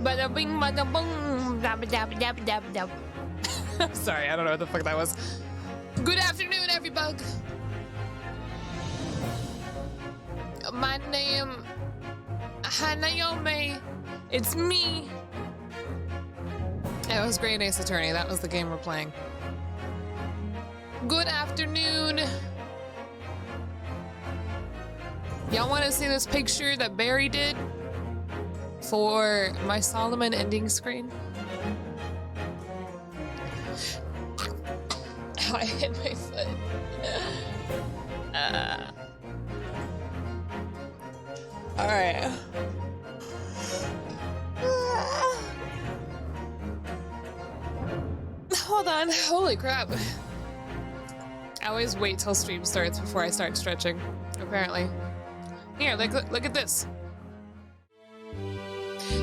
Bada bing, bada boom. Dabba dabba dabba dabba dabba. I'm sorry, I don't know what the fuck that was. Good afternoon, everybug. My name, Hanayome. It's me. It was Great Ace Attorney. That was the game we're playing. Good afternoon. Y'all want to see this picture that Barry did for my Solomon ending screen? Ow, I hit my foot. All right. Hold on. Holy crap. I always wait till stream starts before I start stretching, apparently. Here, look at this.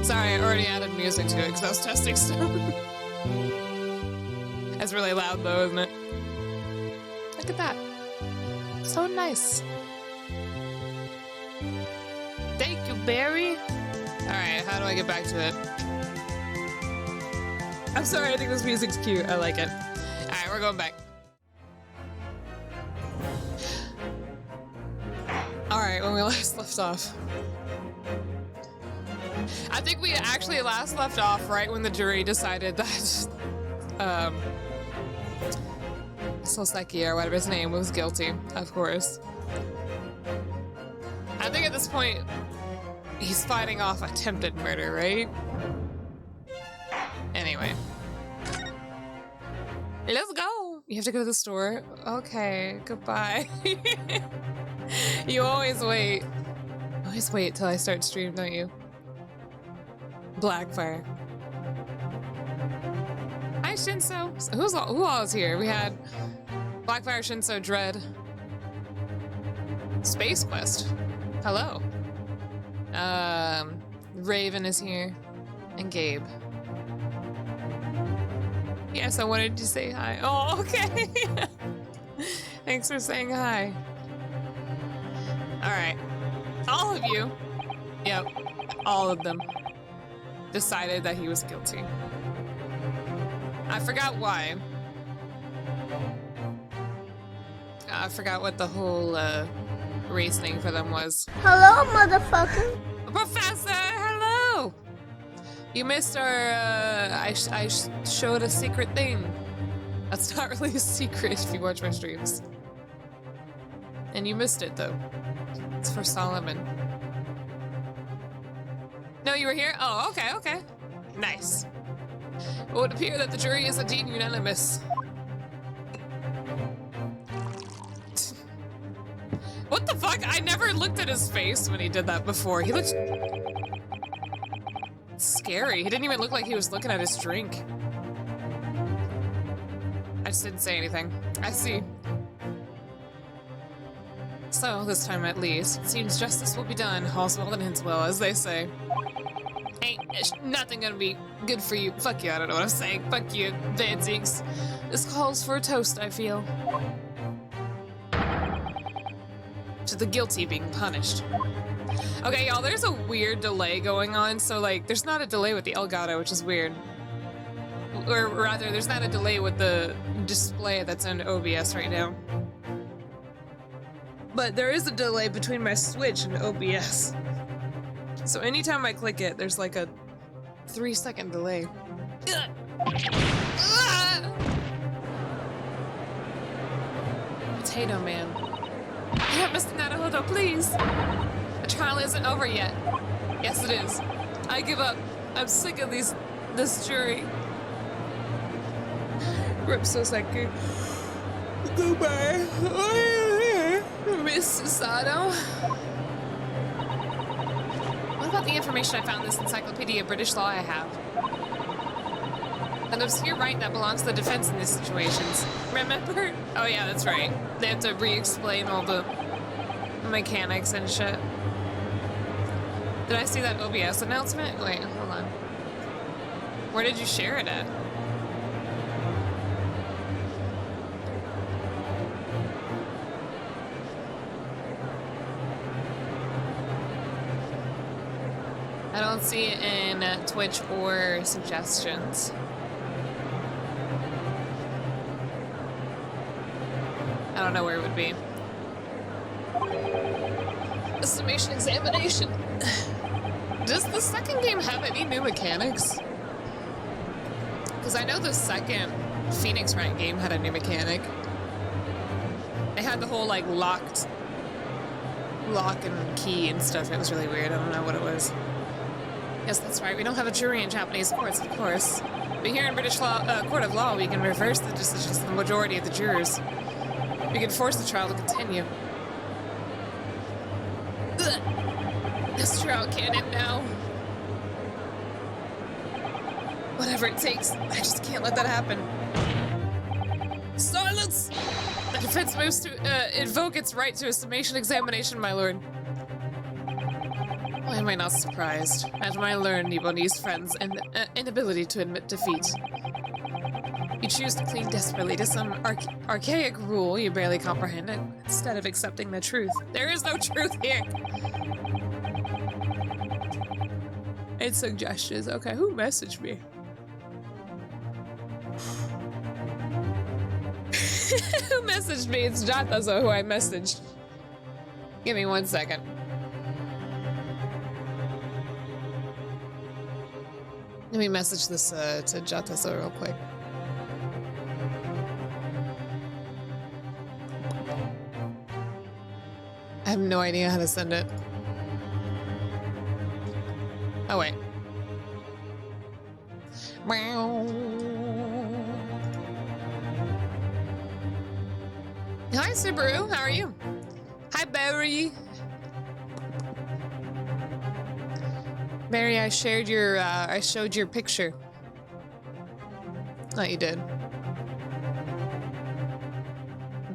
Sorry, I already added music to it because I was testing stuff. It's really loud though, isn't it? Look at that. So nice. Thank you, Barry. Alright, how do I get back to it? I'm sorry, I think this music's cute. I like it. Alright, we're going back. Alright, when we last left off. I think we actually last left off right when the jury decided that Soseki, or whatever his name, was guilty, of course. I think at this point, he's fighting off attempted murder, right? Anyway. Let's go! You have to go to the store? Okay, goodbye. You always wait. Always wait till I start stream, don't you? Blackfire. Hi, Shinso. Who all is here? We had Blackfire, Shinso, Dread. Space Quest. Hello. Raven is here. And Gabe. Yes, I wanted to say hi. Oh, okay. Thanks for saying hi. Alright. All of you. Yep. All of them. Decided that he was guilty. I forgot why. I forgot what the whole reasoning for them was. Hello, motherfucker. Professor, hello. You missed our. I showed a secret thing. That's not really a secret if you watch my streams. And you missed it though. It's for Solomon. No, you were here? Oh, okay. Nice. It would appear that the jury is indeed unanimous. What the fuck? I never looked at his face when he did that before. He looked scary. He didn't even look like he was looking at his drink. I just didn't say anything. I see. So, this time at least, it seems justice will be done, all's well that ends well, as they say. Ain't nothing gonna be good for you. Fuck you, I don't know what I'm saying. Fuck you, Danzigs. This calls for a toast, I feel. To the guilty being punished. Okay, y'all, there's a weird delay going on, so, like, there's not a delay with the Elgato, which is weird. Or rather, there's not a delay with the display that's in OBS right now. But there is a delay between my Switch and OBS. So anytime I click it, there's like a 3-second delay. Potato Man. Yeah, Mr. Naruhodo, please. The trial isn't over yet. Yes, it is. I give up. I'm sick of this jury. Rip Soseki. Goodbye. Miss Sato. What about the information I found in this Encyclopedia of British Law I have? An obscure right that belongs to the defense in these situations. Remember? Oh yeah, that's right. They have to re-explain all the mechanics and shit. Did I see that OBS announcement? Wait, hold on. Where did you share it at? I don't see it in Twitch or suggestions. I don't know where it would be. Estimation examination. Does the second game have any new mechanics? Because I know the second Phoenix Rank game had a new mechanic. They had the whole like lock and key and stuff. It was really weird. I don't know what it was. Yes, that's right. We don't have a jury in Japanese courts, of course. But here in British law, court of law, we can reverse the decisions of the majority of the jurors. We can force the trial to continue. Ugh. This trial can't end now. Whatever it takes, I just can't let that happen. Silence! The defense moves to invoke its right to a summation examination, my lord. Why am I not surprised? At my learned Nipponese friends and inability to admit defeat. You choose to cling desperately to some archaic rule you barely comprehend instead of accepting the truth. There is no truth here! It's suggestions. Okay, who messaged me? Who messaged me? It's Jatazo who I messaged. Give me 1 second. Let me message this to Jatazo real quick. I have no idea how to send it. Oh, wait. Hi, Subaru. How are you? Hi, Barry. Barry, I showed your picture. Oh, you did.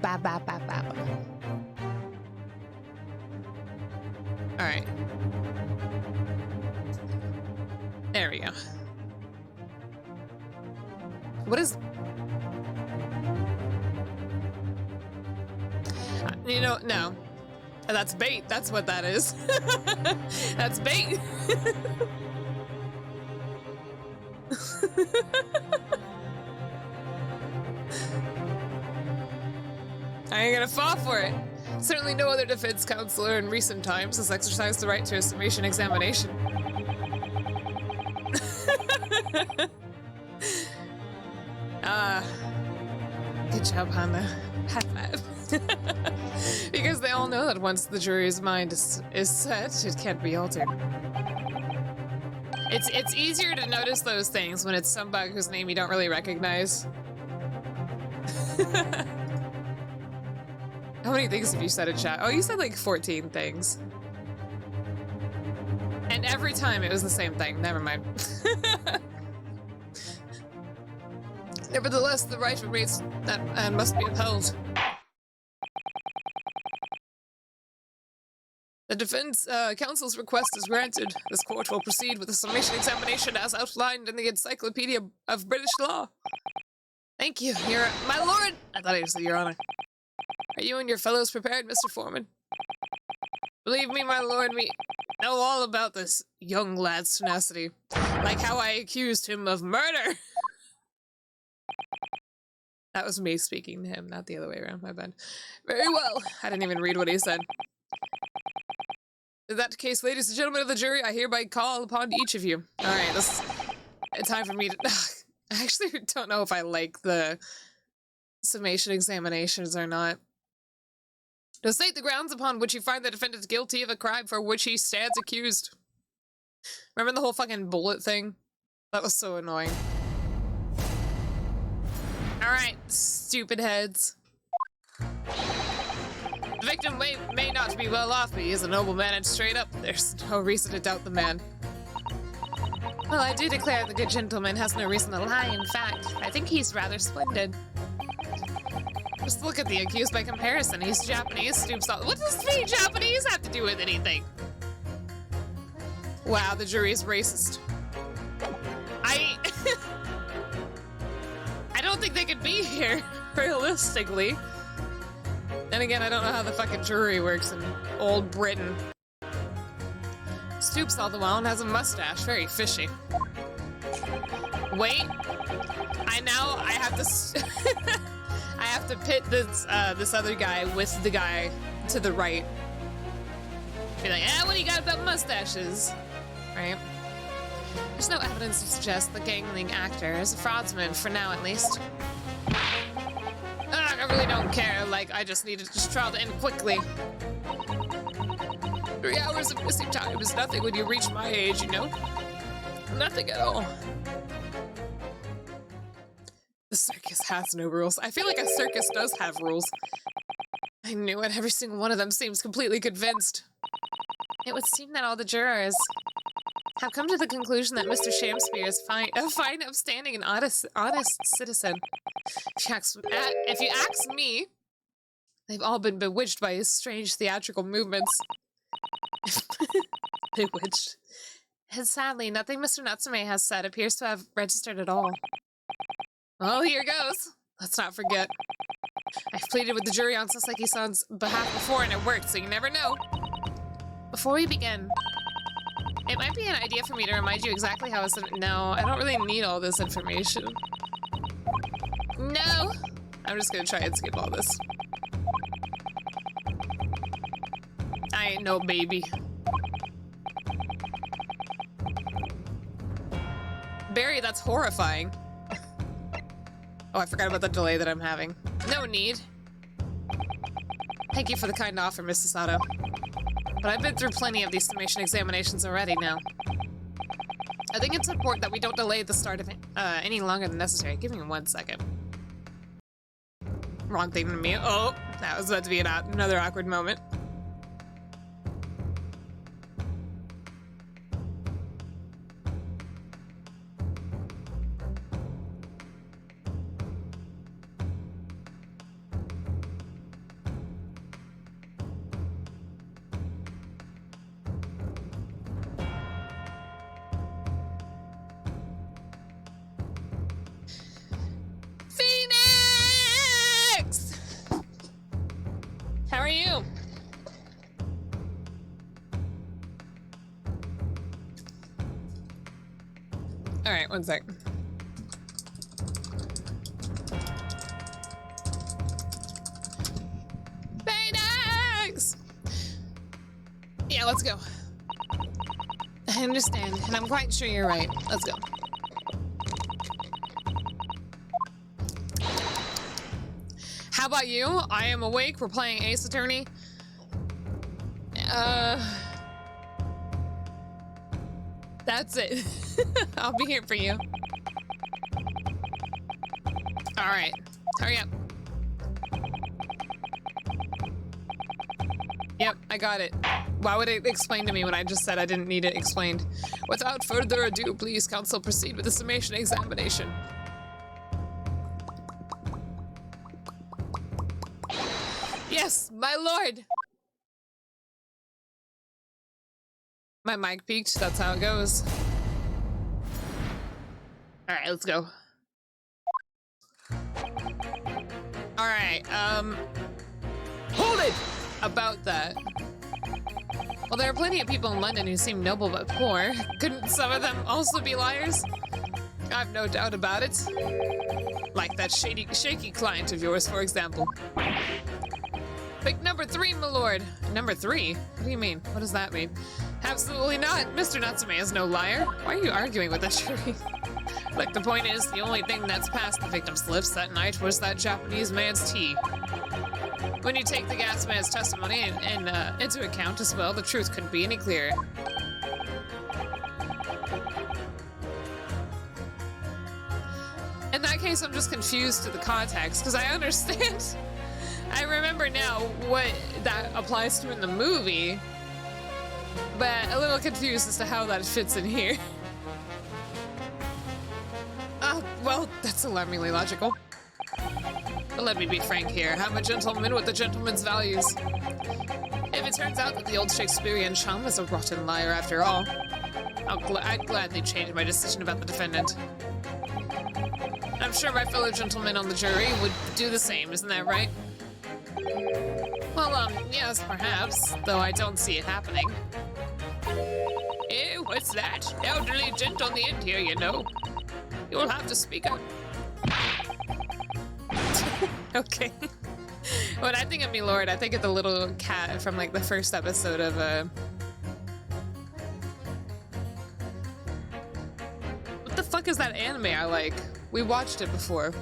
Ba ba ba ba ba. All right. There we go. What is... You know, no. That's bait. That's what that is. That's bait. I ain't gonna fall for it. Certainly no other defense counselor in recent times has exercised the right to a summation examination. Good job, Hana. High five. Because they all know that once the jury's mind is set, it can't be altered. It's easier to notice those things when it's some bug whose name you don't really recognize. How many things have you said in chat? Oh, you said like 14 things. And every time it was the same thing. Never mind. Nevertheless, the right remains and must be upheld. The defense counsel's request is granted. This court will proceed with the summation examination as outlined in the Encyclopedia of British Law. Thank you, my lord. I thought I said Your Honor. Are you and your fellows prepared, Mr. Foreman? Believe me, my lord, we know all about this young lad's tenacity. Like how I accused him of murder. That was me speaking to him, not the other way around, my bad. Very well. I didn't even read what he said. In that case, ladies and gentlemen of the jury, I hereby call upon each of you. Alright, it's time for me to... I actually don't know if I like the summation examinations or not. To state the grounds upon which you find the defendant guilty of a crime for which he stands accused. Remember the whole fucking bullet thing? That was so annoying. Alright, stupid heads. The victim may not be well off, but he is a noble man and straight up. There's no reason to doubt the man. Well, I do declare the good gentleman has no reason to lie. In fact, I think he's rather splendid. Just look at the accused by comparison. He's Japanese, stoops all— What does being Japanese have to do with anything? Wow, the jury's racist. I don't think they could be here, realistically. Then again, I don't know how the fucking jury works in old Britain. Stoops all the while and has a mustache. Very fishy. Wait. I have to... I have to pit this other guy with the guy to the right. Be like, what do you got about mustaches? Right? There's no evidence to suggest the gangling actor is a fraudsman, for now at least. I really don't care, like, I just needed this trial to end quickly. 3 hours of missing time is nothing when you reach my age, you know? Nothing at all. The circus has no rules. I feel like a circus does have rules. I knew it. Every single one of them seems completely convinced. It would seem that all the jurors have come to the conclusion that Mr. Shamspeare is a fine, upstanding, and honest citizen. If you ask me, they've all been bewitched by his strange theatrical movements. Bewitched. And sadly, nothing Mr. Natsume has said appears to have registered at all. Well, here goes. Let's not forget. I've pleaded with the jury on Sasaki-san's behalf before and it worked, so you never know. Before we begin, it might be an idea for me to remind you exactly how it's... No, I don't really need all this information. No! I'm just gonna try and skip all this. I ain't no baby. Barry, that's horrifying. Oh, I forgot about the delay that I'm having. No need. Thank you for the kind offer, Mrs. Sato. But I've been through plenty of these summation examinations already now. I think it's important that we don't delay the start of it any longer than necessary. Give me 1 second. Wrong thing to me. Oh, that was about to be another awkward moment. How are you? All right, 1 sec. Phoenix! Yeah, let's go. I understand, and I'm quite sure you're right. Let's go. How about you? I am awake. We're playing Ace Attorney. That's it. I'll be here for you. All right. Hurry up. Yep, I got it. Why would it explain to me when I just said I didn't need it explained? Without further ado, please, counsel, proceed with the summation examination. Yes, my lord! My mic peaked, that's how it goes. Alright, let's go. Alright, hold it! About that. Well, there are plenty of people in London who seem noble but poor. Couldn't some of them also be liars? I've no doubt about it. Like that shaky client of yours, for example. Pick number 3, my lord. Number 3? What do you mean? What does that mean? Absolutely not. Mr. Natsume is no liar. Why are you arguing with the jury? Like, the point is, the only thing that's past the victim's lips that night was that Japanese man's tea. When you take the gas man's testimony into account as well, the truth couldn't be any clearer. In that case, I'm just confused to the context, because I understand. I remember now what that applies to in the movie, but a little confused as to how that fits in here. Well, that's alarmingly logical. But let me be frank here. I'm a gentleman with a gentleman's values. If it turns out that the old Shakespearean chum is a rotten liar after all, I'd gladly change my decision about the defendant. I'm sure my fellow gentlemen on the jury would do the same, isn't that right? Well, yes, perhaps, though I don't see it happening. Eh, what's that? Elderly gent on the end here, you know. You'll have to speak up. Okay. When I think of me Lord, I think of the little cat from like the first episode of what the fuck is that anime I like? We watched it before.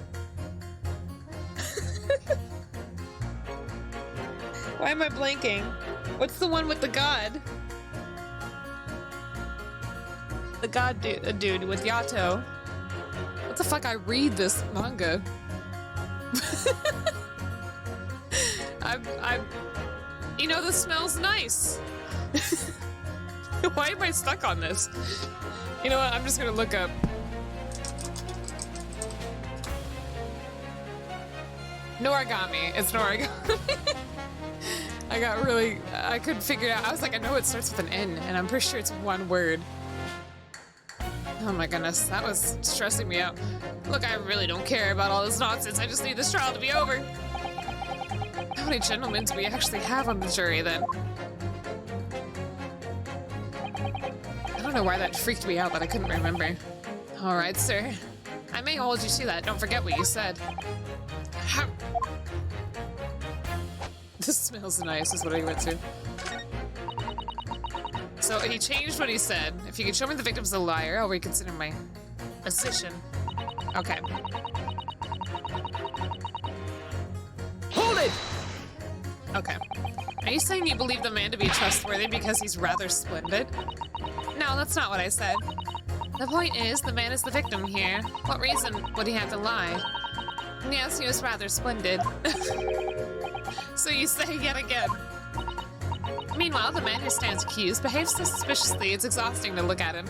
Why am I blanking? What's the one with the god? The god dude with Yato. What the fuck? I read this manga. You know, this smells nice. Why am I stuck on this? You know what? I'm just gonna look up. Noragami. It's Noragami. I couldn't figure it out. I was like, I know it starts with an N, and I'm pretty sure it's one word. Oh my goodness, that was stressing me out. Look, I really don't care about all this nonsense. I just need this trial to be over. How many gentlemen do we actually have on the jury, then? I don't know why that freaked me out, but I couldn't remember. All right, sir. I may hold you to that. Don't forget what you said. How? This smells nice, is what I went to. So he changed what he said. If you can show me the victim's a liar, I'll reconsider my position. Okay. Hold it! Okay. Are you saying you believe the man to be trustworthy because he's rather splendid? No, that's not what I said. The point is, the man is the victim here. What reason would he have to lie? Yes, he was rather splendid. So you say yet again. Meanwhile, the man who stands accused behaves so suspiciously it's exhausting to look at him.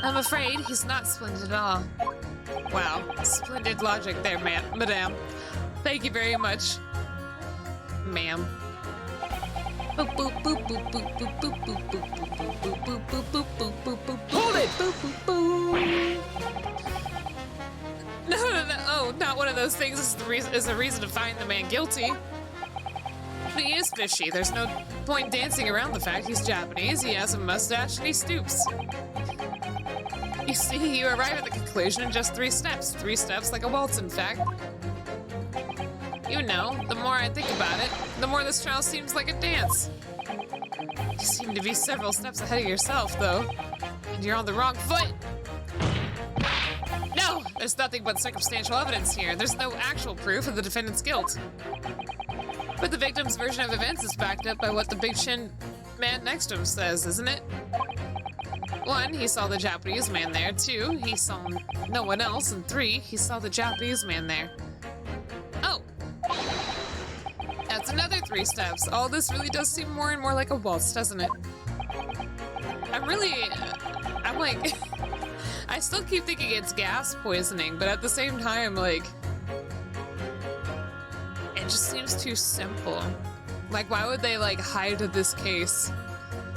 I'm afraid he's not splendid at all. Wow, splendid logic there, madame. Thank you very much, ma'am. Hold it! No. Oh, not one of those things is a reason to find the man guilty. But he is fishy. There's no point dancing around the fact he's Japanese. He has a mustache and he stoops. You see, you arrive at the conclusion in just 3 steps. 3 steps like a waltz, in fact. You know, the more I think about it, the more this trial seems like a dance. You seem to be several steps ahead of yourself, though. And you're on the wrong foot. No! There's nothing but circumstantial evidence here. There's no actual proof of the defendant's guilt. But the victim's version of events is backed up by what the big chin man next to him says, isn't it? 1, he saw the Japanese man there. 2, he saw no one else. And 3, he saw the Japanese man there. Oh! That's another 3 steps. All this really does seem more and more like a waltz, doesn't it? I'm like... I still keep thinking it's gas poisoning, but at the same time, like... It just seems too simple. Like, why would they, like, hide this case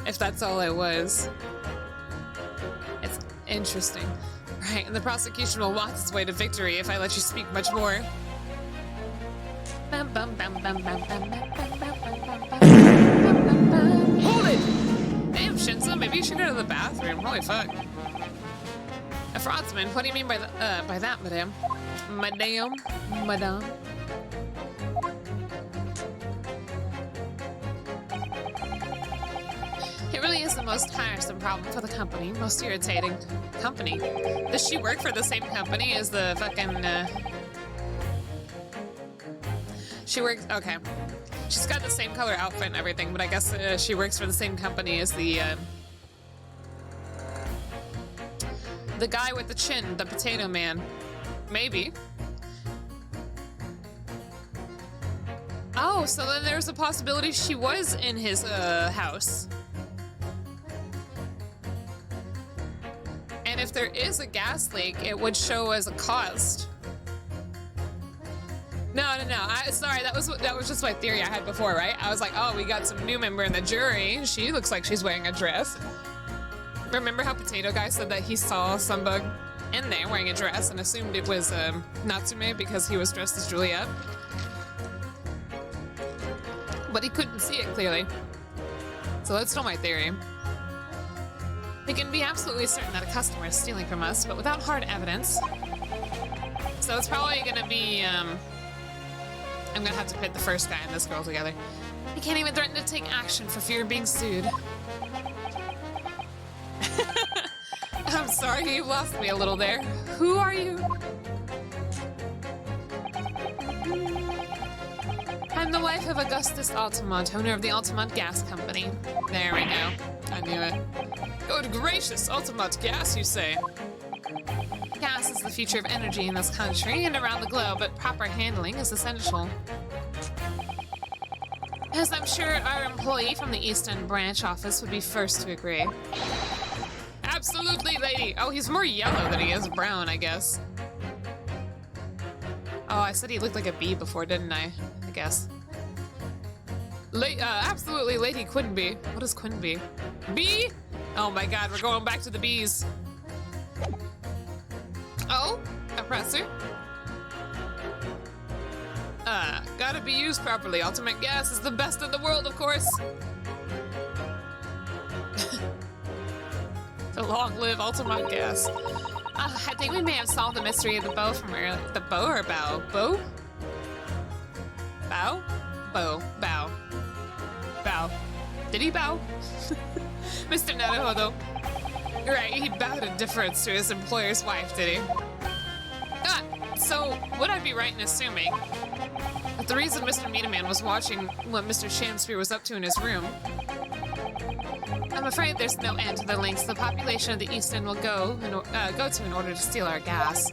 if that's all it was? It's interesting. Right, and the prosecution will walk its way to victory if I let you speak much more. Hold it! Damn, Shinzo, maybe you should go to the bathroom. Holy fuck. A fraudsman? What do you mean by that, madame? Madame? It really is the most tiresome problem for the company. Most irritating. Company? Does she work for the same company as the fucking, She works... Okay. She's got the same color outfit and everything, but I guess she works for the same company as the guy with the chin, the potato man. Maybe. Oh, so then there's a possibility she was in his house. And if there is a gas leak, it would show as a cost. No. Sorry, that was just my theory I had before, right? I was like, oh, we got some new member in the jury. She looks like she's wearing a dress. Remember how Potato Guy said that he saw Sunbug in there wearing a dress and assumed it was Natsume because he was dressed as Juliet? But he couldn't see it clearly. So that's still my theory. We can be absolutely certain that a customer is stealing from us, but without hard evidence. So it's probably gonna be, I'm gonna have to pit the first guy and this girl together. He can't even threaten to take action for fear of being sued. I'm sorry, you lost me a little there. Who are you? I'm the wife of Augustus Altamont, owner of the Altamont Gas Company. There we go. I knew it. Good gracious, Altamont Gas, you say? Gas is the future of energy in this country and around the globe, but proper handling is essential. As I'm sure our employee from the East End branch office would be first to agree. Absolutely, lady! Oh, he's more yellow than he is brown, I guess. Oh, I said he looked like a bee before, didn't I? I guess. Absolutely, Lady Quinby. What is Quinby? Bee? Oh my god, we're going back to the bees. Oh, oppressor. Gotta be used properly. Ultimate gas is the best in the world, of course. To long live Ultimate gas. I think we may have solved the mystery of the bow from earlier. The bow or bow? Bow? Bow? Bow. Bow. Bow. Did he bow? Mr. Naruhodo. You're right, he bowed in deference to his employer's wife, did he? So would I be right in assuming that the reason Mr. Meataman was watching what Mr. Shamspeare was up to in his room? I'm afraid there's no end to the lengths the population of the East End will go to in order to steal our gas.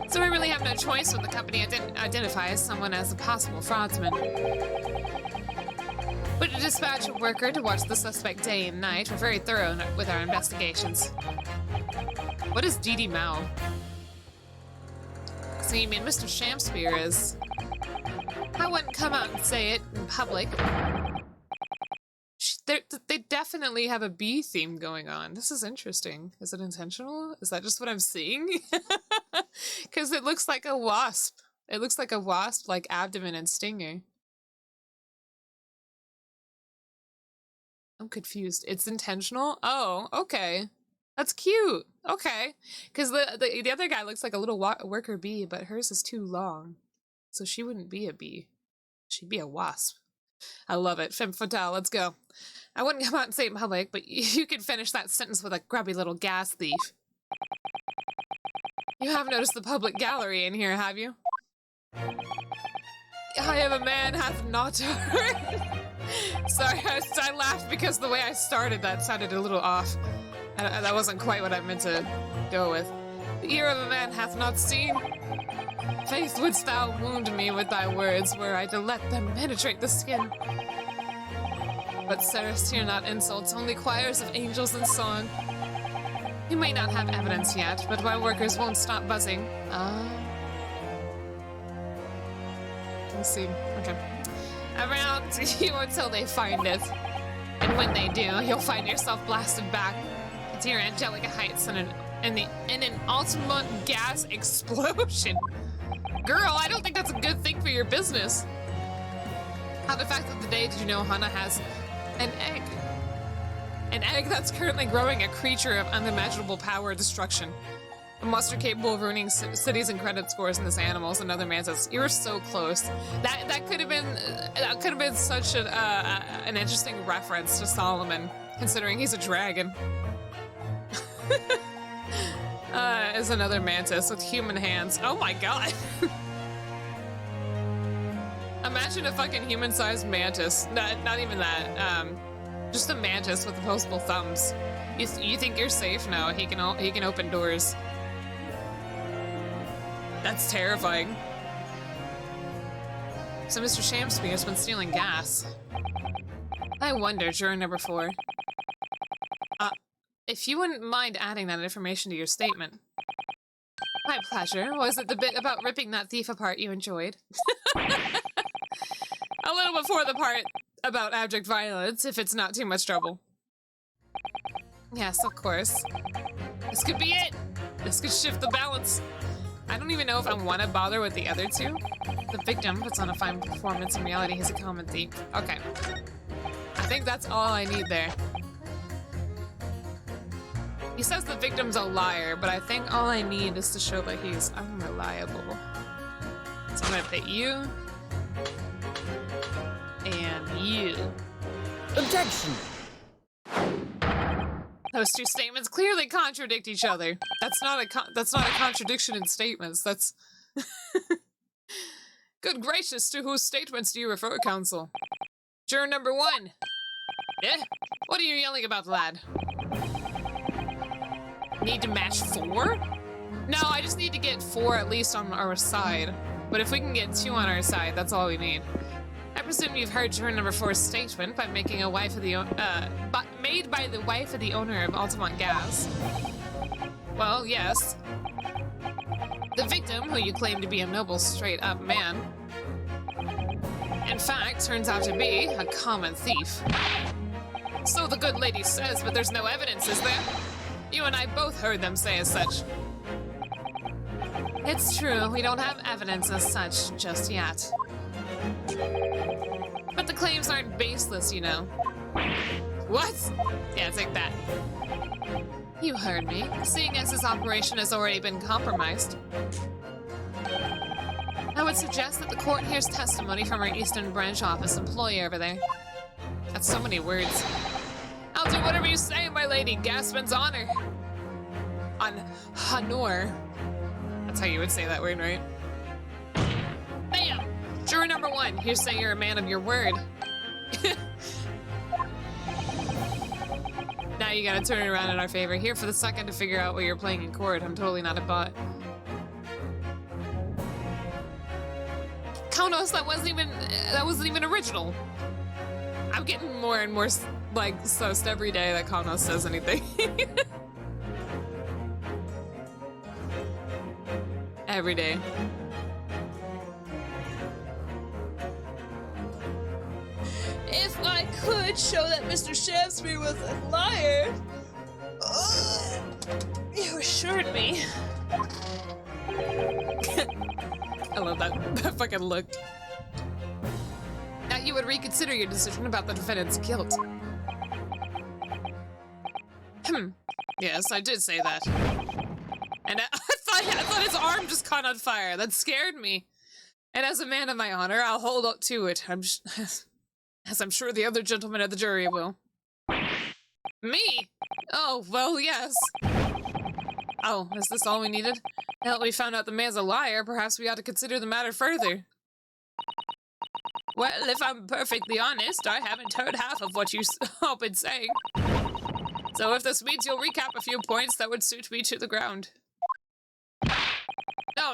So we really have no choice when the company identifies someone as a possible fraudsman. But to dispatch a worker to watch the suspect day and night, we're very thorough with our investigations. What is Didi Mao? So you mean Mr. Shamspeare is... I wouldn't come out and say it in public. They definitely have a bee theme going on. This is interesting. Is it intentional? Is that just what I'm seeing? Because it looks like a wasp. It looks like a wasp, like abdomen and stinger. I'm confused. It's intentional? Oh, okay. That's cute. Okay. Because the other guy looks like a little worker bee, but hers is too long. So she wouldn't be a bee. She'd be a wasp. I love it. Femme fatale, let's go. I wouldn't come out and say it in public, but you could finish that sentence with a grubby little gas thief. You have noticed the public gallery in here, have you? I am a man hath not heard. Sorry, I laughed because the way I started that sounded a little off. That wasn't quite what I meant to go with. The ear of a man hath not seen. Faith, wouldst thou wound me with thy words, were I to let them penetrate the skin. But sirs, hear not insults, only choirs of angels and song. You may not have evidence yet, but my workers won't stop buzzing. Let's see. Okay. Around you until they find it. And when they do, you'll find yourself blasted back to your Angelica Heights in an ultimate gas explosion. Girl, I don't think that's a good thing for your business. How the fact of the day, did you know Hana has an egg? An egg that's currently growing a creature of unimaginable power and destruction. A monster capable of ruining cities and credit scores in this animals. Another man says, "You were so close." That could have been such an interesting reference to Solomon, considering he's a dragon. Is another mantis with human hands. Oh my god. Imagine a fucking human-sized mantis. Not even that. Just a mantis with opposable thumbs. You think you're safe? No, he can open doors. That's terrifying. So Mr. Shamspeare's been stealing gas. I wonder, juror number 4. If you wouldn't mind adding that information to your statement. My pleasure. Was it the bit about ripping that thief apart you enjoyed? A little before the part about abject violence, if it's not too much trouble. Yes, of course. This could be it. This could shift the balance. I don't even know if I want to bother with the other two. The victim puts on a fine performance. In reality, he's a common thief. Okay. I think that's all I need there. He says the victim's a liar, but I think all I need is to show that he's unreliable. So I'm gonna put you and you. Objection! Those two statements clearly contradict each other. That's not a contradiction in statements. That's good gracious, to whose statements do you refer, counsel? Juror number 1. Eh? What are you yelling about, lad? Need to match 4? No, I just need to get 4 at least on our side. But if we can get 2 on our side, that's all we need. I presume you've heard juror number 4's statement by making a wife of the made by the wife of the owner of Altamont Gas. Well, yes. The victim, who you claim to be a noble, straight-up man, in fact, turns out to be a common thief. So the good lady says, but there's no evidence, is there? You and I both heard them say as such. It's true, we don't have evidence as such just yet. But the claims aren't baseless, you know. What? Yeah, take that. You heard me. Seeing as this operation has already been compromised, I would suggest that the court hears testimony from our Eastern Branch Office employee over there. That's so many words. I'll do whatever you say, my lady. Gaspin's honor. On honor. That's how you would say that word, right? Bam! Juror number 1, you say you're a man of your word. Now you gotta turn it around in our favor. Here for the second to figure out what you're playing in court. I'm totally not a bot. Kaunos, that wasn't even original. I'm getting more and more like sussed every day that Kaunos says anything. Every day. If I could show that Mr. Shakespeare was a liar, you assured me. I love that fucking look. Now you would reconsider your decision about the defendant's guilt. Yes, I did say that. And I thought his arm just caught on fire. That scared me. And as a man of my honor, I'll hold up to it. As I'm sure the other gentlemen of the jury will. Me? Oh, well, yes. Oh, is this all we needed? Now that we found out the man's a liar, perhaps we ought to consider the matter further. Well, if I'm perfectly honest, I haven't heard half of what you've all been saying. So if this means you'll recap a few points, that would suit me to the ground.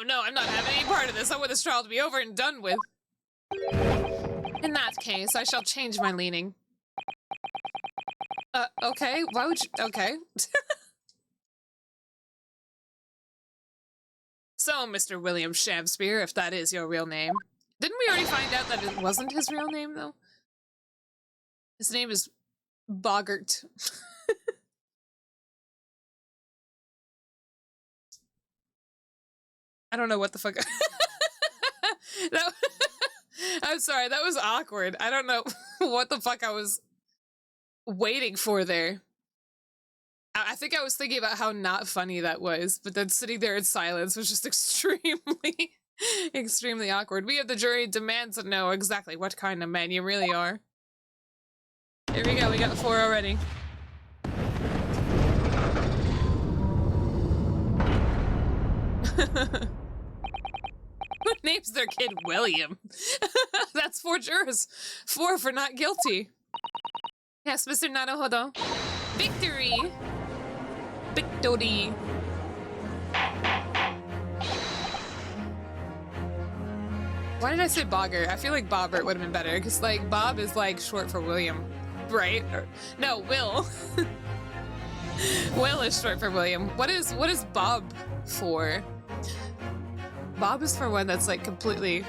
No, I'm not having any part of this. I want this trial to be over and done with. In that case, I shall change my leaning. Okay, why would you— okay. So, Mr. William Shakespeare, if that is your real name. Didn't we already find out that it wasn't his real name, though? His name is Boggart. I don't know what the fuck. I'm sorry, that was awkward. I don't know what the fuck I was waiting for there. I think I was thinking about how not funny that was, but then sitting there in silence was just extremely awkward. We of the jury demand to know exactly what kind of man you really are. Here we go, we got 4 already. Who names their kid William? That's 4 jurors. 4 for not guilty. Yes, Mr. Naruhodo. Victory! Victory! Why did I say Boggart? I feel like Bobbert would have been better, because, like, Bob is, like, short for William, right? No, Will. Will is short for William. What is Bob for? Bob is for one that's, like, completely...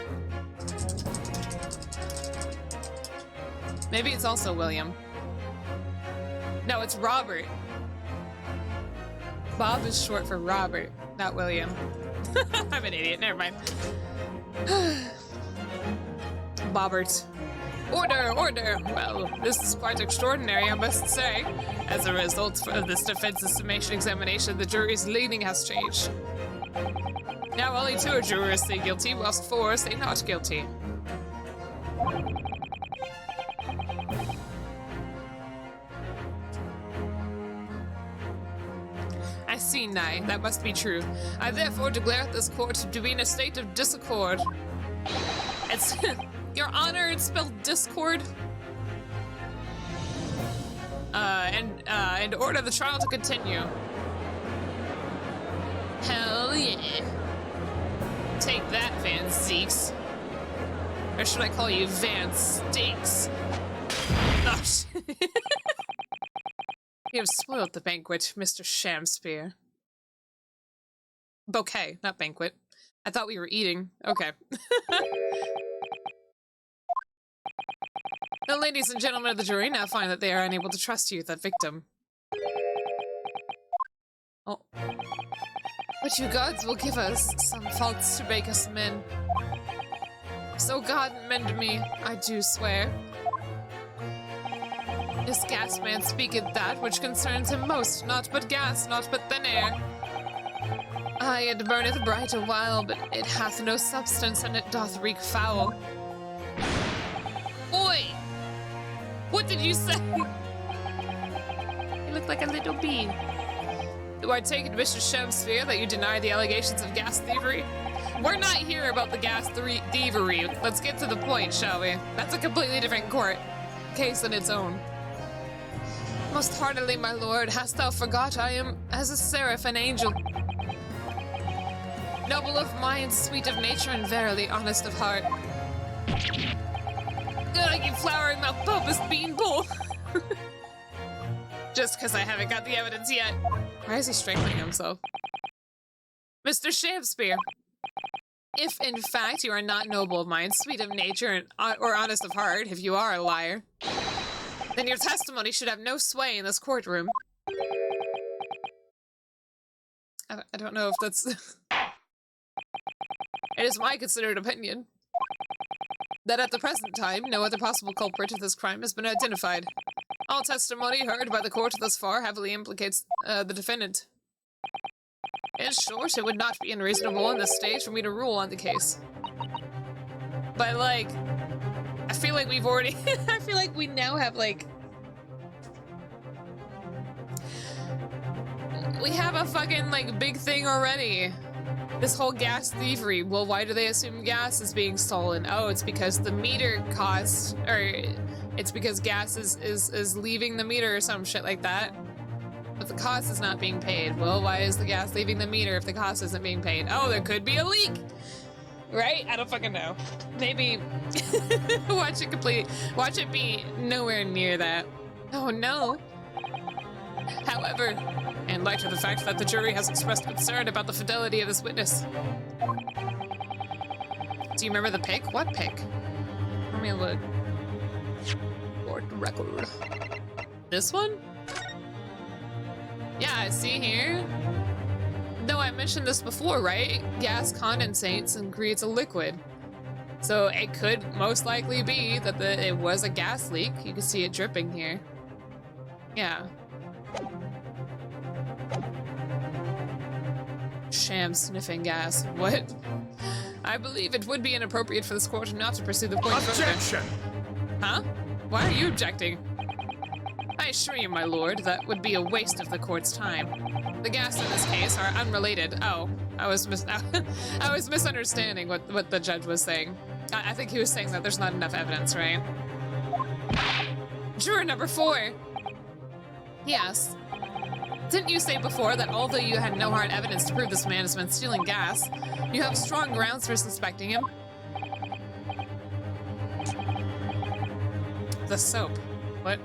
Maybe it's also William. No, it's Robert. Bob is short for Robert, not William. I'm an idiot, never mind. Bobbert. Order, order! Well, this is quite extraordinary, I must say. As a result of this defense's summation examination, the jury's leaning has changed. Now only 2 jurors say guilty, whilst 4 say not guilty. I see, Nai. That must be true. I therefore declare this court to be in a state of disaccord. It's... Your Honor, it's spelled discord. And order the trial to continue. Hell yeah. Take that, Van Zeeks. Or should I call you Van Steaks? Oh, you have spoiled the banquet, Mr. Shamspear. Bouquet, not banquet. I thought we were eating. Okay. The ladies and gentlemen of the jury now find that they are unable to trust you, the victim. Oh. But you gods will give us some faults to make us men. So God mend me, I do swear. This gas man speaketh that which concerns him most, naught but gas, naught but thin air. Aye, it burneth bright a while, but it hath no substance, and it doth reek foul. Oi! What did you say? You look like a little bee. Do I take it, Mr. Shamsphere, that you deny the allegations of gas thievery? We're not here about the gas thievery. Let's get to the point, shall we? That's a completely different court case in its own. Most heartily, my lord, hast thou forgot I am as a seraph, an angel. Noble of mind, sweet of nature, and verily honest of heart. Ugh, you flowering mouth bulbous beanpole. Just because I haven't got the evidence yet. Why is he strangling himself? Mr. Shamspear, if in fact you are not noble of mind, sweet of nature, or honest of heart, if you are a liar, then your testimony should have no sway in this courtroom. I don't know if that's... It is my considered opinion that at the present time, no other possible culprit of this crime has been identified. All testimony heard by the court thus far heavily implicates the defendant. In short, it would not be unreasonable in this stage for me to rule on the case. But, like, I feel like we've already... I feel like we now have, like... We have a fucking, like, big thing already. This whole gas thievery. Well, why do they assume gas is being stolen? Oh, it's because the meter cost, or it's because gas is leaving the meter or some shit like that. But the cost is not being paid. Well, why is the gas leaving the meter if the cost isn't being paid? Oh, there could be a leak! Right? I don't fucking know. Maybe watch it be nowhere near that. Oh no. However, in light of the fact that the jury has expressed concern about the fidelity of this witness. Do you remember the pic? What pic? Let me look. Court record. This one? Yeah, I see here. No, I mentioned this before, right? Gas condensates and creates a liquid. So it could most likely be that it was a gas leak. You can see it dripping here. Yeah. Sham sniffing gas. What? I believe it would be inappropriate for this court not to pursue the point further. Objection! Huh? Why are you objecting? I assure you, my lord, that would be a waste of the court's time. The gas in this case are unrelated. Oh, I was misunderstanding what the judge was saying. I think he was saying that there's not enough evidence, right? Juror number 4. Yes. Didn't you say before that although you had no hard evidence to prove this man has been stealing gas, you have strong grounds for suspecting him? The soap. What?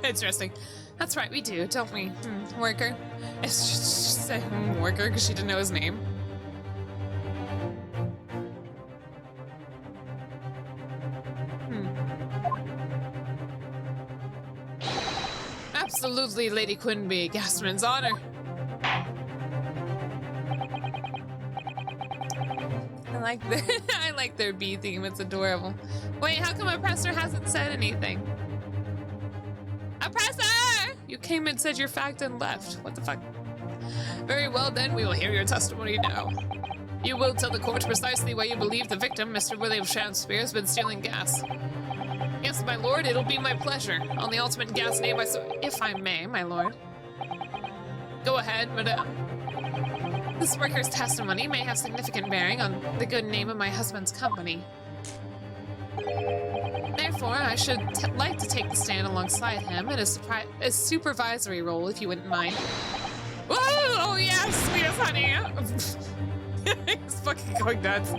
Interesting. That's right, we do, don't we? Worker. It's just a worker because she didn't know his name. Absolutely, Lady Quinby, Gasman's honor. I like like their bee theme. It's adorable. Wait, how come Oppressor hasn't said anything? Oppressor! You came and said your fact and left. What the fuck? Very well then, we will hear your testimony now. You will tell the court precisely why you believe the victim, Mr. William Shakespeare, has been stealing gas. Yes, my lord, it'll be my pleasure. On the ultimate gas name, if I may, my lord. Go ahead, madame. This worker's testimony may have significant bearing on the good name of my husband's company. Therefore, I should like to take the stand alongside him in a supervisory role, if you wouldn't mind. Whoa! Oh yes, sweetest honey! He's fucking going nuts.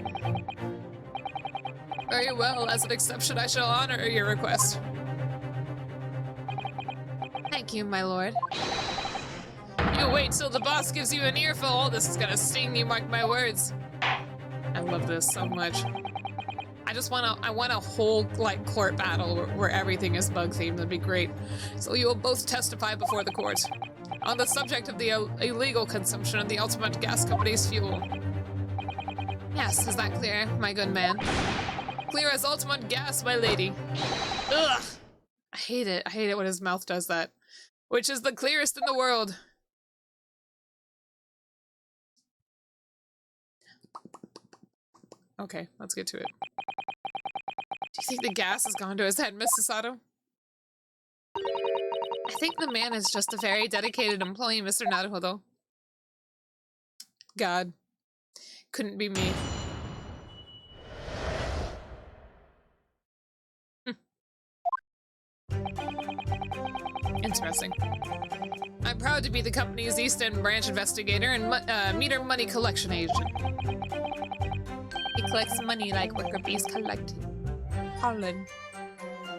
Very well, as an exception, I shall honor your request. Thank you, my lord. You wait till the boss gives you an earful. This is gonna sting you, mark my words. I love this so much. I want a whole, like, court battle where everything is bug themed. That'd be great. So you will both testify before the court on the subject of the illegal consumption of the ultimate gas company's fuel. Yes, is that clear, my good man? Clear as ultimate gas, my lady. Ugh! I hate it. I hate it when his mouth does that. Which is the clearest in the world. Okay, let's get to it. Do you think the gas has gone to his head, Mrs. Sato? I think the man is just a very dedicated employee, Mr. Naruhodo. God. Couldn't be me. Interesting. I'm proud to be the company's East End branch investigator and meter money collection agent. He collects money like worker bees collect pollen.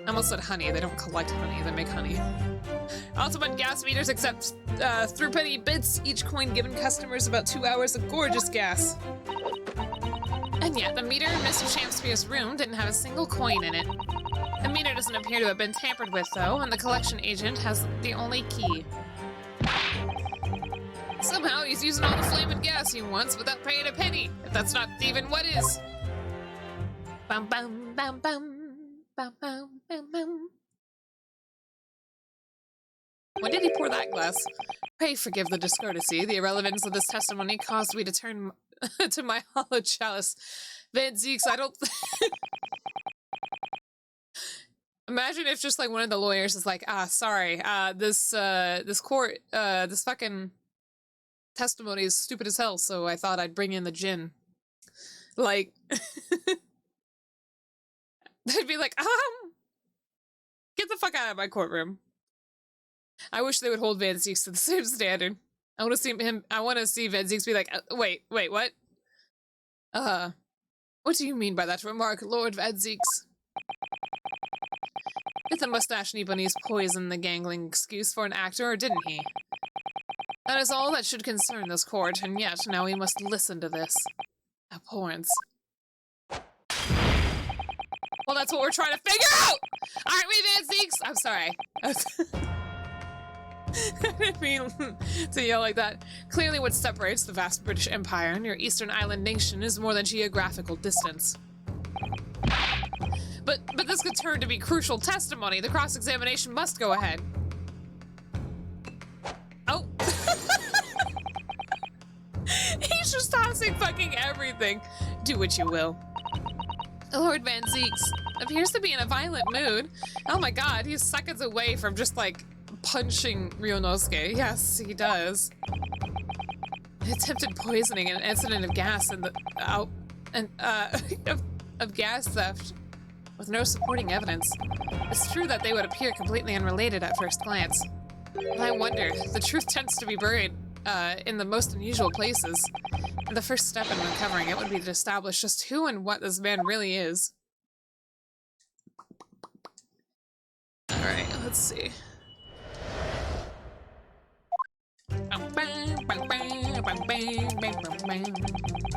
I almost said honey. They don't collect honey, they make honey. Ultimate gas meters accept threepenny bits, each coin given customers about 2 hours of gorgeous gas. And yet, the meter in Mr. Shakespeare's room didn't have a single coin in it. The meter doesn't appear to have been tampered with, though, and the collection agent has the only key. Somehow, he's using all the flaming gas he wants without paying a penny. If that's not thieving, what is? Bum bum bum bum bum bum bum bum. When did he pour that glass? Pray forgive the discourtesy. The irrelevance of this testimony caused me to turn to my hollow chalice. Van Zeeks, I don't... Imagine if just like one of the lawyers is like, sorry, this fucking testimony is stupid as hell, so I thought I'd bring in the gin. Like, they'd be like, get the fuck out of my courtroom. I wish they would hold Van Zeeks to the same standard. I want to see Van Zeeks be like, wait, what? What do you mean by that remark, Lord Van Zeeks? Did the mustache bunnies poison the gangling excuse for an actor, or didn't he? That is all that should concern this court, and yet now we must listen to this. Abhorrence. Well, that's what we're trying to figure out! Aren't we, Van Zeeks? I'm sorry. I didn't mean to yell like that. Clearly what separates the vast British Empire and your Eastern Island nation is more than geographical distance. But this could turn to be crucial testimony. The cross-examination must go ahead. Oh. He's just tossing fucking everything. Do what you will. Lord Van Zeeks appears to be in a violent mood. Oh my god, he's seconds away from just like punching Ryunosuke. Yes, he does. Attempted poisoning and an incident of gas in the of gas theft with no supporting evidence. It's true that they would appear completely unrelated at first glance. But I wonder, the truth tends to be buried in the most unusual places. And the first step in uncovering it would be to establish just who and what this man really is. Alright, let's see.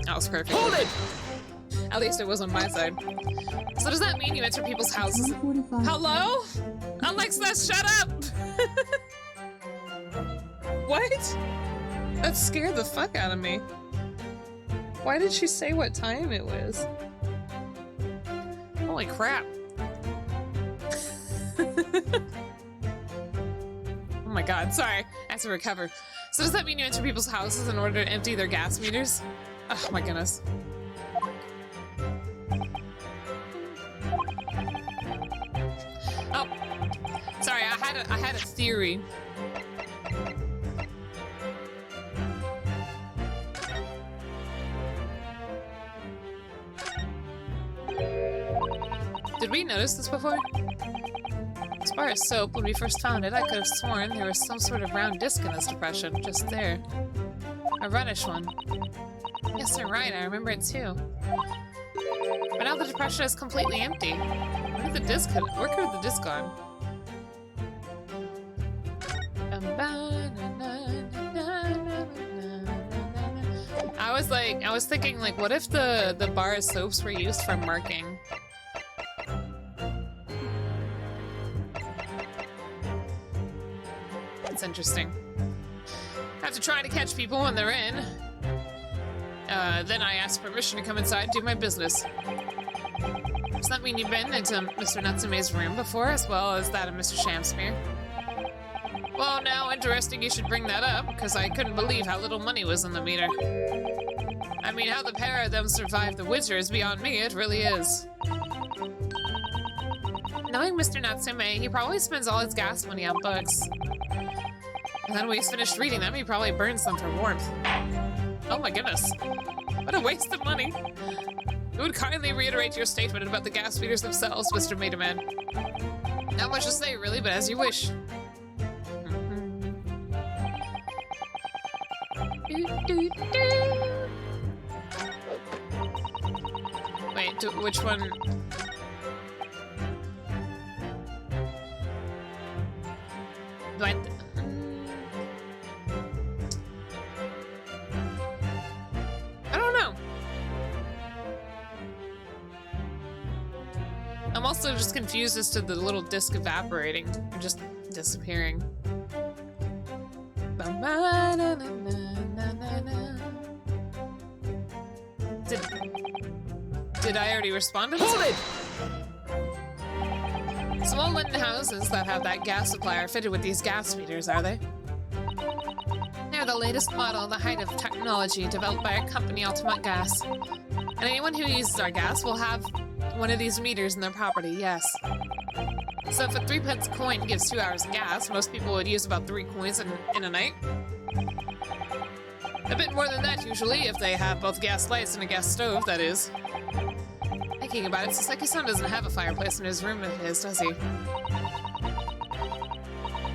That was perfect. Hold it! At least it was on my side. So does that mean you enter people's houses? Hello? Alexa, shut up! What? That scared the fuck out of me. Why did she say what time it was? Holy crap. Oh my god, sorry. I have to recover. So does that mean you enter people's houses in order to empty their gas meters? Oh my goodness. Oh, sorry, I had a theory. Did we notice this before? As far as soap, when we first found it, I could have sworn there was some sort of round disc in this depression, just there. A reddish one. Yes, you're right, I remember it too. But now the depression is completely empty. Where could the disc gone? I was thinking, like, what if the bar soaps were used for marking? That's interesting. Have to try to catch people when they're in. Then I ask permission to come inside and do my business. Does that mean you've been into Mr. Natsume's room before, as well as that of Mr. Shamsmere? Well, now, interesting you should bring that up, because I couldn't believe how little money was in the meter. I mean, how the pair of them survived the winter is beyond me, it really is. Knowing Mr. Natsume, he probably spends all his gas money on books. And then when he's finished reading them, he probably burns them for warmth. Oh my goodness. What a waste of money. I would kindly reiterate your statement about the gas meters themselves, Mr. Maidman. Not much to say, really, but as you wish. Wait, which one? I don't know. I'm also just confused as to the little disc evaporating and just disappearing. Did I already respond to this? Hold it! Small London houses that have that gas supply are fitted with these gas meters, are they? They're the latest model, the height of technology, developed by our company, Ultimate Gas. And anyone who uses our gas will have one of these meters in their property, yes. So if a 3-pence coin gives 2 hours of gas, most people would use about 3 coins in a night. A bit more than that, usually, if they have both gas lights and a gas stove, that is. Thinking about it, Saseki-san doesn't have a fireplace in his room of his, does he?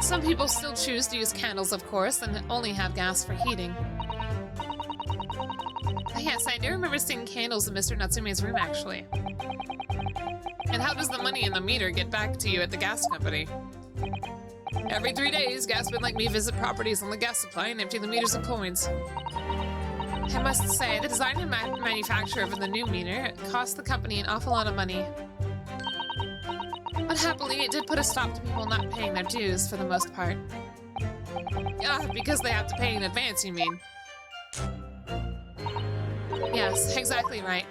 Some people still choose to use candles, of course, and only have gas for heating. Yes, I do remember seeing candles in Mr. Natsume's room, actually. And how does the money in the meter get back to you at the gas company? Every 3 days, gasmen like me visit properties on the gas supply and empty the meters of coins. I must say, the design and manufacture of the new meter cost the company an awful lot of money. But happily, it did put a stop to people not paying their dues for the most part. Because they have to pay in advance, you mean? Yes, exactly right.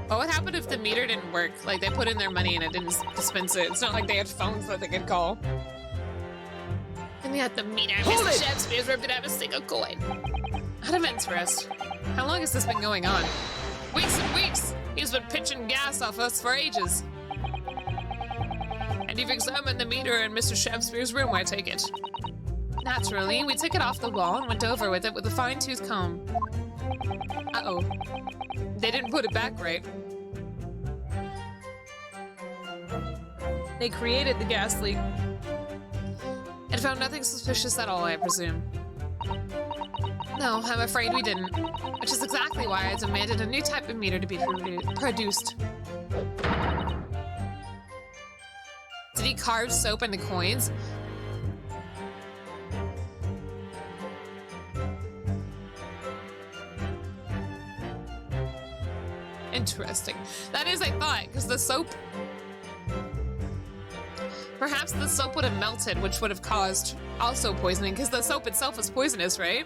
But what happened if the meter didn't work? Like, they put in their money and it didn't dispense it. It's not like they had phones that they could call. And yet the meter, Mr. Shakespeare's room didn't have a single coin. Out of interest, how long has this been going on? Weeks and weeks! He's been pitching gas off us for ages. And you've examined the meter in Mr. Shakespeare's room, I take it. Naturally, we took it off the wall and went over with it with a fine-tooth comb. Uh-oh. They didn't put it back right. They created the gas leak. And found nothing suspicious at all, I presume. No, I'm afraid we didn't. Which is exactly why I demanded a new type of meter to be produced. Did he carve soap into coins? Interesting. That is a thought, because the soap... Perhaps the soap would have melted, which would have caused also poisoning, because the soap itself is poisonous, right?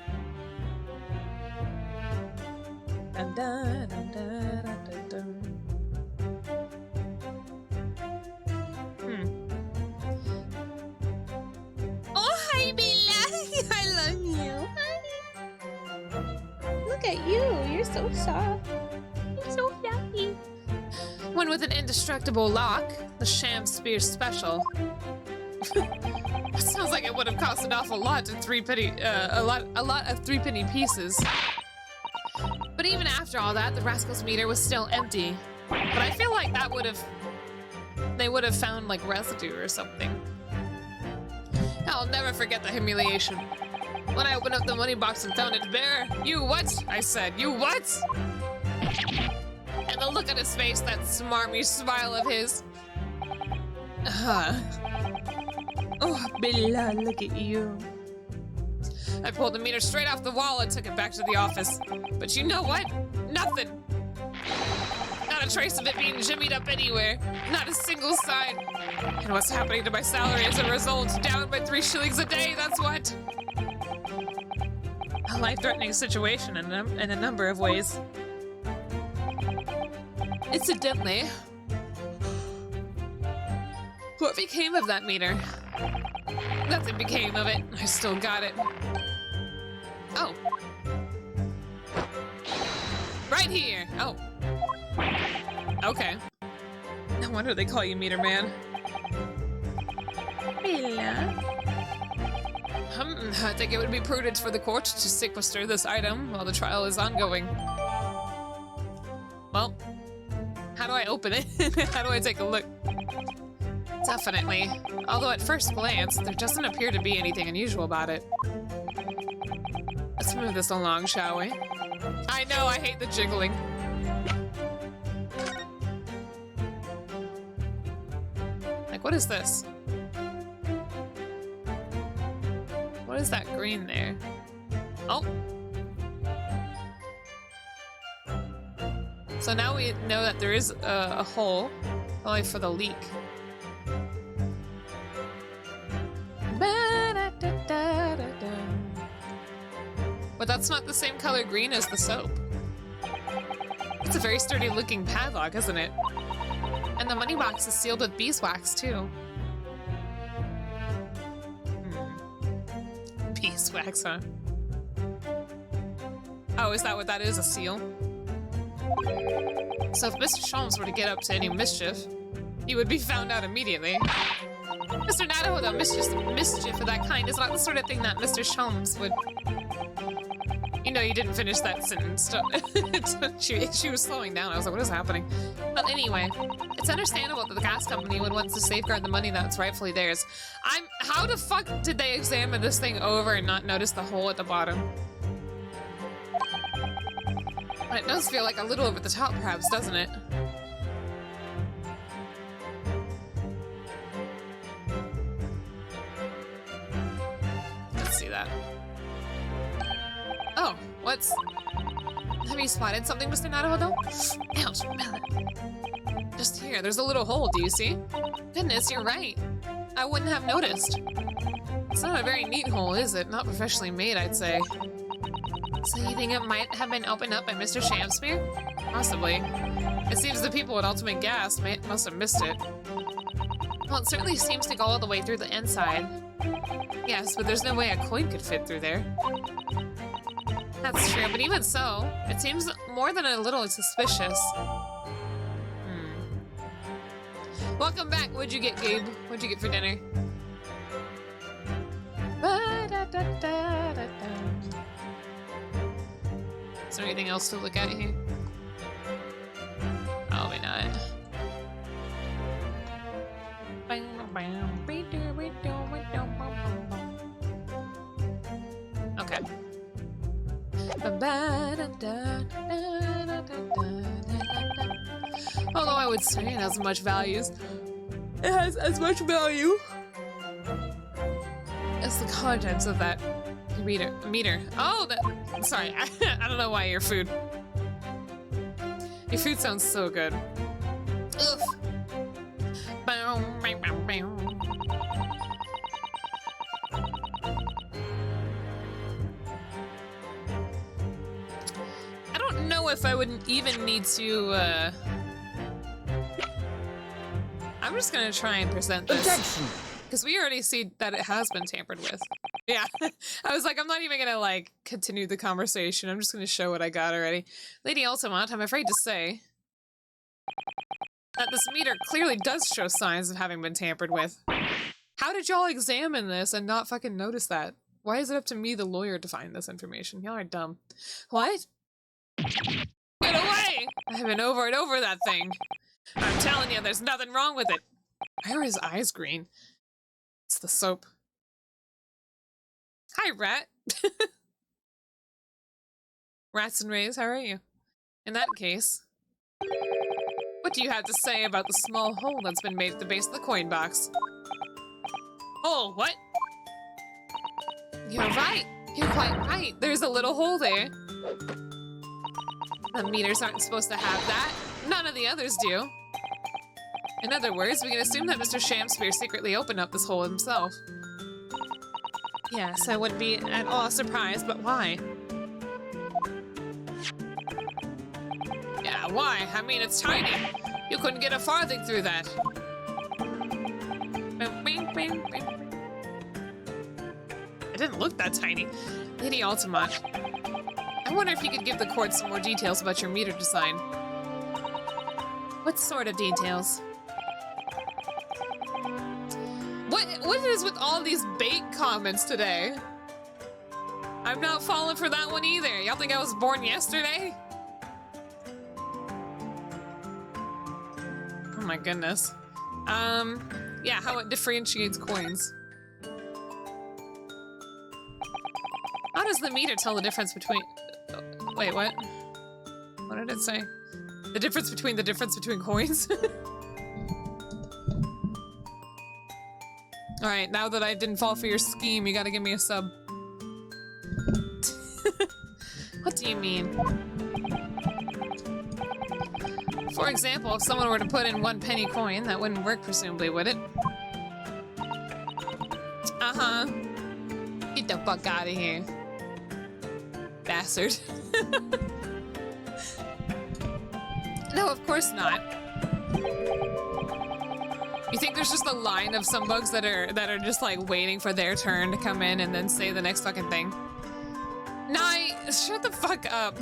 at you. You're so soft. You're so fluffy. One with an indestructible lock, the Sham Spear Special. It sounds like it would have cost an awful lot to a lot of 3-penny pieces. But even after all that, the rascal's meter was still empty. But I feel like they would have found like residue or something. I'll never forget the humiliation. When I opened up the money box and found it bare. You what? I said, you what? And the look on his face, that smarmy smile of his. Oh, Bella, look at you. I pulled the meter straight off the wall and took it back to the office. But you know what? Nothing. Not a trace of it being jimmied up anywhere. Not a single sign. And what's happening to my salary as a result? Down by 3 shillings a day, that's what. A life-threatening situation in a number of ways. Incidentally, what became of that meter? Nothing became of it. I still got it. Oh. Right here. Oh. Okay. No wonder they call you Meter Man. I think it would be prudent for the court to sequester this item while the trial is ongoing. Well, how do I open it? How do I take a look? Definitely. Although at first glance, there doesn't appear to be anything unusual about it. Let's move this along, shall we? I know, I hate the jiggling. Like, what is this? What is that green there? Oh! So now we know that there is a hole, only for the leak. But that's not the same color green as the soap. It's a very sturdy looking padlock, isn't it? And the money box is sealed with beeswax too. Beeswax, huh? Oh, is that what that is? A seal? So if Mr. Sholmes were to get up to any mischief, he would be found out immediately. Mr. Nadaho, though, mischief of that kind is not the sort of thing that Mr. Sholmes would... You know, you didn't finish that sentence. she was slowing down. I was like, what is happening? But anyway, it's understandable that the gas company would want to safeguard the money that's rightfully theirs. How the fuck did they examine this thing over and not notice the hole at the bottom? But it does feel like a little over the top, perhaps, doesn't it? Let's see that. Oh, what's... Have you spotted something, Mr. Naruhodo? Ouch, smell it. Just here, there's a little hole, do you see? Goodness, you're right. I wouldn't have noticed. It's not a very neat hole, is it? Not professionally made, I'd say. So you think it might have been opened up by Mr. Shamspeare? Possibly. It seems the people at Ultimate Gas must have missed it. Well, it certainly seems to go all the way through the inside. Yes, but there's no way a coin could fit through there. That's true, but even so, it seems more than a little suspicious. Welcome back. What'd you get, Gabe? What'd you get for dinner? Is there anything else to look at here? Probably not. Okay. Although I would say it has much values. It has as much value as the contents of that meter. Oh, sorry. I don't know why your food sounds so good. Oof. I don't know if I would even need to, I'm just gonna try and present this. Objection! Because we already see that it has been tampered with. Yeah. I was like, I'm not even gonna, like, continue the conversation. I'm just gonna show what I got already. Lady Ultimate, I'm afraid to say that this meter clearly does show signs of having been tampered with. How did y'all examine this and not fucking notice that? Why is it up to me, the lawyer, to find this information? Y'all are dumb. What? Get away! I've been over and over that thing. I'm telling you, there's nothing wrong with it. Why are his eyes green? It's the soap. Hi, Rat. Rats and Rays, how are you? In that case, what do you have to say about the small hole that's been made at the base of the coin box? Oh, what? You're right. You're quite right. There's a little hole there. The meters aren't supposed to have that. None of the others do. In other words, we can assume that Mr. Shamspeare secretly opened up this hole himself. Yes, I wouldn't be at all surprised, but why? Yeah, why? I mean, it's tiny. You couldn't get a farthing through that. It didn't look that tiny. Lady Altamont, I wonder if you could give the court some more details about your meter design. What sort of details? What is with all these bait comments today? I'm not falling for that one either. Y'all think I was born yesterday? Oh my goodness. Yeah, how it differentiates coins. How does the meter tell the difference between... Wait, what? What did it say? The difference between coins? Alright, now that I didn't fall for your scheme, you gotta give me a sub. What do you mean? For example, if someone were to put in 1 penny coin, that wouldn't work presumably, would it? Uh-huh. Get the fuck out of here. Bastard. No, of course not. You think there's just a line of some bugs that are just like waiting for their turn to come in and then say the next fucking thing? Shut the fuck up.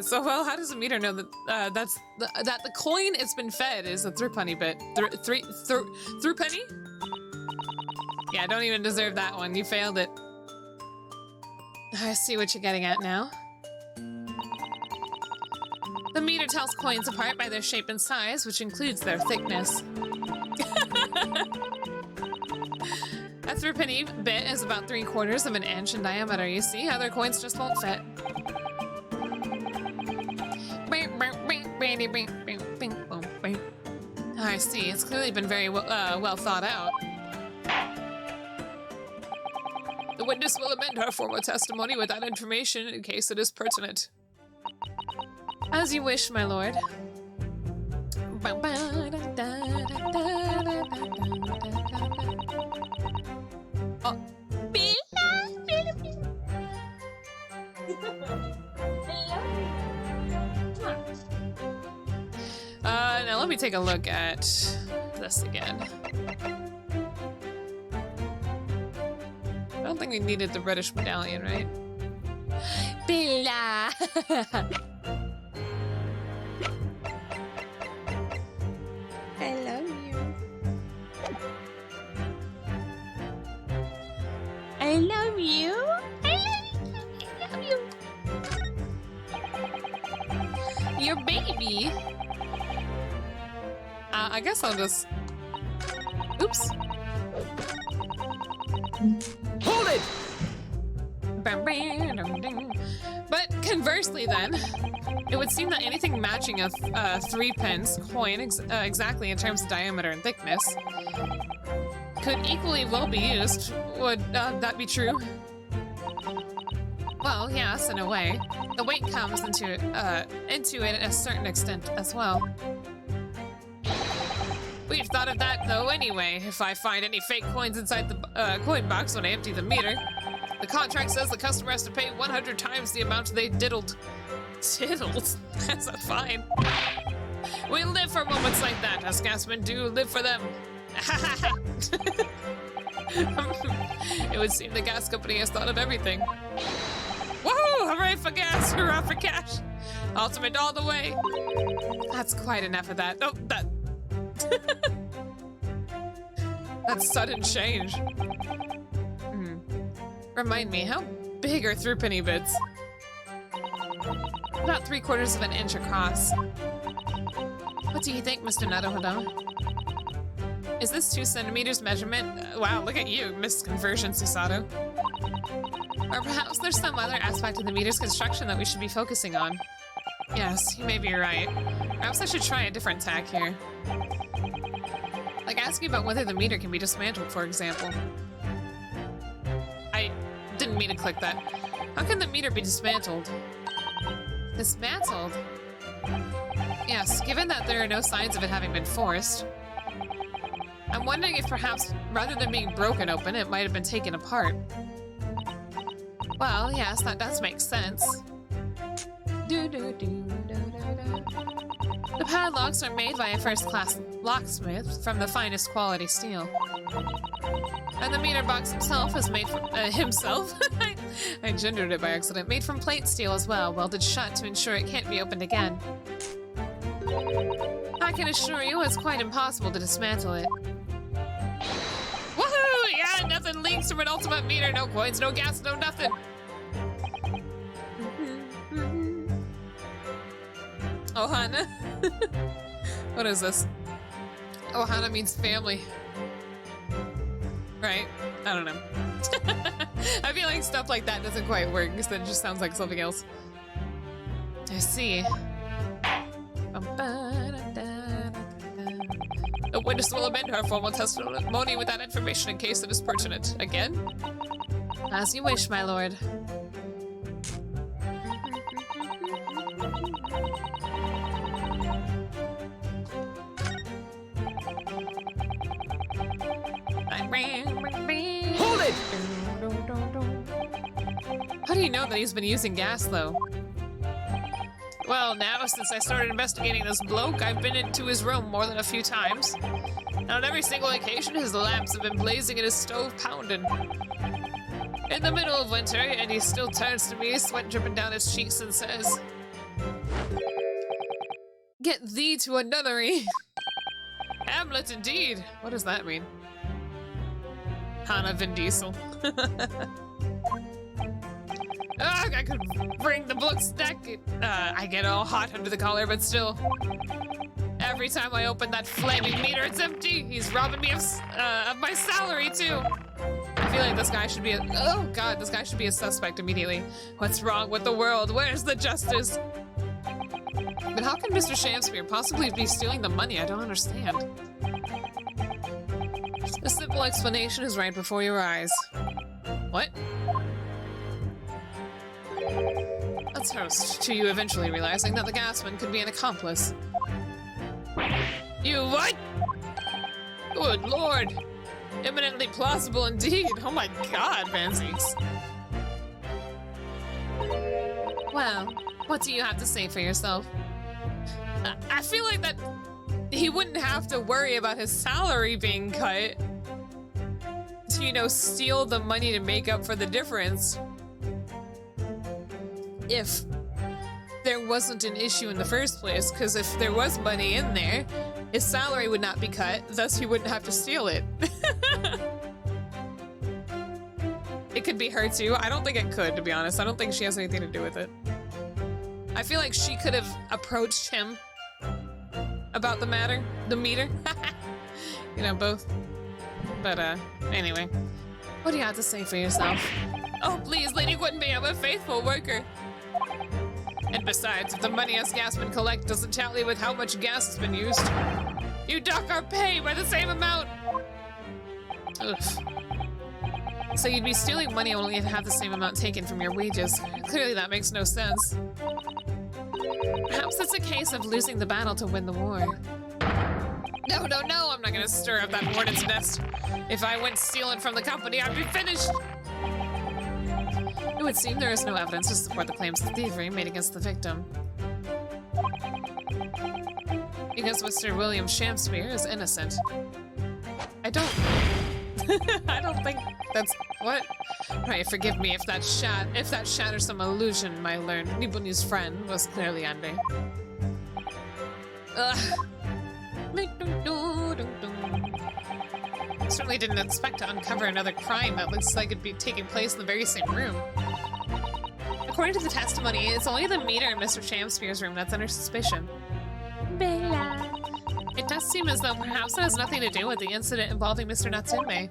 So well, how does the meter know that that the coin it's been fed is a threepenny bit? Threepenny? Yeah, I don't even deserve that one. You failed it. I see what you're getting at now. The meter tells coins apart by their shape and size, which includes their thickness. A threepenny bit is about 3/4 of an inch in diameter, you see? Other coins just won't fit. I see. It's clearly been very well thought out. The witness will amend her formal testimony with that information in case it is pertinent. As you wish, my lord. Oh. Now let me take a look at this again. I don't think we needed the reddish medallion, right? Bella! I love you. I love you. I love you. Your baby? I guess I'll just... Oops. Hold it! But conversely then, it would seem that anything matching a 3-pence coin exactly in terms of diameter and thickness could equally well be used. Would that be true? Well, yes, in a way. The weight comes into it a certain extent as well. We've thought of that though anyway. If I find any fake coins inside the coin box when I empty the meter, The contract says the customer has to pay 100 times the amount they diddled. Diddled? That's a fine. We live for moments like that, us gasmen do live for them. It would seem the gas company has thought of everything. Woohoo! Hooray for gas! Hurrah for cash! Ultimate all the way! That's quite enough of that. Oh, that... That's sudden change. Remind me, how big are threepenny bits? About 3/4 of an inch across. What do you think, Mr. Naruhodo? Is this 2 centimeters measurement? Wow, look at you, Miss Conversion Susato. Or perhaps there's some other aspect of the meter's construction that we should be focusing on. Yes, you may be right. Perhaps I should try a different tack here. Like asking about whether the meter can be dismantled, for example. I didn't mean to click that. How can the meter be dismantled? Dismantled? Yes, given that there are no signs of it having been forced. I'm wondering if perhaps, rather than being broken open, it might have been taken apart. Well, yes, that does make sense. The padlocks are made by a first-class locksmith from the finest quality steel. And the meter box himself is made from... himself? I gendered it by accident. Made from plate steel as well, welded shut to ensure it can't be opened again. I can assure you it's quite impossible to dismantle it. Woohoo! Yeah, nothing leaks from an ultimate meter. No coins, no gas, no nothing. Ohana? What is this? Ohana means family. Right? I don't know. I feel like stuff like that doesn't quite work because then it just sounds like something else. I see. The witness will amend her formal testimony with that information in case it is pertinent. Again? As you wish, my lord. Hold it! How do you know that he's been using gas, though? Well, now, since I started investigating this bloke, I've been into his room more than a few times. And on every single occasion, his lamps have been blazing and his stove pounding. In the middle of winter, and he still turns to me, sweat dripping down his cheeks, and says, "Get thee to a nunnery." Hamlet, indeed. What does that mean? Hana Vin Diesel. Ugh, I could bring the book stack. I get all hot under the collar, but still. Every time I open that flaming meter, it's empty. He's robbing me of my salary, too. I feel like this guy should be a... Oh, God, this guy should be a suspect immediately. What's wrong with the world? Where's the justice? But how can Mr. Shamspeare possibly be stealing the money? I don't understand. The simple explanation is right before your eyes. What? A toast to you eventually realizing that the gasman could be an accomplice. You what? Good lord. Eminently plausible indeed. Oh my god, Vanzies. Well, what do you have to say for yourself? I feel like that he wouldn't have to worry about his salary being cut to, you know, steal the money to make up for the difference. If there wasn't an issue in the first place, because if there was money in there, his salary would not be cut, thus he wouldn't have to steal it. It could be her too. I don't think it could, to be honest. I don't think she has anything to do with it. I feel like she could have approached him about the matter, the meter. You know, both. But, anyway. What do you have to say for yourself? Oh, please, Lady Quenby, I'm a faithful worker. And besides, if the money us gasmen collect doesn't tally with how much gas has been used, you dock our pay by the same amount. Ugh. So you'd be stealing money only to have the same amount taken from your wages. Clearly that makes no sense. Perhaps it's a case of losing the battle to win the war. No, no, no, I'm not gonna stir up that hornet's nest. If I went stealing from the company, I'd be finished. would seem there is no evidence to support the claims of thievery made against the victim. Because Mr. William Shakespeare is innocent. I don't think that's what. Right, forgive me if that shatters some illusion my learned Nibuni's friend was clearly under. Ugh. Certainly didn't expect to uncover another crime that looks like it'd be taking place in the very same room. According to the testimony, it's only the meter in Mr. Shakespeare's room that's under suspicion. Bella. It does seem as though perhaps it has nothing to do with the incident involving Mr. Natsume.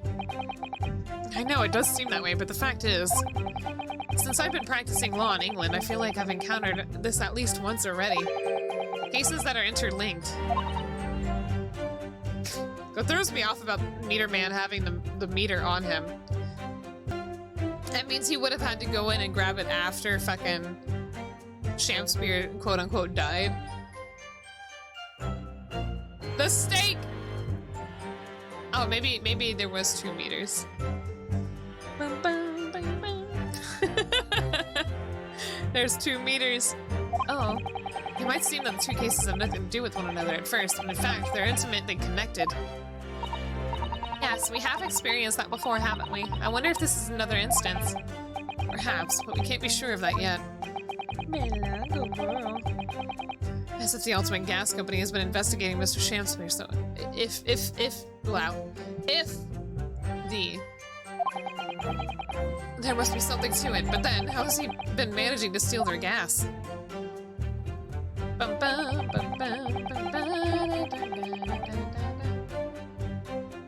I know, it does seem that way, but the fact is, since I've been practicing law in England, I feel like I've encountered this at least once already. Cases that are interlinked. What throws me off about Meter Man having the meter on him. That means he would have had to go in and grab it after fucking Shakespeare, quote-unquote, died. The stake! Oh, maybe there was 2 meters. There's 2 meters. Oh. It might seem that the 2 cases have nothing to do with one another at first, but in fact, they're intimately connected. Yes, we have experienced that before, haven't we? I wonder if this is another instance. Perhaps, but we can't be sure of that yet. Bella, good girl. As if the Ultimate Gas Company has been investigating Mr. Shakespeare, so if there must be something to it, but then how has he been managing to steal their gas?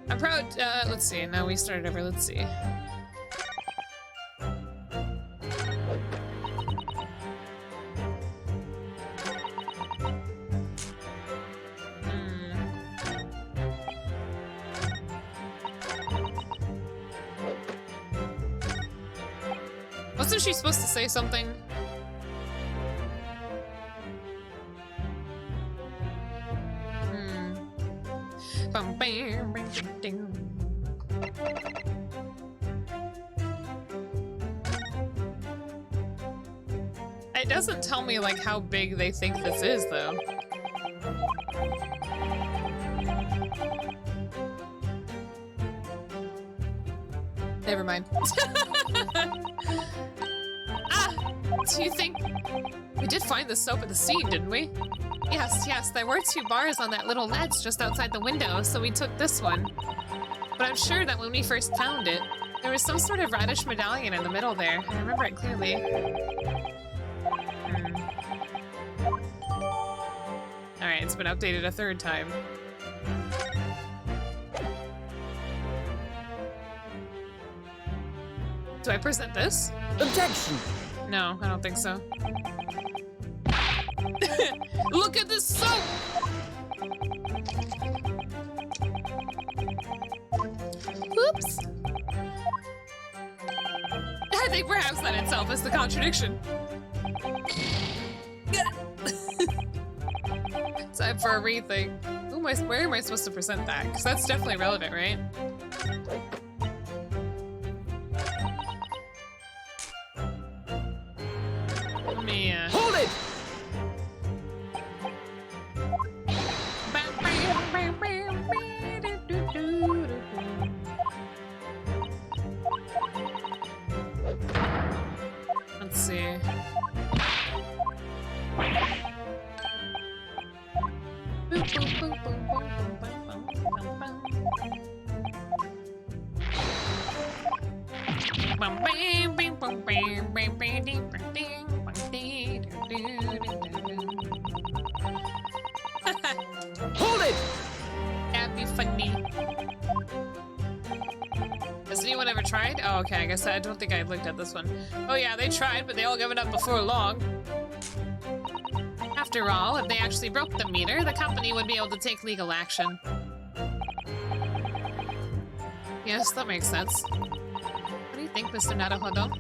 I'm proud, let's see, now we started over, let's see. Wasn't she supposed to say something? It doesn't tell me, like, how big they think this is, though. Never mind. Do you think... We did find the soap at the scene, didn't we? Yes, there were 2 bars on that little ledge just outside the window, so we took this one. But I'm sure that when we first found it, there was some sort of reddish medallion in the middle there. I remember it clearly. Alright, it's been updated a 3rd time. Do I present this? Objection! No, I don't think so. Look at this soap! Oops! I think perhaps that itself is the contradiction. Time for a rethink. Where am I supposed to present that? Because that's definitely relevant, right? Man. Hold it! Let's see. Hold it! That'd be funny. Has anyone ever tried? Oh, okay, I guess I don't think I looked at this one. Oh yeah, they tried, but they all given up before long. After all, if they actually broke the meter, the company would be able to take legal action. Yes, that makes sense. What do you think, Mr. Naruhodo?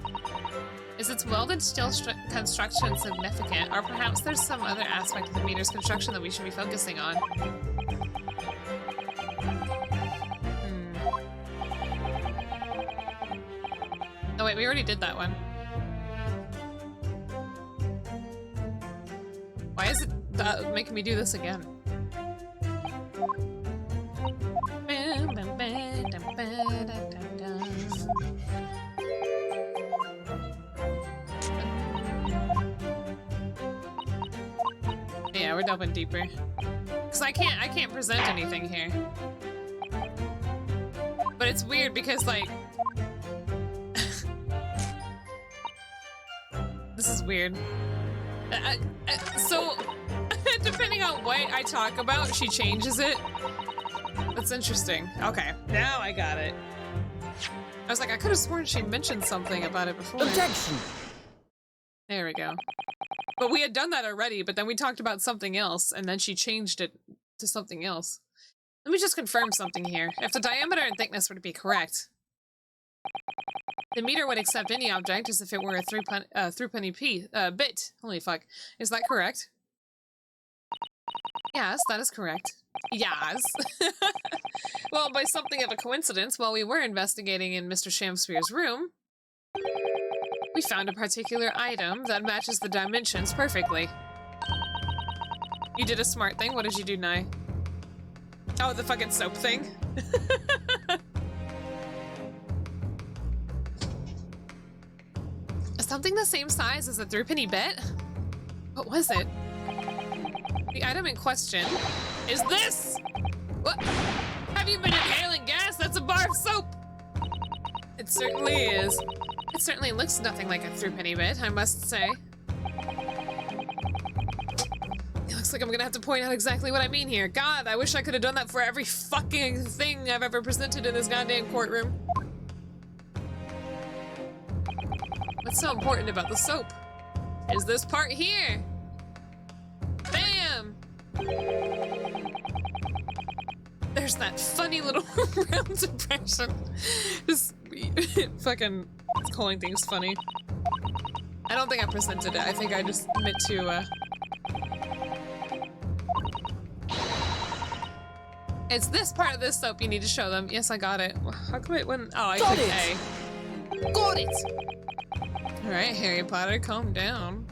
Is its welded steel construction significant, or perhaps there's some other aspect of the meter's construction that we should be focusing on? Oh wait, we already did that one. Why is it making me do this again? Yeah, we're delving deeper. Cause I can't present anything here. But it's weird because like this is weird. So depending on what I talk about, she changes it. That's interesting. Okay, now I got it. I was like, I could have sworn she mentioned something about it before. Objection! There we go. But we had done that already, but then we talked about something else, and then she changed it to something else. Let me just confirm something here. If the diameter and thickness were to be correct, the meter would accept any object as if it were a threepenny bit. Holy fuck. Is that correct? Yes, that is correct. Yes. Well, by something of a coincidence, while we were investigating in Mr. Shamspeare's room, we found a particular item that matches the dimensions perfectly. You did a smart thing. What did you do, Nye? Oh, the fucking soap thing? Something the same size as a threepenny bit? What was it? The item in question is this! What? Have you been inhaling gas? That's a bar of soap! It certainly is. It certainly looks nothing like a threepenny bit, I must say. It looks like I'm gonna have to point out exactly what I mean here. God, I wish I could have done that for every fucking thing I've ever presented in this goddamn courtroom. What's so important about the soap? Is this part here? Bam! There's that funny little round depression. Just fucking calling things funny. I don't think I presented it. I think I just meant to, It's this part of this soap you need to show them. Yes, I got it. How come it wouldn't? Oh, I Got clicked it. A. Got it! Alright, Harry Potter, calm down.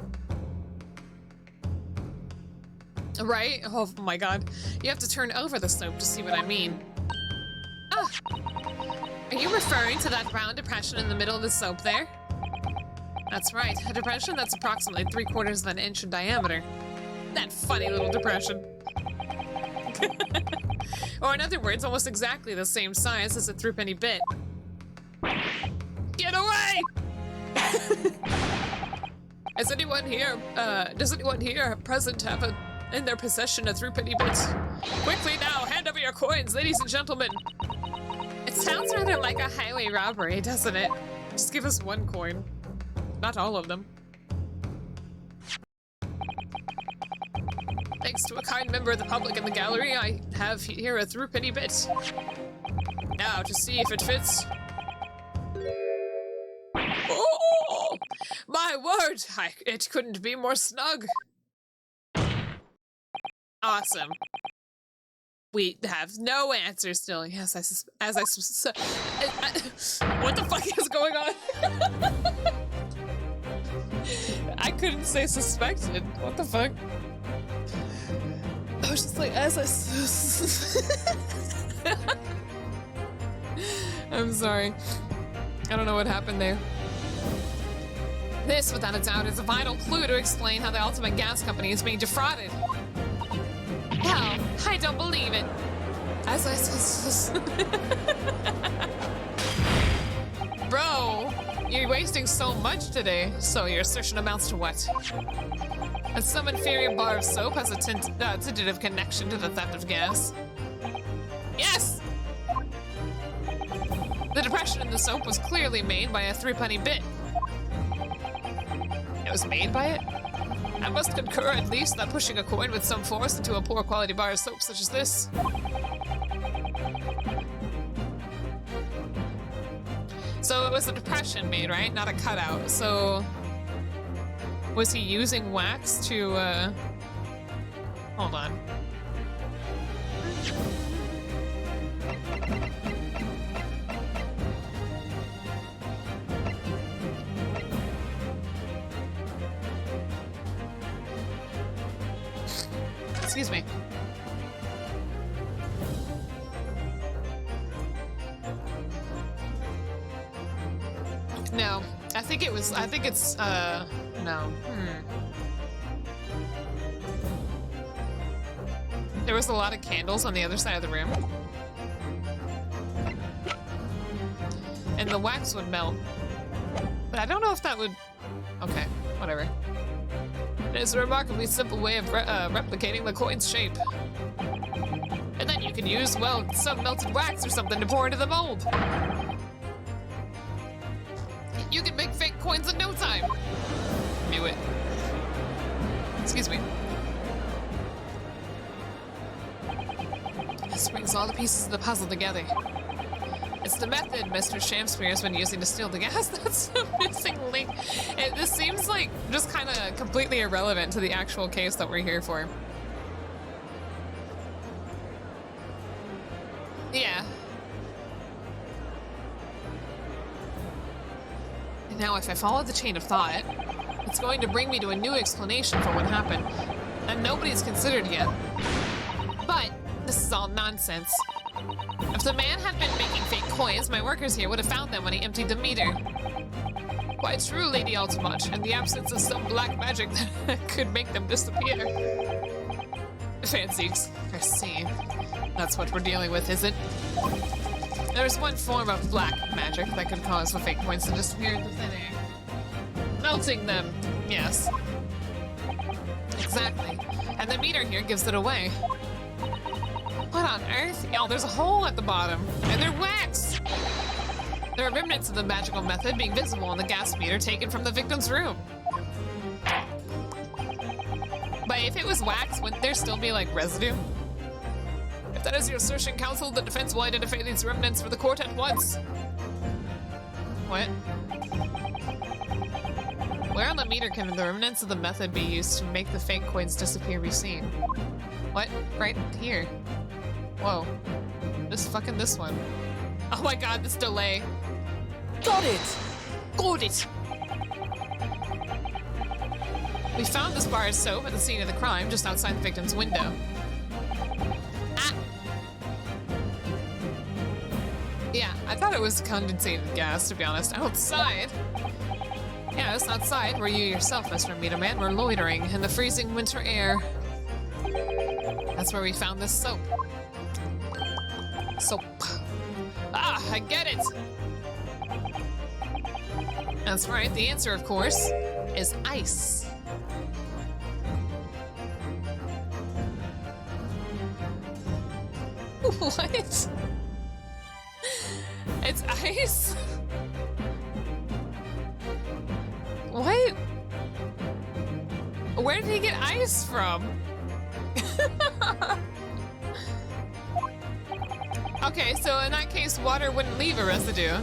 Right? Oh my god. You have to turn over the soap to see what I mean. Ah! Are you referring to that round depression in the middle of the soap there? That's right, a depression that's approximately 3/4 of an inch in diameter. That funny little depression. Or in other words, almost exactly the same size as a threepenny bit. Get away! Does anyone here present have in their possession a threepenny bit? Quickly now, hand over your coins, ladies and gentlemen. It sounds rather like a highway robbery, doesn't it? Just give us one coin. Not all of them. Thanks to a kind member of the public in the gallery, I have here a threepenny bit. Now, to see if it fits. Oh! My word! It couldn't be more snug. Awesome. We have no answer still. Yes, what the fuck is going on? I couldn't say suspected. What the fuck? I was just like, I'm sorry. I don't know what happened there. This, without a doubt, is a vital clue to explain how the ultimate gas company is being defrauded. Hell, I don't believe it. Bro, you're wasting so much today. So your assertion amounts to what? That some inferior bar of soap has a tentative connection to the theft of gas. Yes! The depression in the soap was clearly made by a threepenny bit. It was made by it? I must concur at least that pushing a coin with some force into a poor quality bar of soap such as this. So it was a depression made, right? Not a cutout. So was he using wax to, hold on. Excuse me. No, I think it's, no. There was a lot of candles on the other side of the room. And the wax would melt. But I don't know if that would... Okay, whatever. It's a remarkably simple way of replicating the coin's shape. And then you can use, well, some melted wax or something to pour into the mold. You can make fake coins in no time. Knew it. Excuse me. This brings all the pieces of the puzzle together. It's the method Mr. Shamspeare has been using to steal the gas. That's the missing link. This seems like just kind of completely irrelevant to the actual case that we're here for. Yeah. And now if I follow the chain of thought, it's going to bring me to a new explanation for what happened that nobody's considered yet. But this is all nonsense. If the man had been making fake coins, my workers here would have found them when he emptied the meter. Quite true, Lady Altamont, in the absence of some black magic that could make them disappear. Fancies. I see. That's what we're dealing with, is it? There's one form of black magic that could cause the fake coins to disappear into thin air. Melting them, yes. Exactly. And the meter here gives it away. What on earth? Oh, there's a hole at the bottom. And they're wax! There are remnants of the magical method being visible on the gas meter taken from the victim's room. But if it was wax, wouldn't there still be, like, residue? If that is your assertion, counsel, the defense will identify these remnants for the court at once. What? Where on the meter can the remnants of the method be used to make the fake coins disappear be seen? What? Right here. Whoa. This one. Oh my god, this delay. Got it! Got it! We found this bar of soap at the scene of the crime, just outside the victim's window. Ah! Yeah, I thought it was condensated gas, to be honest. Outside? Yes, outside, where you yourself, Mr. Meter Man, were loitering in the freezing winter air. That's where we found this soap. Soap. Ah, I get it! That's right, the answer, of course, is ice. What? It's ice? What? Where did he get ice from? Okay, so in that case, water wouldn't leave a residue.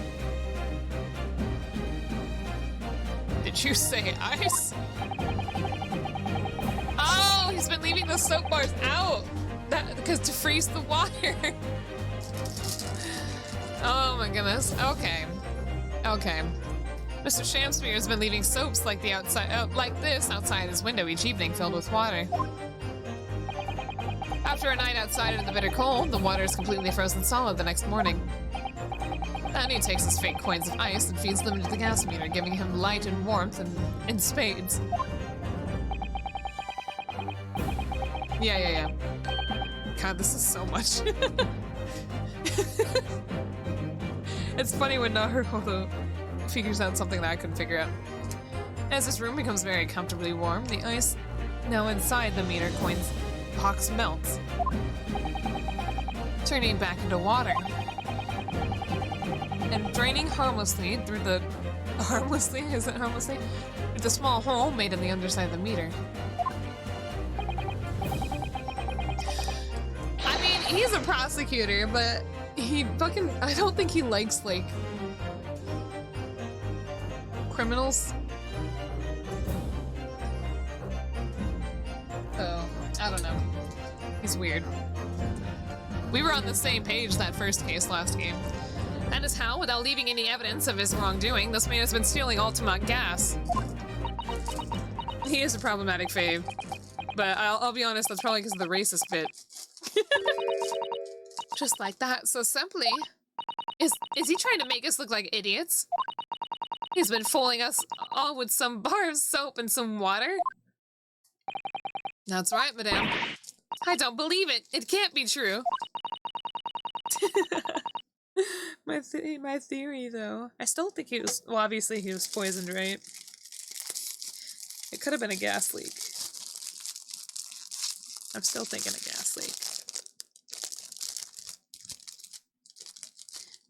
Did you say ice? Oh, he's been leaving the soap bars out. Because to freeze the water. Oh my goodness. Okay. Okay. Mr. Shamspeare has been leaving soaps like the outside, like this outside his window each evening, filled with water. After a night outside in the bitter cold, the water is completely frozen solid the next morning. Then he takes his fake coins of ice and feeds them into the gas meter, giving him light and warmth in spades. Yeah. God, this is so much. It's funny when Naruto figures out something that I couldn't figure out. As this room becomes very comfortably warm, the ice now inside the meter coins box melts, turning back into water and draining harmlessly through the through the small hole made in the underside of the meter. I mean, he's a prosecutor, but I don't think he likes, like, criminals. Oh, I don't know. He's weird. We were on the same page that first case last game. That is how, without leaving any evidence of his wrongdoing, this man has been stealing Altamont gas. He is a problematic fave. But I'll be honest, that's probably because of the racist bit. Just like that, so simply. Is he trying to make us look like idiots? He's been fooling us all with some bar of soap and some water? That's right, madame. I don't believe it. It can't be true. My theory, though. I still think he was... Well, obviously he was poisoned, right? It could have been a gas leak. I'm still thinking a gas leak.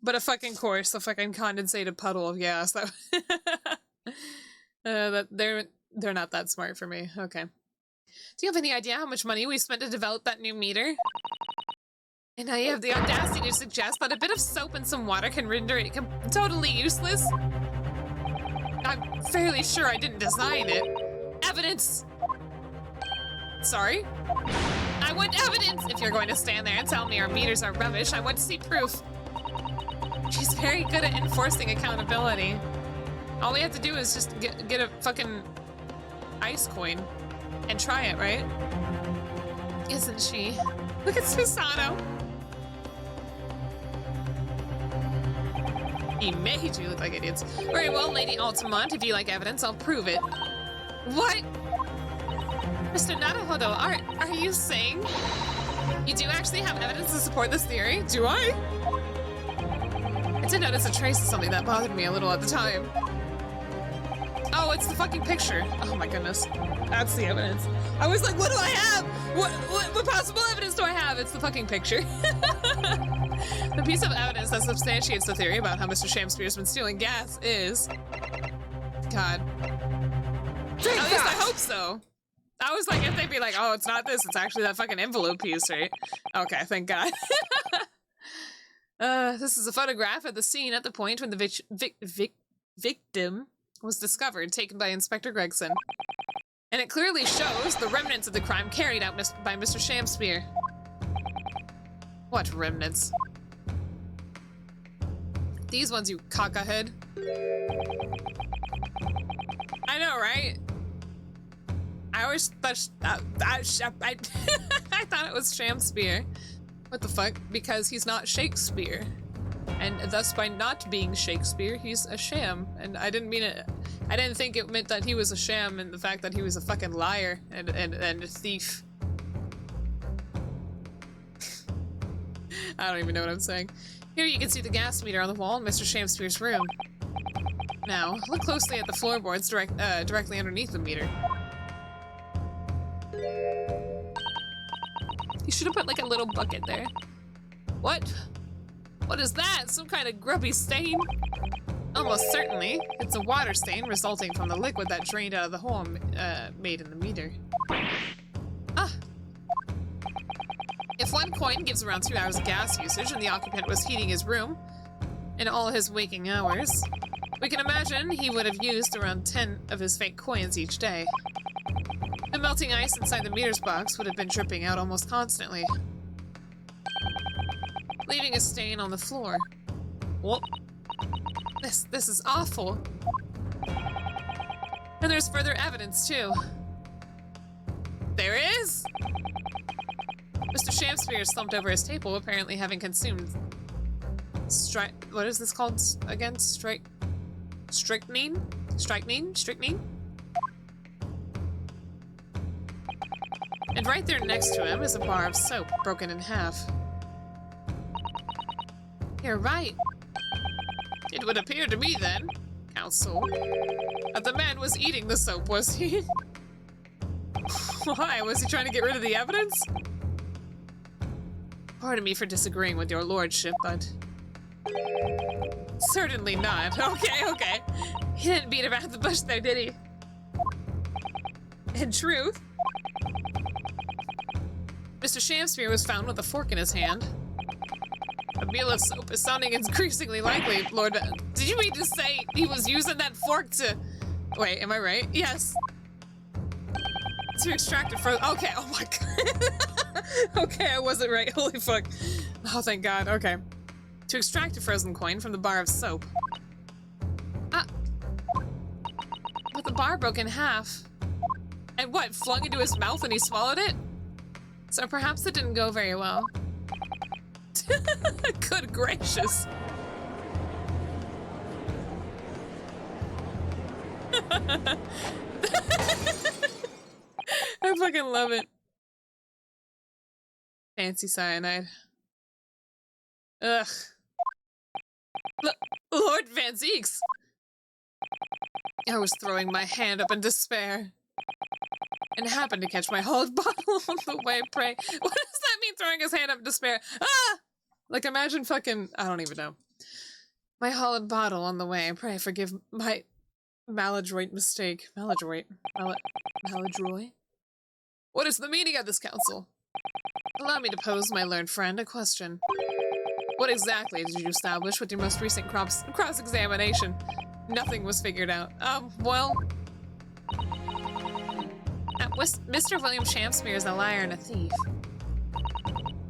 But a fucking course, a fucking condensated puddle of gas. They're not that smart for me. Okay. Do you have any idea how much money we spent to develop that new meter? And now you have the audacity to suggest that a bit of soap and some water can render it totally useless? I'm fairly sure I didn't design it. Evidence! Sorry? I want evidence! If you're going to stand there and tell me our meters are rubbish, I want to see proof. She's very good at enforcing accountability. All we have to do is just get a fucking ice coin and try it, right? Isn't she? Look at Susano. He made you look like idiots. Very well, Lady Altamont, if you like evidence, I'll prove it. What? Mr. Naruhodo, are you saying you do actually have evidence to support this theory? Do I? I did notice a trace of something that bothered me a little at the time. Oh, it's the fucking picture. Oh my goodness. That's the evidence. I was like, what do I have? What possible evidence do I have? It's the fucking picture. The piece of evidence that substantiates the theory about how Mr. Shamspeare's been stealing gas is... God. At least I hope so. I was like, if they'd be like, oh, it's not this, it's actually that fucking envelope piece, right? Okay, thank God. This is a photograph of the scene at the point when the victim was discovered, taken by Inspector Gregson. And it clearly shows the remnants of the crime carried out by Mr. Shamspere. What remnants? These ones, you cockahead. I know, right? I always thought I thought it was Shamspere. What the fuck? Because he's not Shakespeare. And thus, by not being Shakespeare, he's a sham. And I didn't mean it. I didn't think it meant that he was a sham and the fact that he was a fucking liar and a thief. I don't even know what I'm saying. Here you can see the gas meter on the wall in Mr. Shamspeare's room. Now, look closely at the floorboards directly underneath the meter. You should have put like a little bucket there. What? What is that? Some kind of grubby stain? Almost certainly. It's a water stain resulting from the liquid that drained out of the hole made in the meter. Ah! If one coin gives around 2 hours of gas usage and the occupant was heating his room in all his waking hours, we can imagine he would have used around 10 of his fake coins each day. The melting ice inside the meter's box would have been dripping out almost constantly, leaving a stain on the floor. Whoop. This is awful. And there's further evidence, too. There is! Mr. Shamspere slumped over his table, apparently having consumed... what is this called again? Strychnine? Strychnine? And right there next to him is a bar of soap, broken in half. You're right. It would appear to me then, counsel, that the man was eating the soap, was he? Why? Was he trying to get rid of the evidence? Pardon me for disagreeing with your lordship, but... Certainly not. Okay. He didn't beat around the bush there, did he? In truth, Mr. Shamspere was found with a fork in his hand. A meal of soap is sounding increasingly likely, Lord. Did you mean to say he was using that fork to... Wait, am I right? Yes. To extract it from... Okay, oh my god. Okay, I wasn't right. Holy fuck. Oh, thank God. Okay. To extract a frozen coin from the bar of soap. But the bar broke in half. And what, flung into his mouth and he swallowed it? So perhaps it didn't go very well. Good gracious. I fucking love it. Fancy cyanide. Ugh. Lord Van Zeeks! I was throwing my hand up in despair and happened to catch my hollowed bottle on the way. Pray. What does that mean, throwing his hand up in despair? Ah! Like, imagine fucking... I don't even know. My hollowed bottle on the way. Pray forgive my maladroit mistake. Maladroit? Maladroit? What is the meaning of this counsel? Allow me to pose my learned friend a question. What exactly did you establish with your most recent cross-examination? Nothing was figured out. Well... Mr. William Shampsmere is a liar and a thief.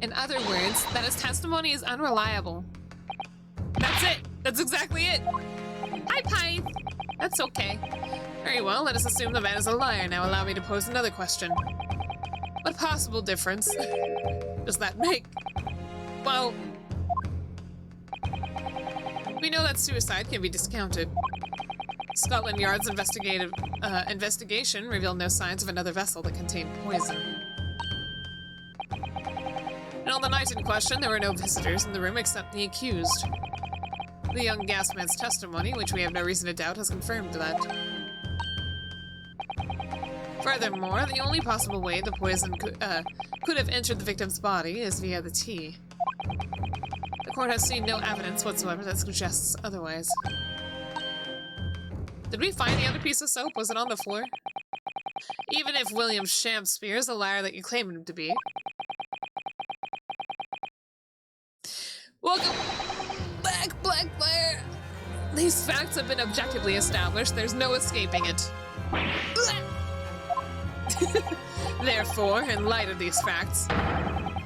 In other words, that his testimony is unreliable. That's it! That's exactly it! Hi, Pie! That's okay. Very well, let us assume the man is a liar. Now allow me to pose another question. What possible difference does that make? Well... we know that suicide can be discounted. Scotland Yard's investigation revealed no signs of another vessel that contained poison. And on the night in question, there were no visitors in the room except the accused. The young gasman's testimony, which we have no reason to doubt, has confirmed that. Furthermore, the only possible way the poison could have entered the victim's body is via the tea. The court has seen no evidence whatsoever that suggests otherwise. Did we find the other piece of soap? Was it on the floor? Even if William Shampsmere is the liar that you claim him to be. Welcome back, Blackfire! These facts have been objectively established. There's no escaping it. Therefore, in light of these facts,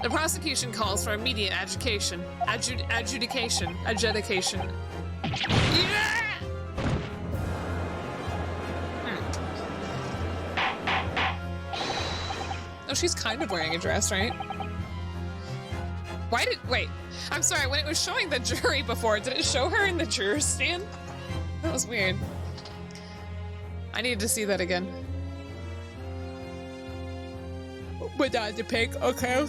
the prosecution calls for immediate adjudication. Adjudication. Yeah! Oh, she's kind of wearing a dress, right? Wait, I'm sorry, when it was showing the jury before, did it show her in the juror's stand? That was weird. I needed to see that again. Without the pig, okay.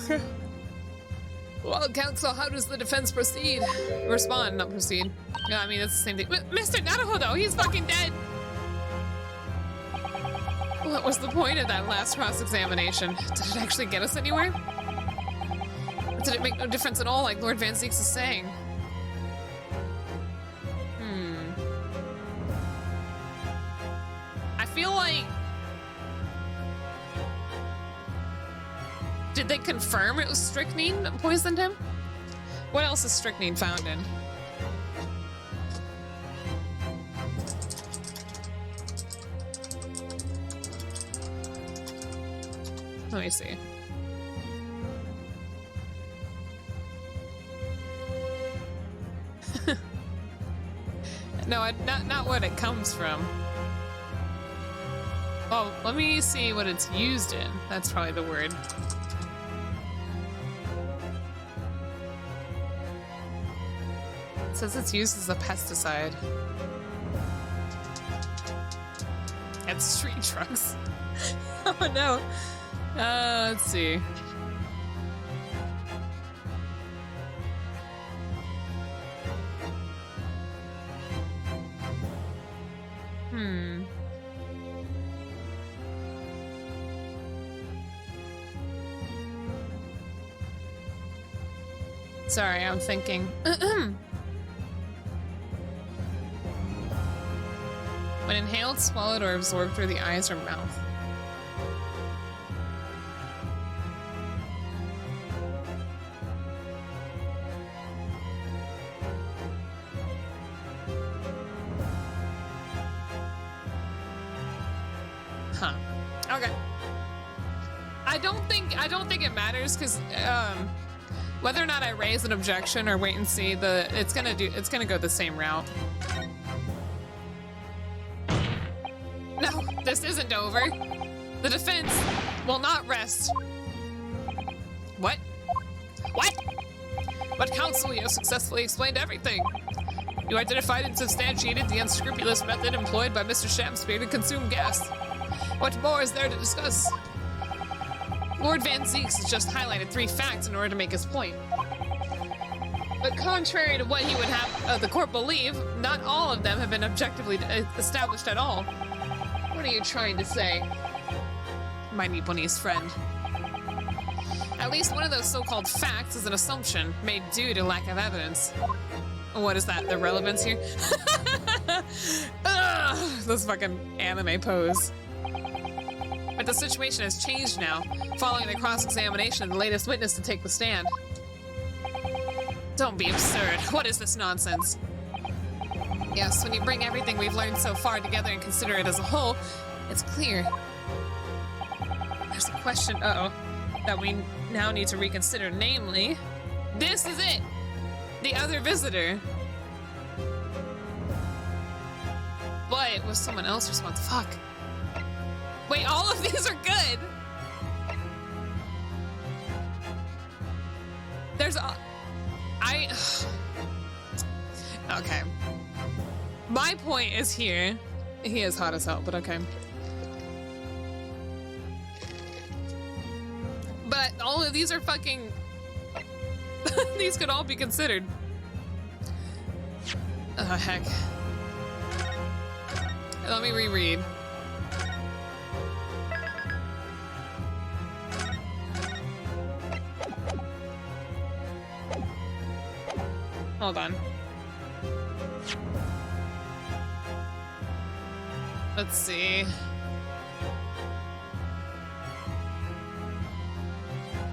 Well, counsel, how does the defense proceed? Respond, not proceed. Yeah, I mean, it's the same thing. Mr. Naruhodo, he's fucking dead! What was the point of that last cross-examination? Did it actually get us anywhere? Or did it make no difference at all, like Lord Van Zeeks is saying? I feel like... did they confirm it was strychnine that poisoned him? What else is strychnine found in? Let me see. No, not what it comes from. Oh, let me see what it's used in. That's probably the word. It says it's used as a pesticide. At street trucks. Oh no. Let's see. Sorry, I'm thinking. When inhaled, swallowed, or absorbed through the eyes or mouth. Huh. Okay. I don't think it matters because whether or not I raise an objection or wait and see, it's gonna go the same route. No, this isn't over. The defense will not rest. What? What? But counsel, you have successfully explained everything. You identified and substantiated the unscrupulous method employed by Mr. Shamspeare to consume gas. What more is there to discuss? Lord Van Zeeks has just highlighted 3 facts in order to make his point. But contrary to what he would have the court believe, not all of them have been objectively established at all. What are you trying to say? My Nipponiese friend. At least one of those so-called facts is an assumption made due to lack of evidence. What is that? The relevance here? Ugh, this fucking anime pose. But the situation has changed now, following the cross-examination of the latest witness to take the stand. Don't be absurd. What is this nonsense? Yes, when you bring everything we've learned so far together and consider it as a whole, it's clear. There's a question, that we now need to reconsider, namely, this is it! The other visitor. But was someone else responsible? Fuck. Wait, all of these are good! There's okay. My point is here. He is hot as hell, but okay. But all of these are fucking... These could all be considered. Oh, heck. Let me reread. Hold on. Let's see.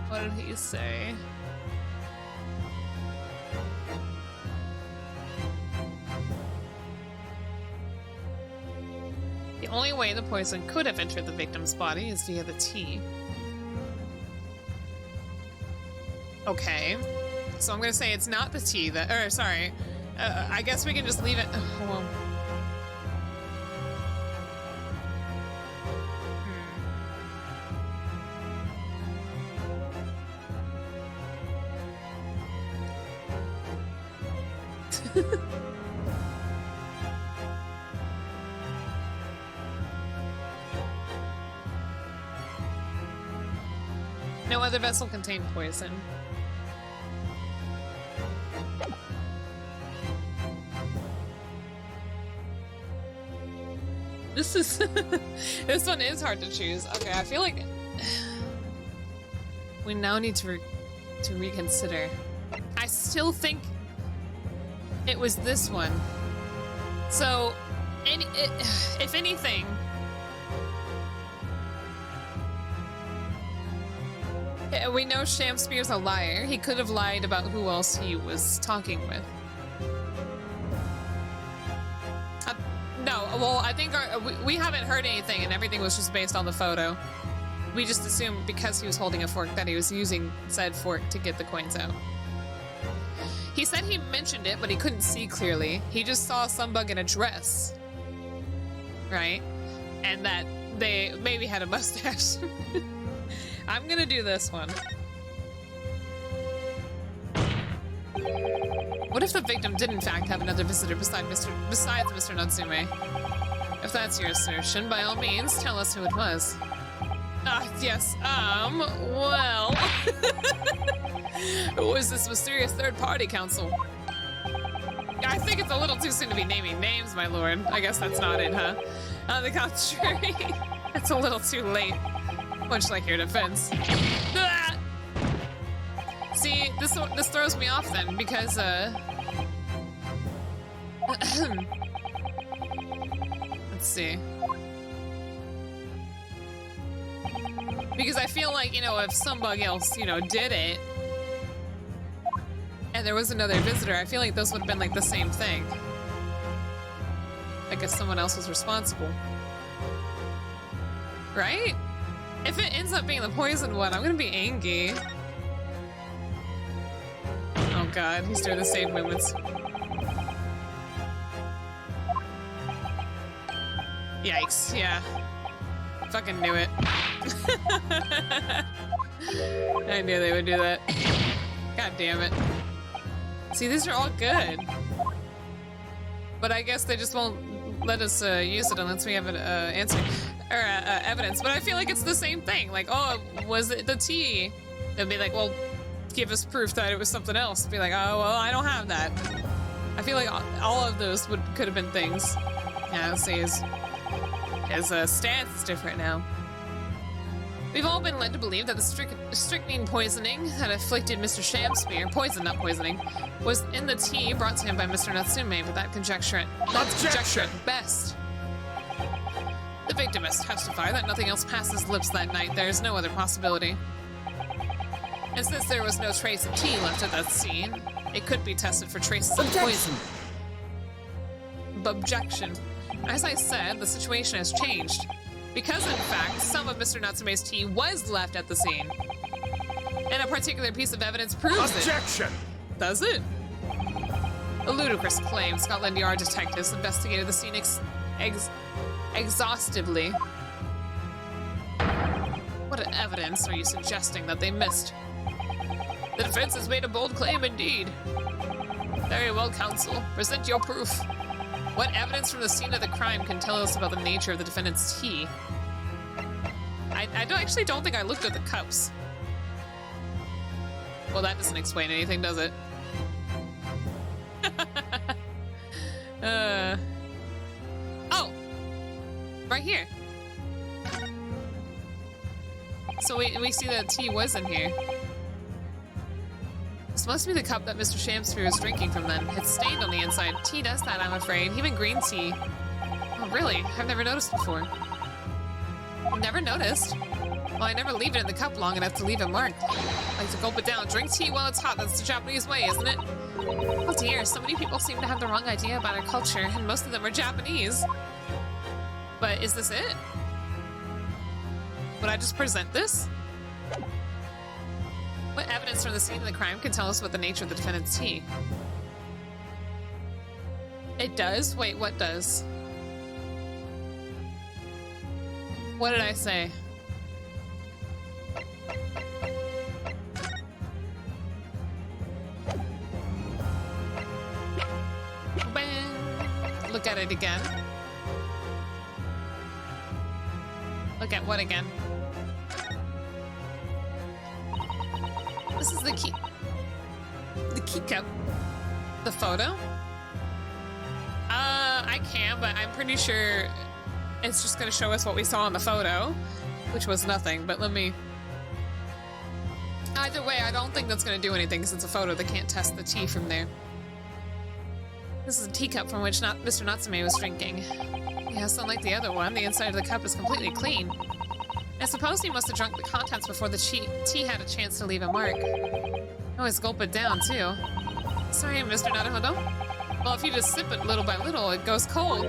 What did he say? The only way the poison could have entered the victim's body is via the tea. Okay. So I'm gonna say it's not the tea that, or sorry. I guess we can just leave it. Well. No other vessel contained poison. This is this one is hard to choose. Okay, I feel like we now need to reconsider. I still think it was this one. So, if anything, we know Shamspeare's a liar. He could have lied about who else he was talking with. No, well, I think we haven't heard anything, and everything was just based on the photo. We just assumed because he was holding a fork that he was using said fork to get the coins out. He said he mentioned it, but he couldn't see clearly. He just saw some bug in a dress. Right? And that they maybe had a mustache. I'm gonna do this one. What if the victim did in fact have another visitor besides Mr. Natsume? If that's your assertion, by all means, tell us who it was. Yes, well... Who is this mysterious third-party counsel? I think it's a little too soon to be naming names, my lord. I guess that's not it, huh? On the contrary, it's a little too late. Much like your defense. Ah! See, this throws me off then, because, let's see. Because I feel like, you know, if somebody else, you know, did it, and there was another visitor, I feel like those would have been, like, the same thing. Like, if someone else was responsible. Right? If it ends up being the poison one, I'm gonna be angry. Oh god, he's doing the same movements. Yikes, yeah. Fucking knew it. I knew they would do that. God damn it. See, these are all good. But I guess they just won't let us use it unless we have an answer or evidence. But I feel like it's the same thing. Like, oh, was it the tea? They'd be like, well, give us proof that it was something else. Be like, oh, well, I don't have that. I feel like all of those could have been things. Yeah, let's see, his stance is different now. We've all been led to believe that the strychnine poisoning that afflicted Mr. Shamspeare, poison, not poisoning, was in the tea brought to him by Mr. Natsume, but that conjecture at best. The victim has testified that nothing else passed his lips that night. There is no other possibility. And since there was no trace of tea left at that scene, it could be tested for traces of poison. Objection. As I said, the situation has changed. Because, in fact, some of Mr. Natsume's tea was left at the scene. And a particular piece of evidence proves it. Objection! Does it? A ludicrous claim. Scotland Yard detectives investigated the scene exhaustively. What evidence are you suggesting that they missed? The defense has made a bold claim indeed. Very well, counsel. Present your proof. What evidence from the scene of the crime can tell us about the nature of the defendant's tea? I actually don't think I looked at the cups. Well, that doesn't explain anything, does it? Oh! Right here. So we see that tea was in here. This must be the cup that Mr. Shamspeare was drinking from then. It's stained on the inside. Tea does that, I'm afraid. Even green tea. Oh, really? I've never noticed before. Never noticed? Well, I never leave it in the cup long enough to leave a mark. I like to gulp it down. Drink tea while it's hot. That's the Japanese way, isn't it? Oh dear, so many people seem to have the wrong idea about our culture, and most of them are Japanese. But is this it? Would I just present this? What evidence from the scene of the crime can tell us about the nature of the defendant's tea? It does? Wait, what does? What did I say? Bang. Look at it again. Look at what again? This is the key. The key cup. The photo? I can, but I'm pretty sure it's just gonna show us what we saw in the photo, which was nothing, but let me... Either way, I don't think that's gonna do anything since it's a photo. They can't test the tea from there. This is a teacup from which Mr. Natsume was drinking. Yes, unlike the other one, the inside of the cup is completely clean. I suppose he must have drunk the contents before the tea had a chance to leave a mark. Always gulp it down, too. Sorry, Mr. Naruhodo. Well, if you just sip it little by little, it goes cold.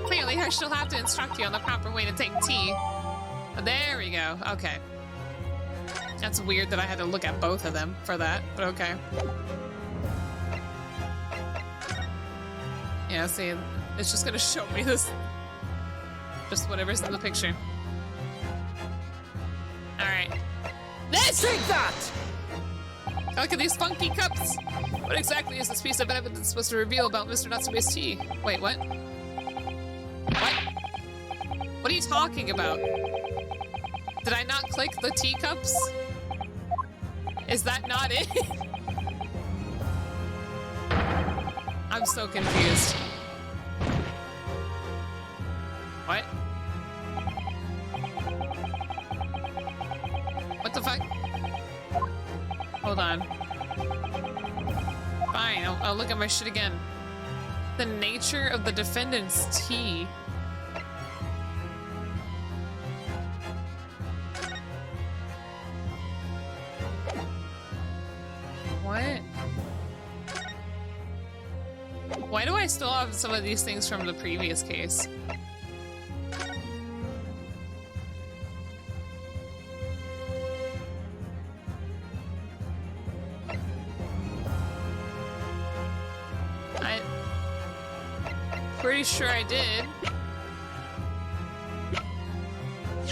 Clearly, I shall have to instruct you on the proper way to take tea. There we go. Okay. That's weird that I had to look at both of them for that, but okay. Yeah, see, it's just gonna show me this. Just whatever's in the picture. Alright. Let's take that! Look at these funky cups! What exactly is this piece of evidence supposed to reveal about Mr. Natsume's tea? Wait, what? What? What are you talking about? Did I not click the teacups? Is that not it? I'm so confused. What? What the fuck? Hold on. Fine, I'll look at my shit again. The nature of the defendant's tea. What? Why do I still have some of these things from the previous case? I'm pretty sure I did.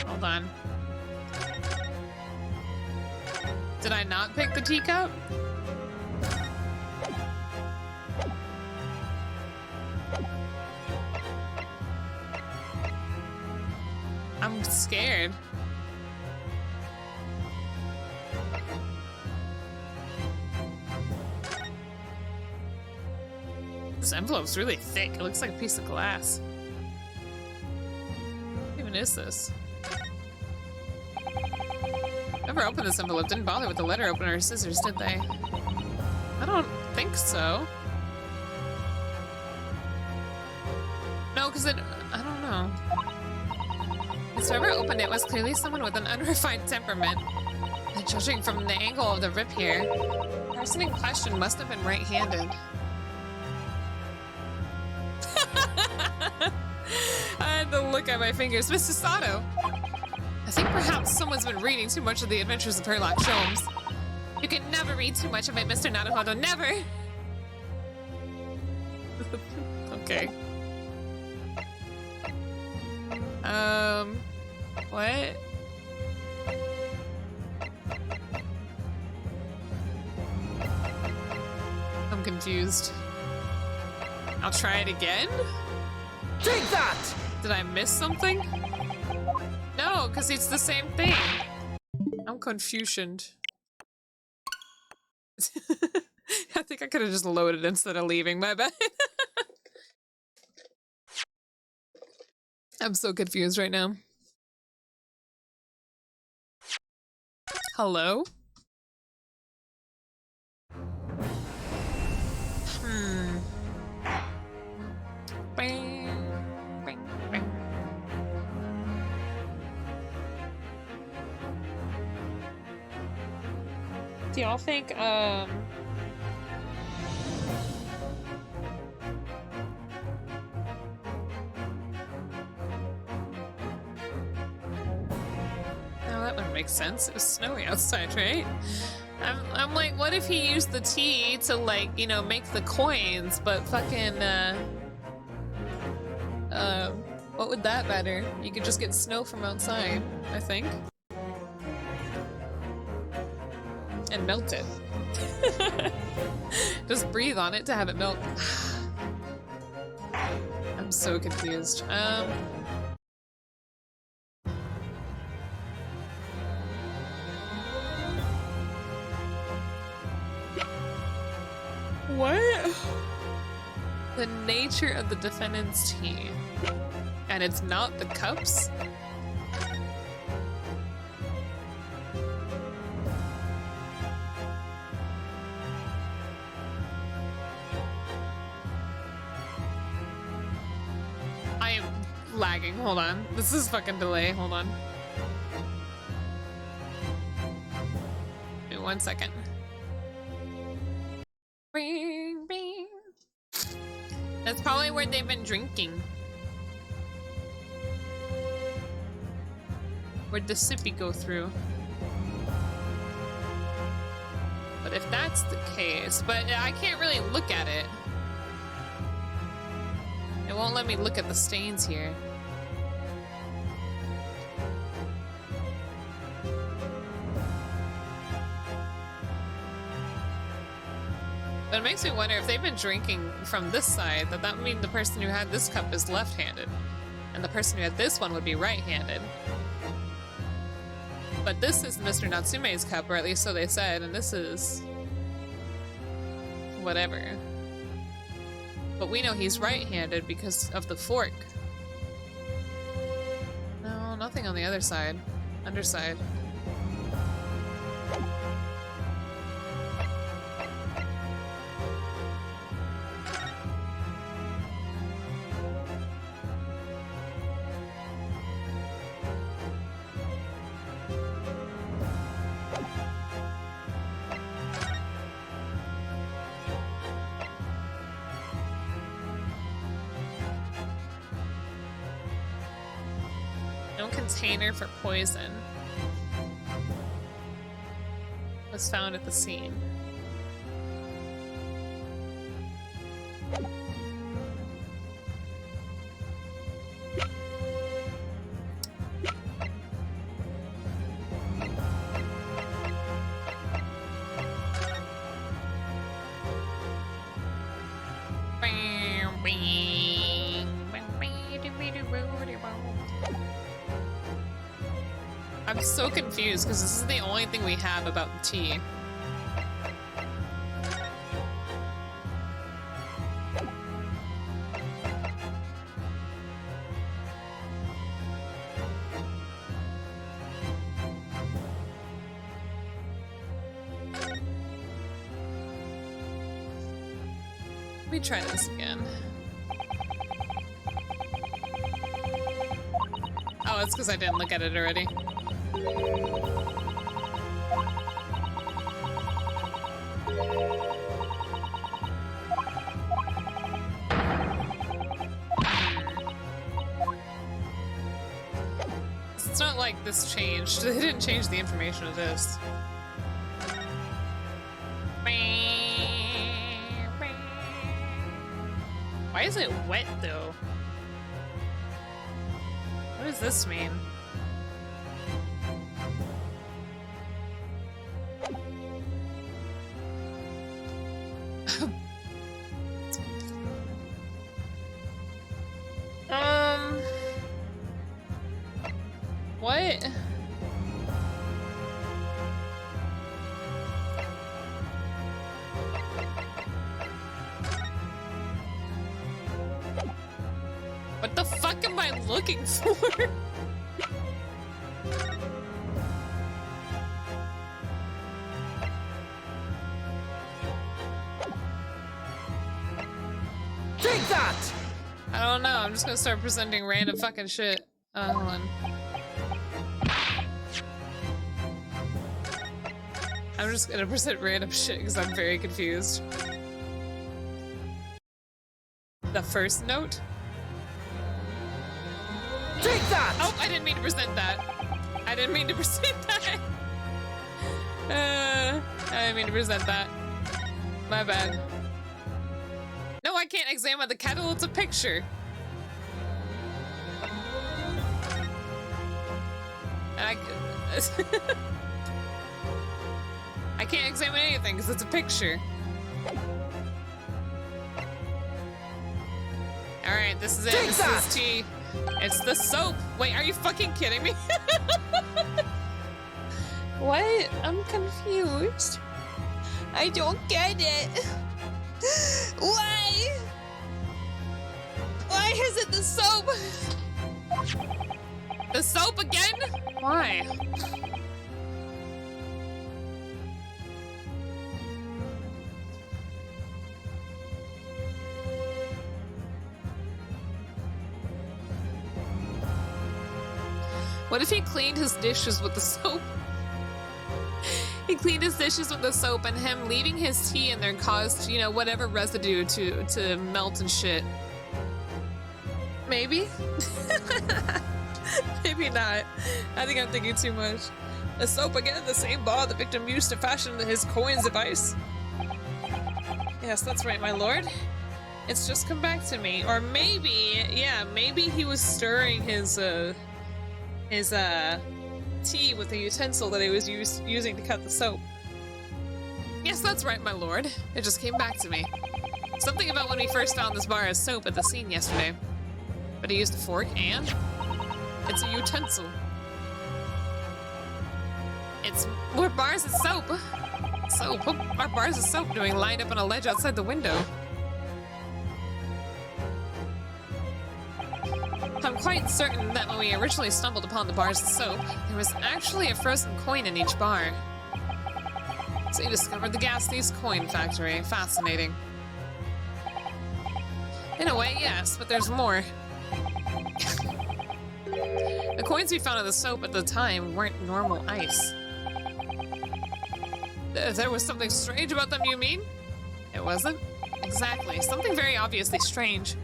Hold on. Did I not pick the teacup? I'm scared. This envelope's really thick. It looks like a piece of glass. What even is this? Whoever opened this envelope didn't bother with the letter opener or scissors, did they? I don't think so. No, because I don't know. Whoever opened it was clearly someone with an unrefined temperament. And judging from the angle of the rip here, the person in question must have been right-handed. I had to look at my fingers. Mr. Sato! I think perhaps someone's been reading too much of the Adventures of Sherlock Holmes. You can never read too much of it, Mr. Naruhodo. Never! Okay. What? I'm confused. I'll try it again? Take that! Did I miss something? No, because it's the same thing. I'm confusioned. I think I could have just loaded instead of leaving, my bad. I'm so confused right now. Hello? Bang, bang, bang. Do y'all think, no, that wouldn't make sense. It was snowy outside, right? I'm like, what if he used the tea to, like, you know, make the coins, but fucking, what would that matter? You could just get snow from outside, I think. And melt it. Just breathe on it to have it melt. I'm so confused. What? The nature of the defendant's tea. And it's not the cups? I am lagging. Hold on. This is fucking delay. Hold on. Wait 1 second. Bing, bing. That's probably where they've been drinking. Where'd the sippy go through? But if that's the case, but I can't really look at it. It won't let me look at the stains here. But it makes me wonder if they've been drinking from this side, that would mean the person who had this cup is left-handed. And the person who had this one would be right-handed. But this is Mr. Natsume's cup, or at least so they said, and this is... whatever. But we know he's right-handed because of the fork. No, nothing on the other side. Underside. Container for poison was found at the scene. I'm so confused because this is the only thing we have about the tea. Let me try this again. Oh, it's because I didn't look at it already. It's not like this changed. They didn't change the information of this. Why is it wet though? What does this mean? What? What the fuck am I looking for? Take that! I don't know. I'm just gonna start presenting random fucking shit. Hold on. I'm just gonna present random shit because I'm very confused. The first note? Take that! Oh, I didn't mean to present that. I didn't mean to present that. I didn't mean to present that. My bad. No, I can't examine the kettle. It's a picture. And I can't examine anything because it's a picture. Alright, this is it. This is tea. It's the soap. Wait, are you fucking kidding me? What? I'm confused. I don't get it. Why? Why is it the soap? The soap again? Why? What if he cleaned his dishes with the soap? He cleaned his dishes with the soap and him leaving his tea in there caused, you know, whatever residue to melt and shit. Maybe? Maybe not. I think I'm thinking too much. The soap again, the same bar the victim used to fashion his coins device. Yes, that's right, my lord. It's just come back to me. Or maybe, yeah, maybe he was stirring his tea with a utensil that he was using to cut the soap. Yes, that's right, my lord. It just came back to me. Something about when we first found this bar of soap at the scene yesterday. But he used a fork and it's a utensil. It's more bars of soap. Soap? What are bars of soap doing lined up on a ledge outside the window? I'm quite certain that when we originally stumbled upon the bars of soap, there was actually a frozen coin in each bar. So you discovered the Gas Thief's coin factory. Fascinating. In a way, yes, but there's more. The coins we found in the soap at the time weren't normal ice. There was something strange about them, you mean? It wasn't? Exactly. Something very obviously strange.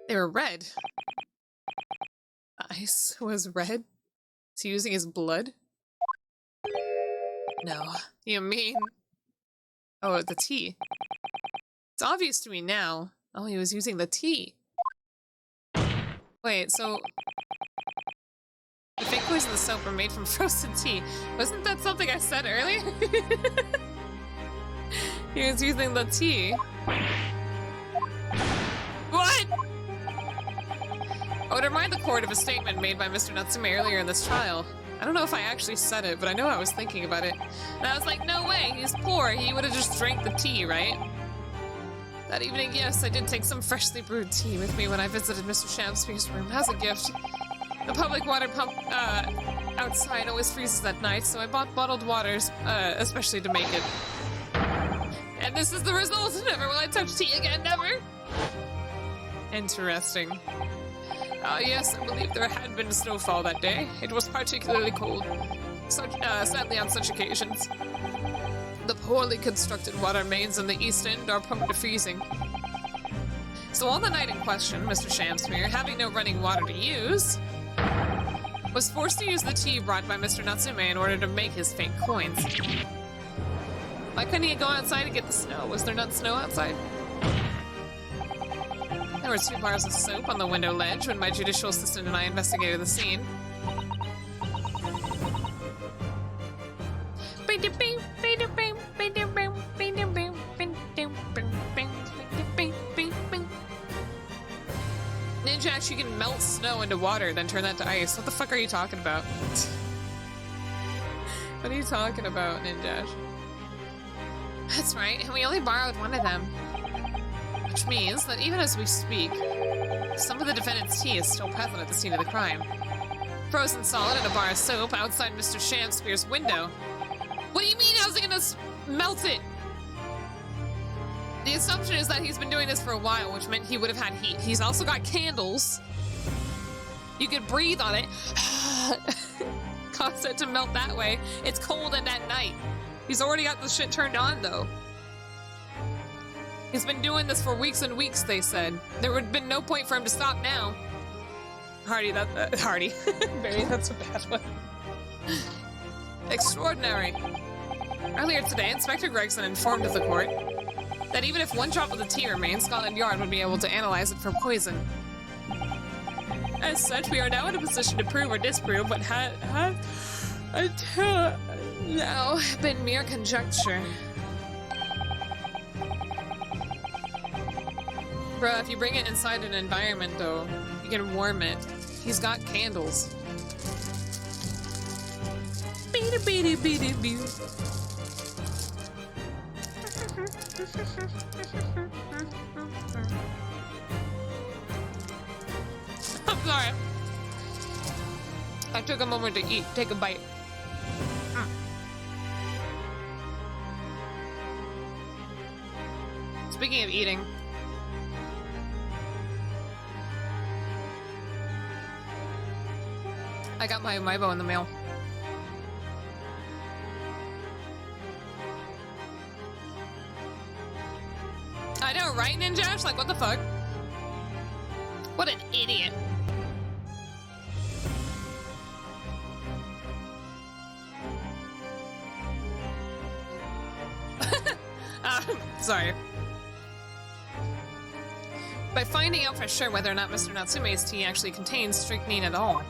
They were red. The ice was red? Is he using his blood? No. You mean... Oh, the tea. It's obvious to me now. Oh, he was using the tea. Wait, so... The fake coins in the soap were made from frozen tea. Wasn't that something I said earlier? He was using the tea. What? I would remind the court of a statement made by Mr. Natsume earlier in this trial. I don't know if I actually said it, but I know I was thinking about it. And I was like, no way, he's poor. He would have just drank the tea, right? That evening, yes, I did take some freshly brewed tea with me when I visited Mr. Shamspeare's room as a gift. The public water pump outside always freezes at night, so I bought bottled waters, especially to make it. And this is the result. Never will I touch tea again, never. Interesting. Yes, I believe there had been snowfall that day. It was particularly cold. Sadly, on such occasions, the poorly constructed water mains in the East End are prone to freezing. So on the night in question, Mr. Shamspeare, having no running water to use, was forced to use the tea brought by Mr. Natsume in order to make his fake coins. Why couldn't he go outside to get the snow? Was there not snow outside? There were 2 bars of soap on the window ledge when my judicial assistant and I investigated the scene. Ninja, you can melt snow into water, then turn that to ice. What the fuck are you talking about? What are you talking about, Ninja? That's right, and we only borrowed one of them. Which means that even as we speak, some of the defendant's tea is still present at the scene of the crime. Frozen solid in a bar of soap outside Mr. Shamspeare's window. What do you mean, how's he gonna melt it? The assumption is that he's been doing this for a while, which meant he would have had heat. He's also got candles. You could breathe on it. Cause it to melt that way. It's cold and at night. He's already got the shit turned on, though. He's been doing this for weeks and weeks, they said. There would have been no point for him to stop now. Hardy, Hardy. Barry, that's a bad one. Extraordinary. Earlier today, Inspector Gregson informed of the court that even if 1 drop of the tea remained, Scotland Yard would be able to analyze it for poison. As such, we are now in a position to prove or disprove what had until now been mere conjecture. Bro, if you bring it inside an environment, though, you can warm it. He's got candles. I'm sorry. I took a moment to eat. Take a bite. Speaking of eating, I got my Amiibo in the mail. I know, right, Ninja? Like, what the fuck? What an idiot. Sorry. By finding out for sure whether or not Mr. Natsume's tea actually contains strychnine at all.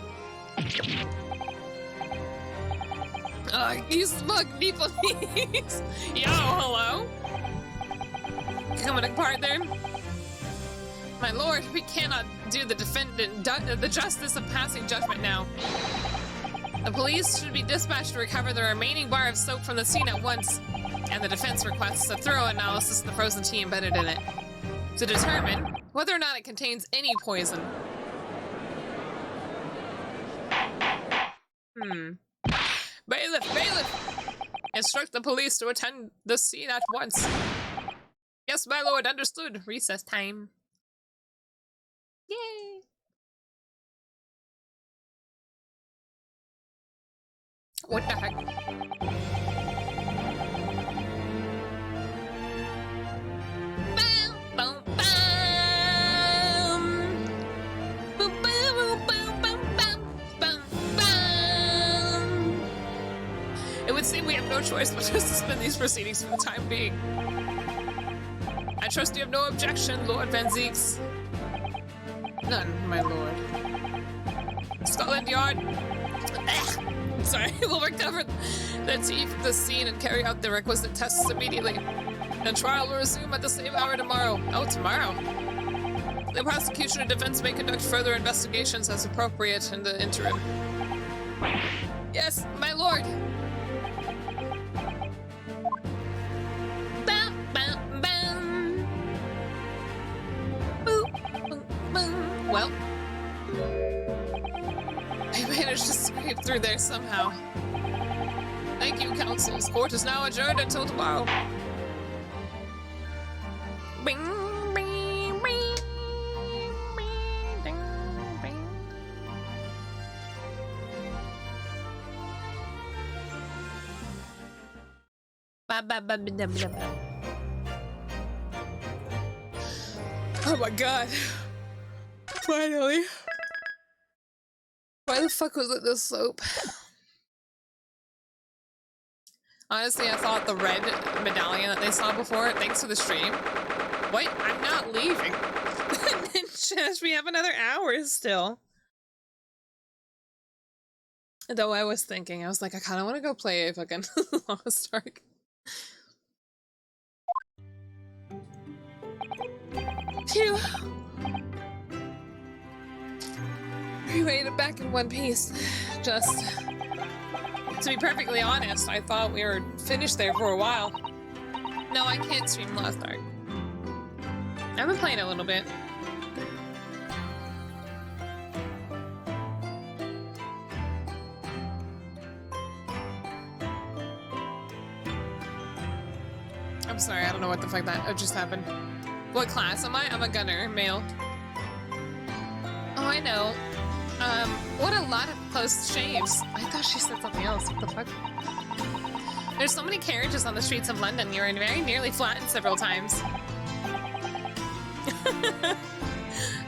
You smug me, please. Yo, hello? Coming apart there? My lord, we cannot do the the justice of passing judgment now. The police should be dispatched to recover the remaining bar of soap from the scene at once, and the defense requests a thorough analysis of the frozen tea embedded in it to determine whether or not it contains any poison. Bailiff! Instruct the police to attend the scene at once. Yes, my lord, understood. Recess time. Yay! What the heck? Bam, bam, bam. Boom, boom, boom, boom, bam, bam, bam. It would seem we have no choice but to suspend these proceedings for the time being. I trust you have no objection, Lord Van Zeeks. None, my lord. Scotland Yard. Sorry, we'll recover the tea from the scene and carry out the requisite tests immediately. The trial will resume at the same hour tomorrow. Oh, tomorrow. The prosecution and defense may conduct further investigations as appropriate in the interim. Yes, my lord. Bam, bam, bam. Boop, boom, boom. Well, I managed to scrape through there somehow. Thank you, councils. Court is now adjourned until tomorrow. Bing, bing, bing, bing, ding, bing. Ba, ba, ba, ba, da, ba, ba. Oh my god. Finally. Why the fuck was it this soap? Honestly, I thought the red medallion that they saw before, thanks to the stream. What? I'm not leaving. Ninjas, we have another hour still. Though I was thinking, I was like, I kind of want to go play a fucking Lost Ark. Phew. We made it back in one piece. Just... to be perfectly honest, I thought we were finished there for a while. No, I can't stream Lost Ark. I've been playing a little bit. I'm sorry, I don't know what the fuck that just happened. What class am I? I'm a gunner, male. Oh, I know. What a lot of close shaves. I thought she said something else. What the fuck? There's so many carriages on the streets of London. You're very nearly flattened several times. I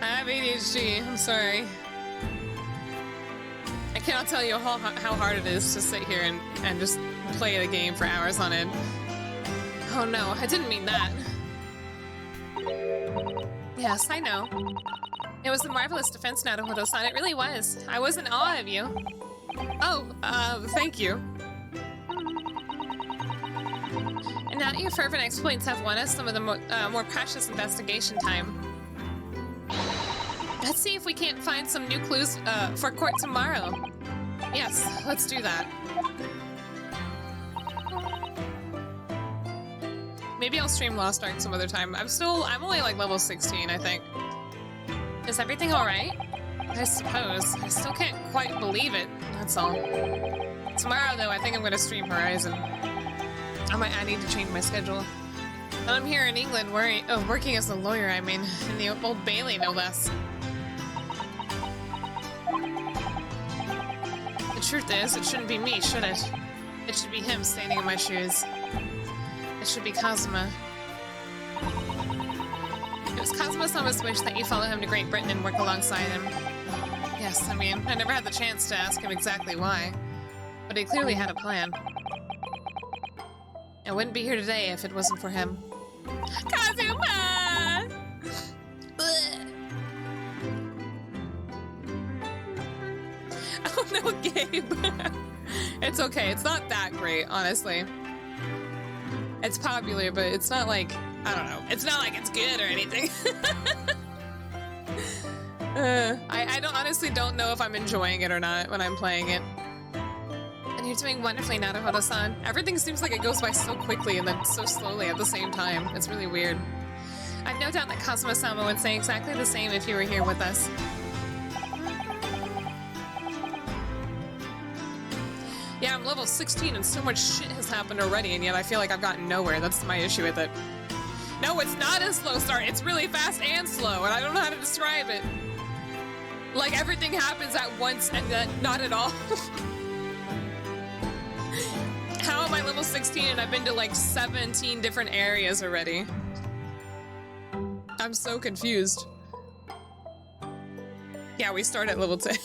have ADHD. I'm sorry. I cannot tell you how hard it is to sit here and just play the game for hours on end. Oh no, I didn't mean that. Yes, I know. It was a marvelous defense, Naruhodo-san. It really was. I was in awe of you. Oh, thank you. And now your fervent exploits have won us some of the more precious investigation time. Let's see if we can't find some new clues for court tomorrow. Yes, let's do that. Maybe I'll stream Lost Ark some other time. I'm only like level 16, I think. Is everything alright? I suppose. I still can't quite believe it, that's all. Tomorrow, though, I think I'm gonna stream Horizon. I need to change my schedule. And I'm here in England working as a lawyer, I mean, in the Old Bailey, no less. The truth is, it shouldn't be me, should it? It should be him standing in my shoes. It should be Kazuma. It was Kazuma-sama's wish that you follow him to Great Britain and work alongside him. Yes, I mean, I never had the chance to ask him exactly why, but he clearly had a plan. I wouldn't be here today if it wasn't for him. Kazuma! Oh no, Gabe. It's okay, it's not that great, honestly. It's popular, but it's not like, I don't know. It's not like it's good or anything. I honestly don't know if I'm enjoying it or not when I'm playing it. And you're doing wonderfully, Naruhodo-san. Everything seems like it goes by so quickly and then so slowly at the same time. It's really weird. I've no doubt that Kazuma-sama would say exactly the same if you were here with us. Yeah, I'm level 16 and so much shit has happened already, and yet I feel like I've gotten nowhere. That's my issue with it. No, it's not a slow start. It's really fast and slow, and I don't know how to describe it. Like, everything happens at once and then not at all. How am I level 16 and I've been to like 17 different areas already? I'm so confused. Yeah, we start at level 10.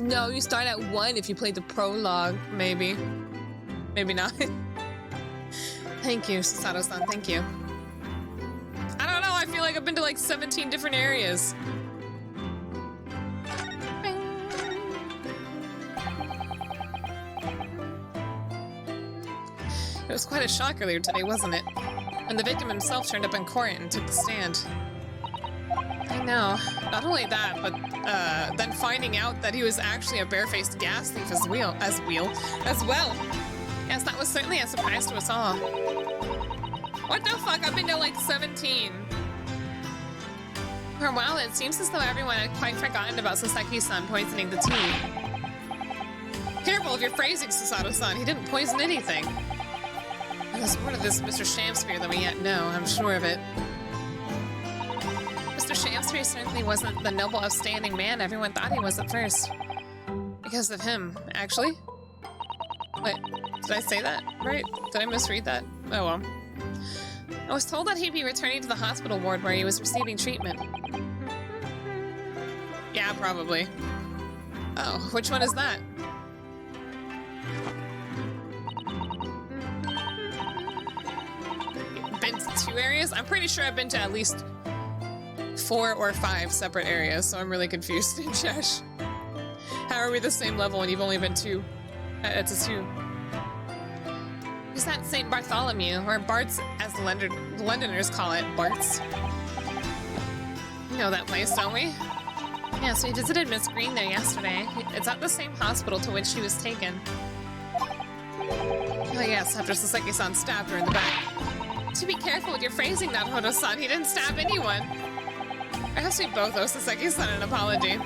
No, you start at 1 if you play the prologue, maybe. Maybe not. Thank you, Sasato-san, thank you. I don't know, I feel like I've been to like 17 different areas. It was quite a shock earlier today, wasn't it? And the victim himself turned up in court and took the stand. I know. Not only that, but then finding out that he was actually a barefaced gas thief as well. Yes, that was certainly a surprise to us all. What the fuck? I've been to like 17. For a while, it seems as though everyone had quite forgotten about Saseki-san poisoning the tea. Careful of your phrasing, Susato-san. He didn't poison anything. There's more to this Mr. Shamsphere than we yet know. I'm sure of it. Mr. Shamsphere certainly wasn't the noble, upstanding man everyone thought he was at first. Because of him, actually. Wait, did I say that right? Did I misread that? Oh well. I was told that he'd be returning to the hospital ward where he was receiving treatment. Yeah, probably. Oh, which one is that? Been to 2 areas? I'm pretty sure I've been to at least 4 or 5 separate areas, so I'm really confused. Josh. How are we the same level when you've only been 2? It's a 2. Is that St. Bartholomew, or Bart's, as the Londoners call it, Bart's? You know that place, don't we? Yes, we visited Miss Green there yesterday. It's at the same hospital to which she was taken. Oh yes, after Saseki-san stabbed her in the back. To be careful with your phrasing, Naruto-san. He didn't stab anyone. Perhaps we both owe Saseki-san an apology.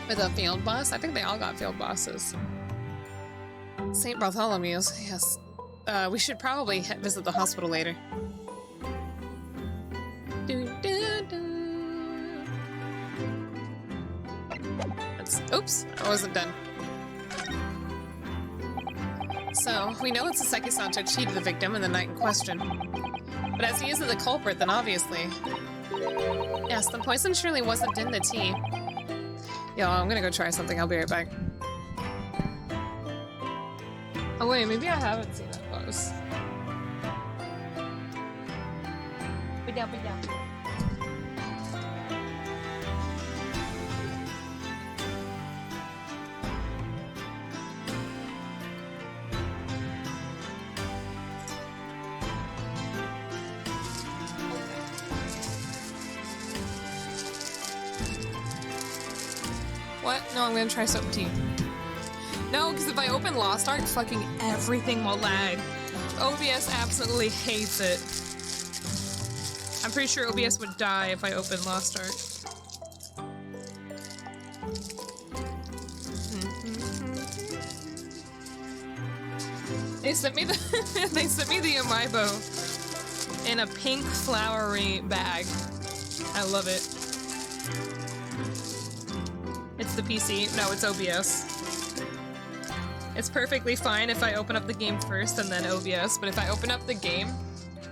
With a field boss? I think they all got field bosses. St. Bartholomew's, yes. We should probably visit the hospital later. Oops, I wasn't done. So, we know that Saseki-san took Chi to the victim in the night in question. But as he isn't the culprit, then obviously... Yes, the poison surely wasn't in the tea. Yo, I'm gonna go try something. I'll be right back. Oh wait, maybe I haven't seen that close. What? No, I'm gonna try soap tea. No, because if I open Lost Ark, fucking everything will lag. OBS absolutely hates it. I'm pretty sure OBS would die if I opened Lost Ark. They sent me the they sent me the Amiibo in a pink flowery bag. I love it. It's the PC. No, it's OBS. It's perfectly fine if I open up the game first and then OBS, but if I open up the game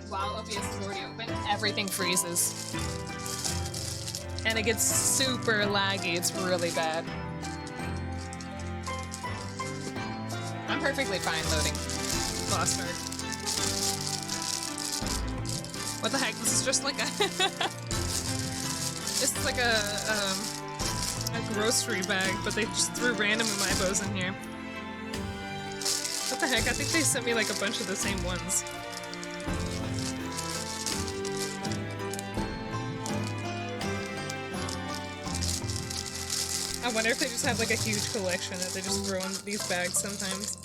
while OBS is already open, everything freezes. And it gets super laggy. It's really bad. I'm perfectly fine loading Lost Ark. What the heck? This is just like a... This is like a grocery bag, but they just threw random Amiibos in here. What the heck? I think they sent me like a bunch of the same ones. I wonder if they just have like a huge collection that they just throw in these bags sometimes.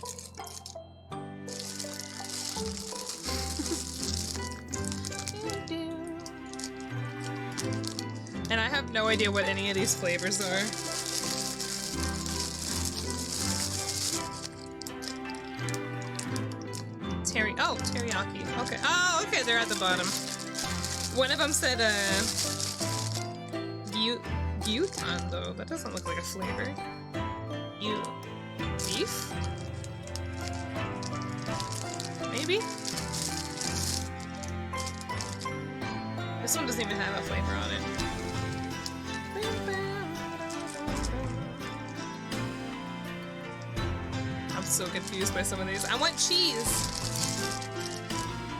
And I have no idea what any of these flavors are. Oh, teriyaki. Okay. Oh, okay, they're at the bottom. One of them said, gyutan, though. That doesn't look like a flavor. Beef? Maybe? This one doesn't even have a flavor on it. I'm so confused by some of these. I want cheese!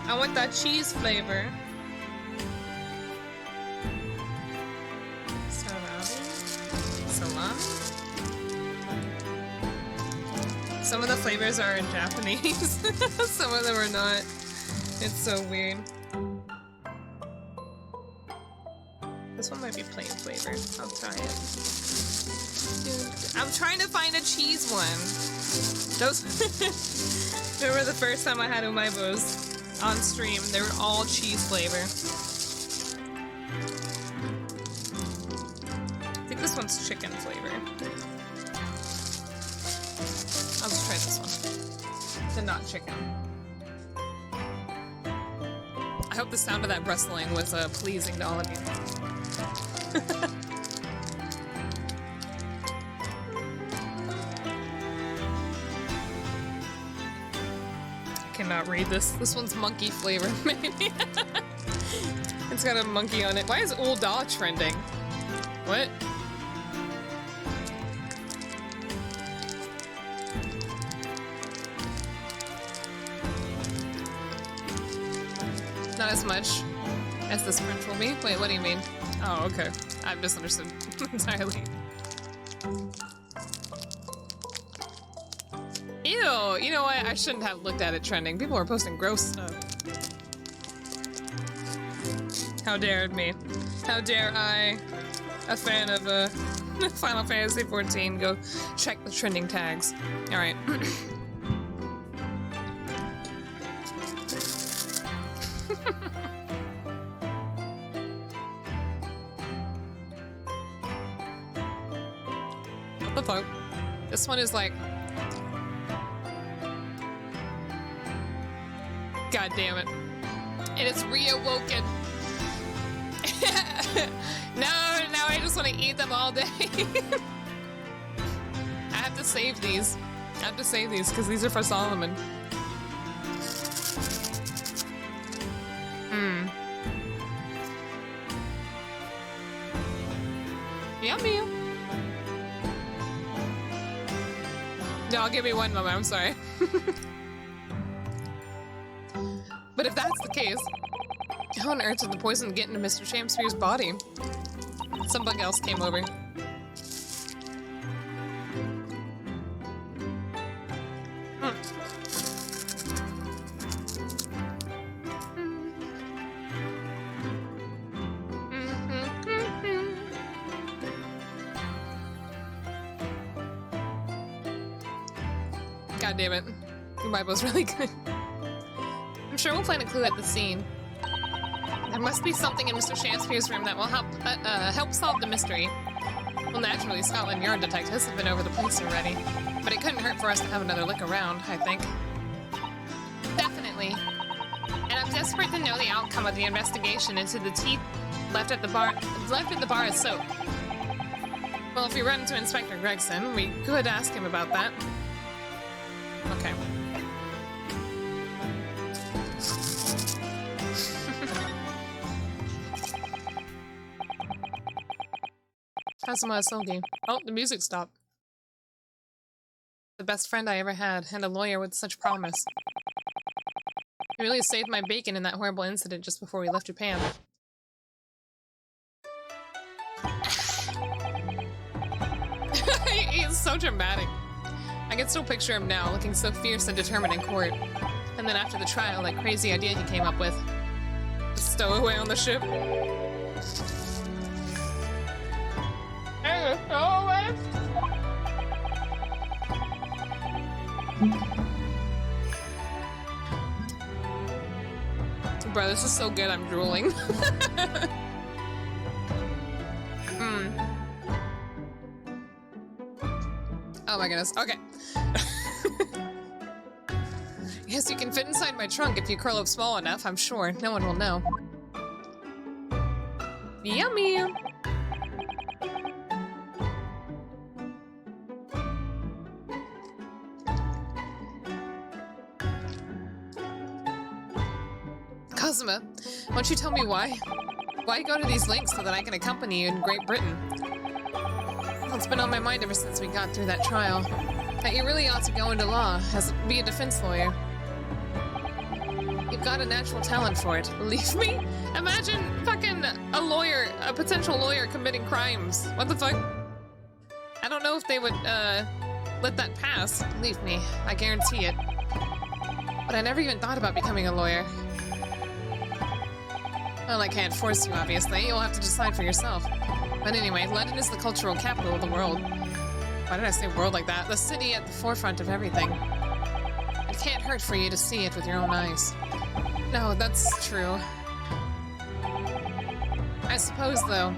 I want that cheese flavor. Salami? Some of the flavors are in Japanese. Some of them are not. It's so weird. This one might be plain flavor. I'll try it. I'm trying to find a cheese one. Those. Remember the first time I had umaibos on stream? They were all cheese flavor. I think this one's chicken flavor. I'll just try this one. The not chicken. I hope the sound of that rustling was pleasing to all of you. Cannot read this. This one's monkey flavor, maybe. It's got a monkey on it. Why is old da trending? What? Not as much as this print will be. Wait, what do you mean? Oh, okay. I've misunderstood entirely. Ew! You know what? I shouldn't have looked at it trending. People are posting gross stuff. How dare me? How dare I, a fan of Final Fantasy XIV, go check the trending tags? All right. What the fuck? This one is like... God damn it. And it's reawoken. Now I just want to eat them all day. I have to save these. I have to save these because these are for Solomon. Yummy. No, give me one moment, I'm sorry. But if that's the case, how on earth did the poison get into Mr. Shamsphere's body? Some bug else came over. God damn it. Your Bible's really good. I'm sure we'll find a clue at the scene. There must be something in Mr. Shamsphere's room that will help solve the mystery. Well, naturally, Scotland Yard detectives have been over the place already. But it couldn't hurt for us to have another look around, I think. Definitely. And I'm desperate to know the outcome of the investigation into the teeth left at the bar as soap. Well, if we run into Inspector Gregson, we could ask him about that. Okay. Kazuma Sogi. Oh, the music stopped. The best friend I ever had, and a lawyer with such promise. He really saved my bacon in that horrible incident just before we left Japan. He's so dramatic. I can still picture him now, looking so fierce and determined in court. And then after the trial, that crazy idea he came up with. Stowaway on the ship. Hey, stowaway! Bro, this is so good, I'm drooling. Oh my goodness, okay. Yes, you can fit inside my trunk if you curl up small enough, I'm sure. No one will know. Yummy! Kazuma, won't you tell me why? Why go to these lengths so that I can accompany you in Great Britain? Well, it's been on my mind ever since we got through that trial. That you really ought to go into law, be a defense lawyer. You've got a natural talent for it, believe me? Imagine fucking a potential lawyer committing crimes. What the fuck? I don't know if they would, let that pass. Believe me, I guarantee it. But I never even thought about becoming a lawyer. Well, I can't force you, obviously. You'll have to decide for yourself. But anyway, London is the cultural capital of the world. Why did I say world like that? The city at the forefront of everything. It can't hurt for you to see it with your own eyes. No, that's true. I suppose, though,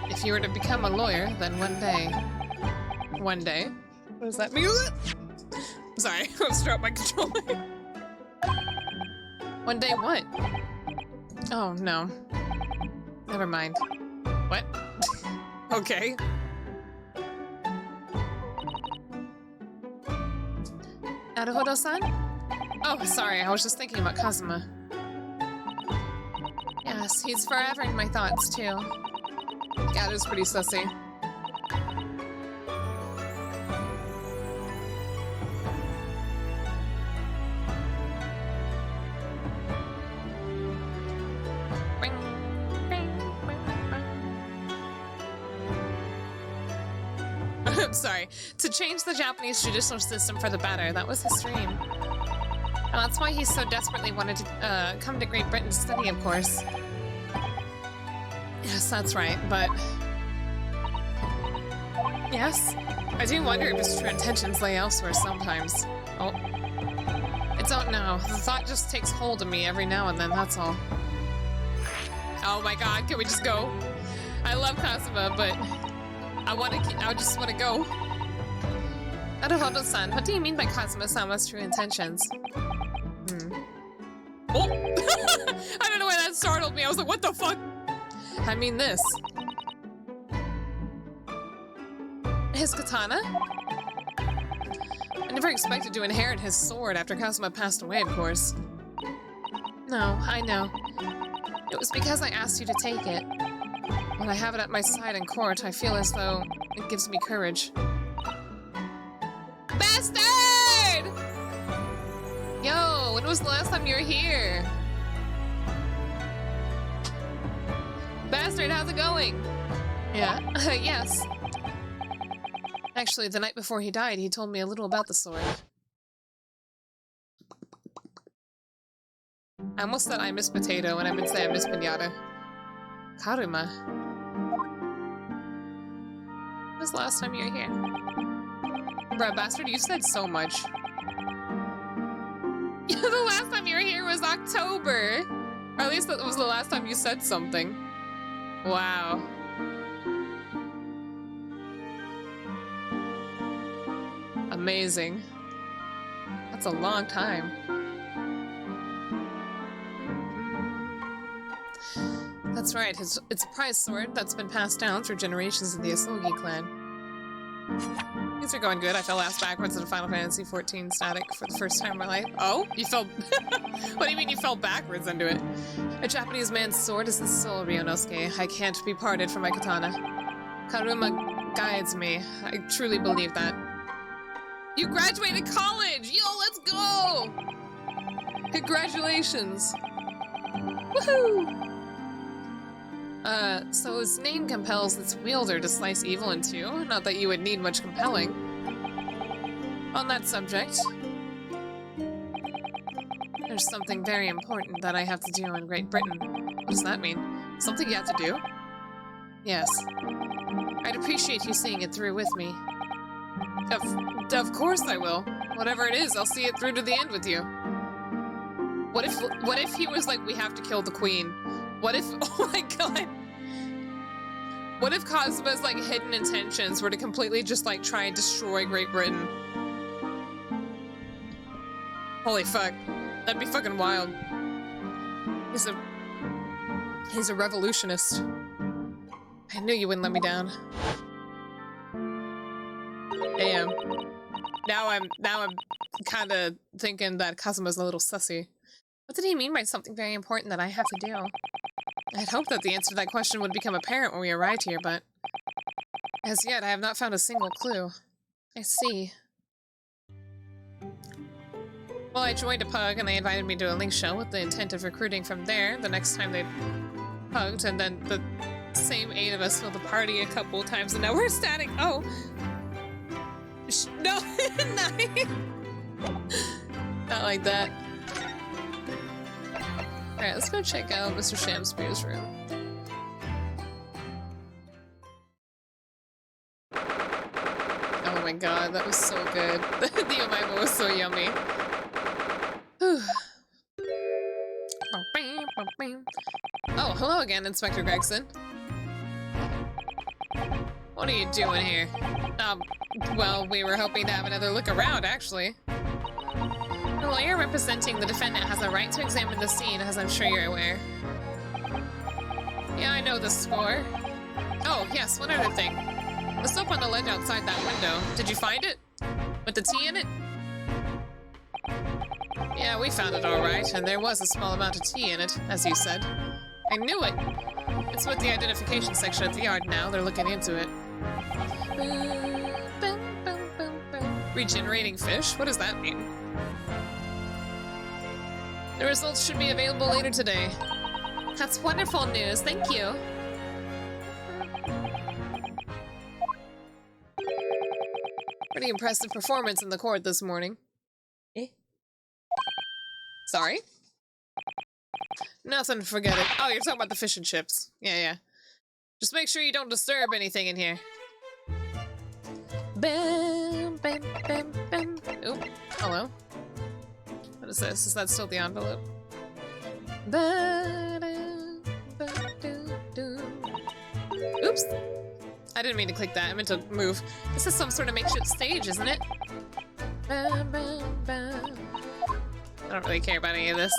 if you were to become a lawyer, then one day... One day? What does that mean? Sorry, I almost dropped my controller. One day what? Oh, no. Never mind. What? Okay. Naruhodo-san? Oh, sorry, I was just thinking about Kazuma. Yes, he's forever in my thoughts, too. Yeah, it was pretty sussy. I'm sorry. To change the Japanese judicial system for the better, that was his dream. And that's why he so desperately wanted to come to Great Britain to study, of course. Yes, that's right, but... Yes? I do wonder if his true intentions lay elsewhere sometimes. Oh. I don't know. The thought just takes hold of me every now and then, that's all. Oh my god, can we just go? I love Kazuma, but... I just want to go. Naruhodo-san, what do you mean by Kazuma-sama's true intentions? Oh! I don't know why that startled me. I was like, what the fuck? I mean this. His katana? I never expected to inherit his sword after Kazuma passed away, of course. No, I know. It was because I asked you to take it. When I have it at my side in court, I feel as though it gives me courage. Bastard! Yo, when was the last time you were here? Bastard, how's it going? Yeah, yes. Actually, the night before he died, he told me a little about the sword. I almost said I miss potato when I meant to say I miss pinata. Karuma. When was the last time you were here? Bruh, bastard, you said so much. The last time you were here was October! Or at least that was the last time you said something. Wow. Amazing. That's a long time. That's right, it's a prized sword that's been passed down through generations of the Asogi clan. Things are going good. I fell ass backwards in a Final Fantasy XIV static for the first time in my life. Oh? You fell... What do you mean you fell backwards into it? A Japanese man's sword is his soul, Ryunosuke. I can't be parted from my katana. Karuma guides me. I truly believe that. You graduated college! Yo, let's go! Congratulations! Woohoo! So his name compels its wielder to slice evil in two? Not that you would need much compelling. On that subject, there's something very important that I have to do in Great Britain. What does that mean? Something you have to do? Yes. I'd appreciate you seeing it through with me. Of course I will. Whatever it is, I'll see it through to the end with you. What if he was like, we have to kill the queen? What if, oh my god. What if Kazuma's like hidden intentions were to completely just like try and destroy Great Britain? Holy fuck. That'd be fucking wild. He's a revolutionist. I knew you wouldn't let me down. Damn. Now I'm kinda thinking that Kazuma's a little sussy. What did he mean by something very important that I have to do? I'd hoped that the answer to that question would become apparent when we arrived here, but... as yet, I have not found a single clue. I see. Well, I joined a pug, and they invited me to a link show with the intent of recruiting from there the next time they pugged, and then the same 8 of us filled the party a couple of times, and now we're static. Oh! No! Not like that. Alright, let's go check out Mr. Shamspeare's room. Oh my god, that was so good. The Omaima was so yummy. Whew. Oh, hello again, Inspector Gregson. What are you doing here? Well, we were hoping to have another look around, actually. The lawyer representing the defendant has a right to examine the scene, as I'm sure you're aware. Yeah, I know the score. Oh, yes, one other thing. The soap on the ledge outside that window. Did you find it? With the tea in it? Yeah, we found it all right, and there was a small amount of tea in it, as you said. I knew it! It's with the identification section at the yard now. They're looking into it. Regenerating fish? What does that mean? The results should be available later today. That's wonderful news. Thank you. Pretty impressive performance in the court this morning. Eh? Sorry? Nothing, forget it. Oh, you're talking about the fish and chips. Yeah. Just make sure you don't disturb anything in here. Bam, bam, bam, bam. Oop, hello. What is this? Is that still the envelope? Oops. I didn't mean to click that. I meant to move. This is some sort of makeshift stage, isn't it? I don't really care about any of this.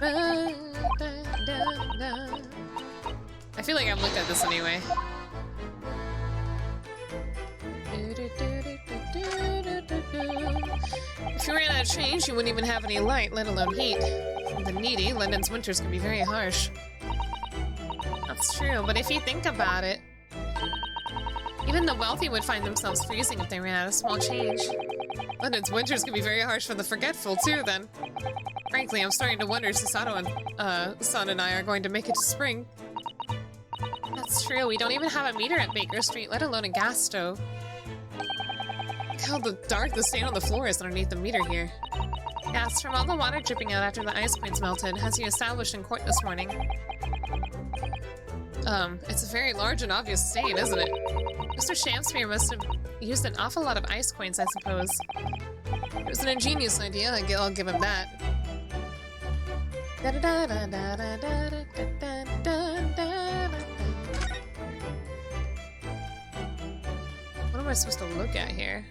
I feel like I've looked at this anyway. If you ran out of change, you wouldn't even have any light, let alone heat. For the needy, London's winters can be very harsh. That's true, but if you think about it, even the wealthy would find themselves freezing if they ran out of small change. London's winters can be very harsh for the forgetful, too, then. Frankly, I'm starting to wonder if Sasato and Son and I are going to make it to spring. That's true, we don't even have a meter at Baker Street, let alone a gas stove. Look how dark the stain on the floor is underneath the meter here. Yeah, it's from all the water dripping out after the ice queens melted, as you established in court this morning. It's a very large and obvious stain, isn't it? Mr. Shamspeare must have used an awful lot of ice queens, I suppose. It was an ingenious idea, I'll give him that. What am I supposed to look at here?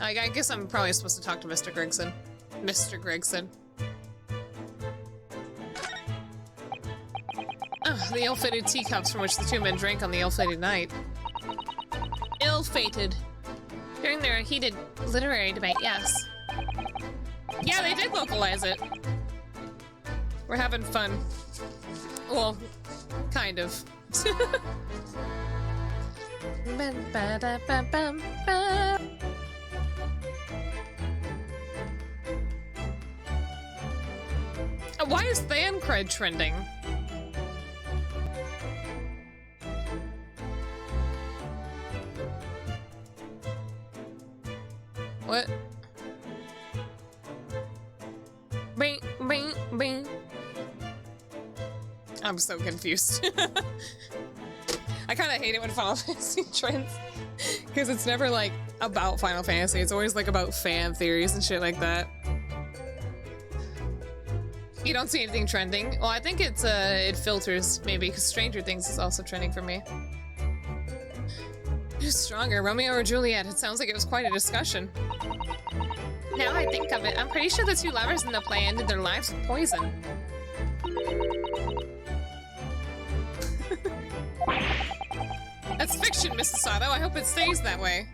I guess I'm probably supposed to talk to Mr. Gregson. Mr. Gregson. Oh, the ill-fated teacups from which the two men drank on the ill-fated night. Ill-fated. During their heated literary debate, yes. Yeah, they did localize it. We're having fun. Well, kind of. Why is Thancred trending? What? Bing, bing, bing. I'm so confused. I kind of hate it when Final Fantasy trends, because it's never like about Final Fantasy. It's always like about fan theories and shit like that. You don't see anything trending? Well, I think it's it filters maybe, because Stranger Things is also trending for me. Who's stronger, Romeo or Juliet? It sounds like it was quite a discussion. Now I think of it, I'm pretty sure the two lovers in the play ended their lives with poison. That's fiction, Mrs. Sato. I hope it stays that way.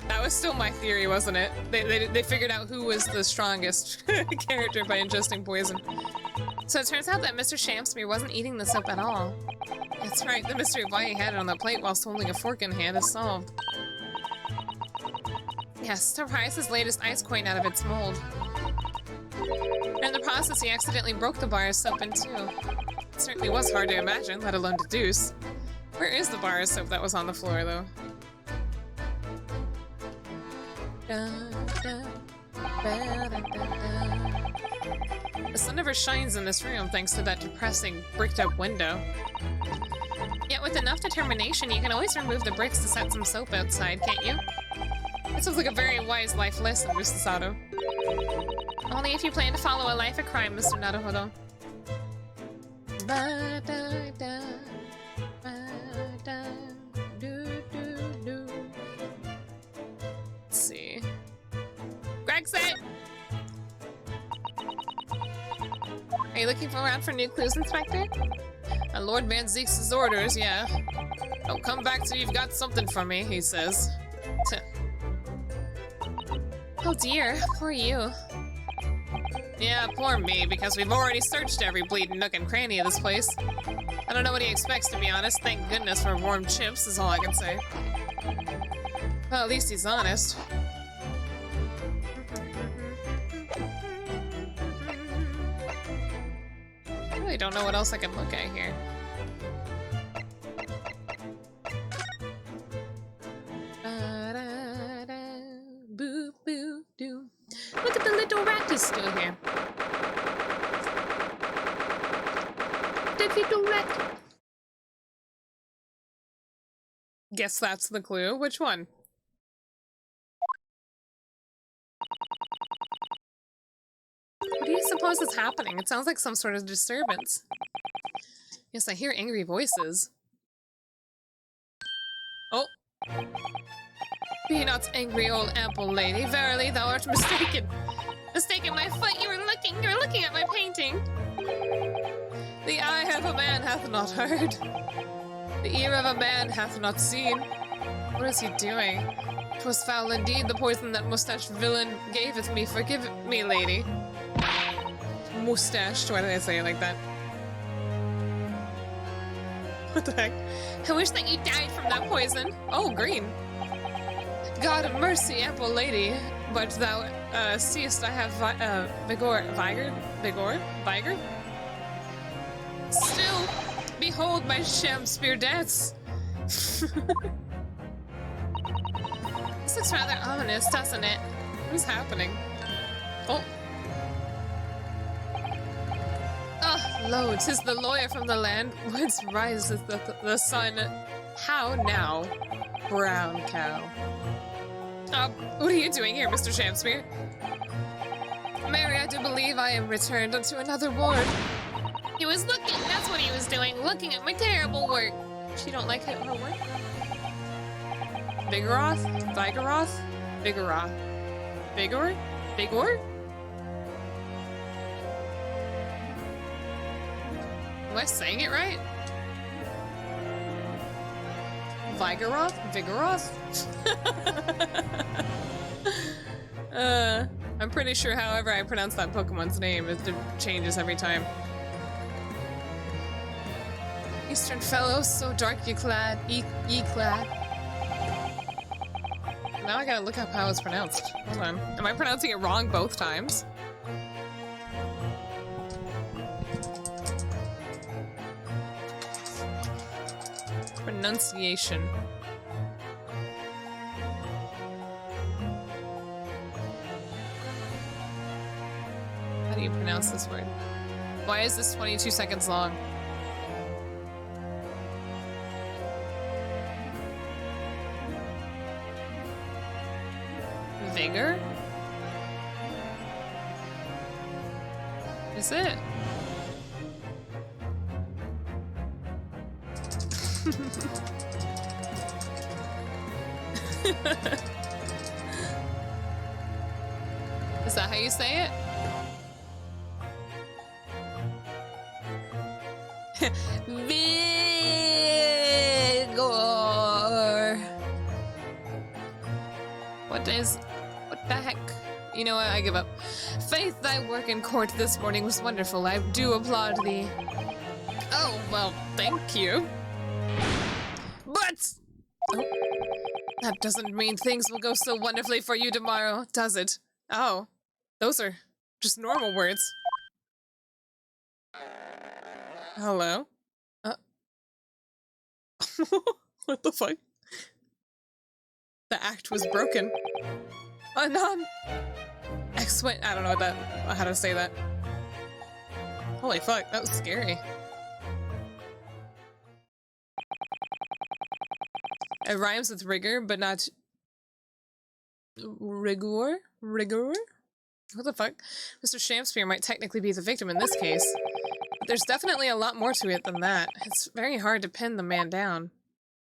That was still my theory, wasn't it? They figured out who was the strongest character by ingesting poison. So it turns out that Mr. Shamspeare wasn't eating the soap at all. That's right, the mystery of why he had it on the plate whilst holding a fork in hand is solved. Yes, to prise his latest ice coin out of its mold. In the process, he accidentally broke the bar of soap in two. It certainly was hard to imagine, let alone deduce. Where is the bar of soap that was on the floor, though? The sun never shines in this room thanks to that depressing bricked-up window. Yet with enough determination, you can always remove the bricks to set some soap outside, can't you? That sounds like a very wise life lesson, Mr. Sato. Only if you plan to follow a life of crime, Mr. Naruhodo. Let's see. Grexit! Are you looking around for new clues, Inspector? Lord Van Zeke's orders, yeah. Don't come back till you've got something for me, he says. Oh dear, poor you. Yeah, poor me, because we've already searched every bleeding nook and cranny of this place. I don't know what he expects, to be honest. Thank goodness for warm chips, is all I can say. Well, at least he's honest. I really don't know what else I can look at here. Boo, boo, doo. Look at the little rat, he's still here. The little rat. Guess that's the clue. Which one? What do you suppose is happening? It sounds like some sort of disturbance. Yes, I hear angry voices. Oh. Be not angry, old ample lady. Verily, thou art mistaken. Mistaken my foot. You were looking at my painting. The eye of a man hath not heard. The ear of a man hath not seen. What is he doing? 'Twas foul indeed, the poison that mustache villain gaveth me. Forgive me, lady. Mustache. Why did I say it like that? What the heck? I wish that you died from that poison. Oh, green. God of mercy, ample lady, but thou seest I have vigor. Still, behold my sham spear dance. This looks rather ominous, doesn't it? What's happening? Oh. Ah, lo, 'tis the lawyer from the land whence rises the sun. How now, brown cow? What are you doing here, Mr. Shamspeare? Mary, I do believe I am returned unto another ward. He was looking, that's what he was doing, looking at my terrible work. She don't like her work? Vigoroth? Vigoroth? Vigoroth. Vigor? Vigor? Am I saying it right? Vigoroth? Vigoroth? I'm pretty sure however I pronounce that Pokemon's name, it changes every time. Eastern fellow, so darkly clad, clad. Now I gotta look up how it's pronounced. Hold on. Am I pronouncing it wrong both times? Pronunciation. How do you pronounce this word? Why is this 22 seconds long? Vigor? Is it? Is that how you say it? Vigor. What the heck? You know what? I give up. Faith, thy work in court this morning was wonderful. I do applaud thee. Oh, well, thank you. But oh, that doesn't mean things will go so wonderfully for you tomorrow, does it? Oh, those are just normal words. Hello? What the fuck? The act was broken. Anon. X-went. I don't know how to say that. Holy fuck, that was scary. It rhymes with rigor, but not rigor? Rigor? What the fuck? Mr. Shamspeare might technically be the victim in this case, but there's definitely a lot more to it than that. It's very hard to pin the man down.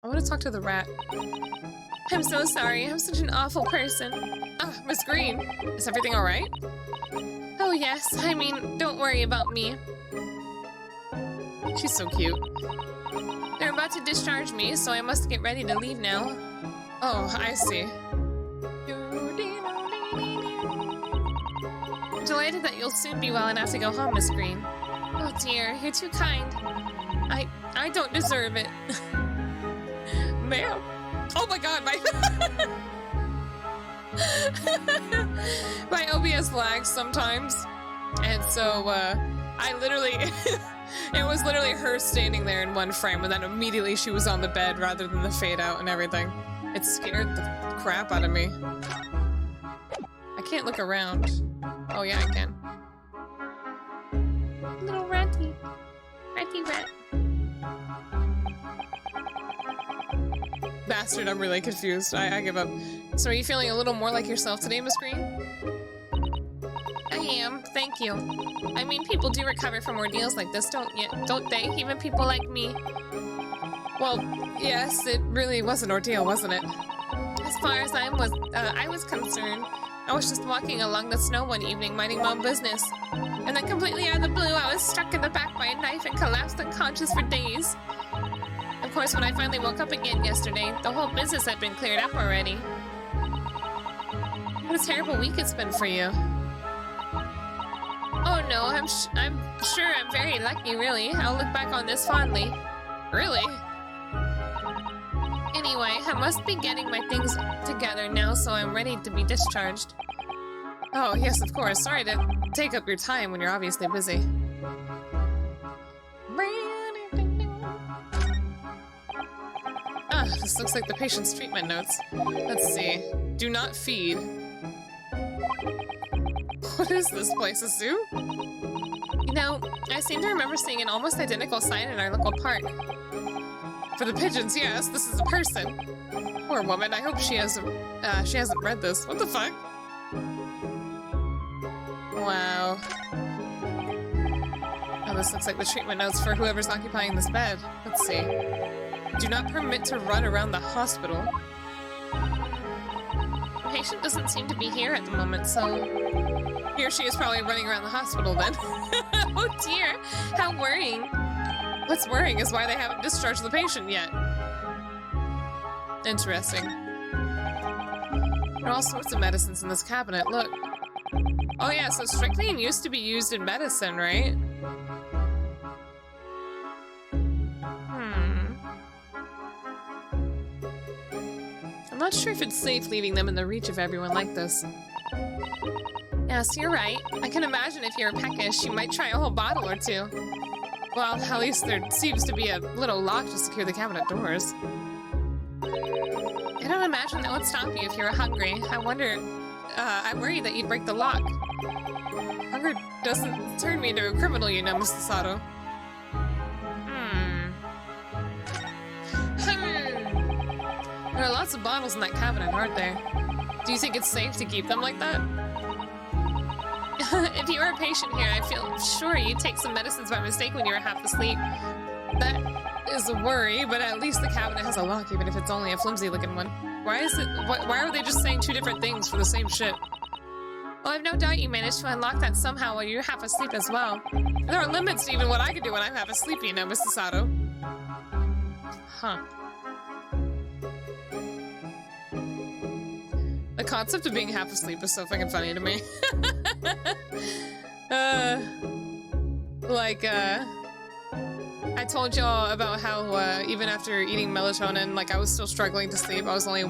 I want to talk to the rat. I'm so sorry. I'm such an awful person. Ah, Miss Green. Is everything alright? Oh yes. I mean, don't worry about me. She's so cute. They're about to discharge me, so I must get ready to leave now. Oh, I see. I'm delighted that you'll soon be well enough to go home, Miss Green. Oh dear, you're too kind. I don't deserve it. Ma'am. Oh my god, my OBS lags sometimes. And so, I literally, it was literally her standing there in one frame, and then immediately she was on the bed rather than the fade out and everything. It scared the crap out of me. I can't look around. Oh yeah, I can. Little ratty. Ratty rat. Bastard, I'm really confused. I give up. So are you feeling a little more like yourself today, Miss Green? I am, thank you. I mean, people do recover from ordeals like this, don't they? Even people like me. Well, yes, it really was an ordeal, wasn't it? As far as I was concerned, I was just walking along the snow one evening, minding my own business. And then completely out of the blue, I was struck in the back by a knife and collapsed unconscious for days. Of course, when I finally woke up again yesterday, the whole business had been cleared up already. What a terrible week it's been for you. Oh no, I'm sure I'm very lucky, really. I'll look back on this fondly. Really? Anyway, I must be getting my things together now, so I'm ready to be discharged. Oh, yes, of course. Sorry to take up your time when you're obviously busy. Ah, this looks like the patient's treatment notes. Let's see. Do not feed. What is this place, a zoo? You know, I seem to remember seeing an almost identical sign in our local park. For the pigeons, yes, this is a person. Poor woman, I hope she hasn't read this. What the fuck? Wow. Oh, this looks like the treatment notes for whoever's occupying this bed. Let's see. Do not permit to run around the hospital. The patient doesn't seem to be here at the moment, so... Here she is probably running around the hospital then. Oh dear, how worrying. What's worrying is why they haven't discharged the patient yet. Interesting. There are all sorts of medicines in this cabinet, look. Oh yeah, so strychnine used to be used in medicine, right? I'm not sure if it's safe leaving them in the reach of everyone like this. Yes, you're right. I can imagine if you're peckish, you might try a whole bottle or two. Well, at least there seems to be a little lock to secure the cabinet doors. I don't imagine that would stop you if you were hungry. I worry that you'd break the lock. Hunger doesn't turn me into a criminal, you know, Mr. Sato. There are lots of bottles in that cabinet, aren't there? Do you think it's safe to keep them like that? If you were a patient here, I feel sure you'd take some medicines by mistake when you were half asleep. That is a worry, but at least the cabinet has a lock, even if it's only a flimsy-looking one. Why are they just saying two different things for the same shit? Well, I've no doubt you managed to unlock that somehow while you're half asleep as well. There are limits to even what I can do when I'm half asleep, you know, Mr. Sato. Huh. The concept of being half asleep is so fucking funny to me. I told y'all about how even after eating melatonin, like I was still struggling to sleep. I was only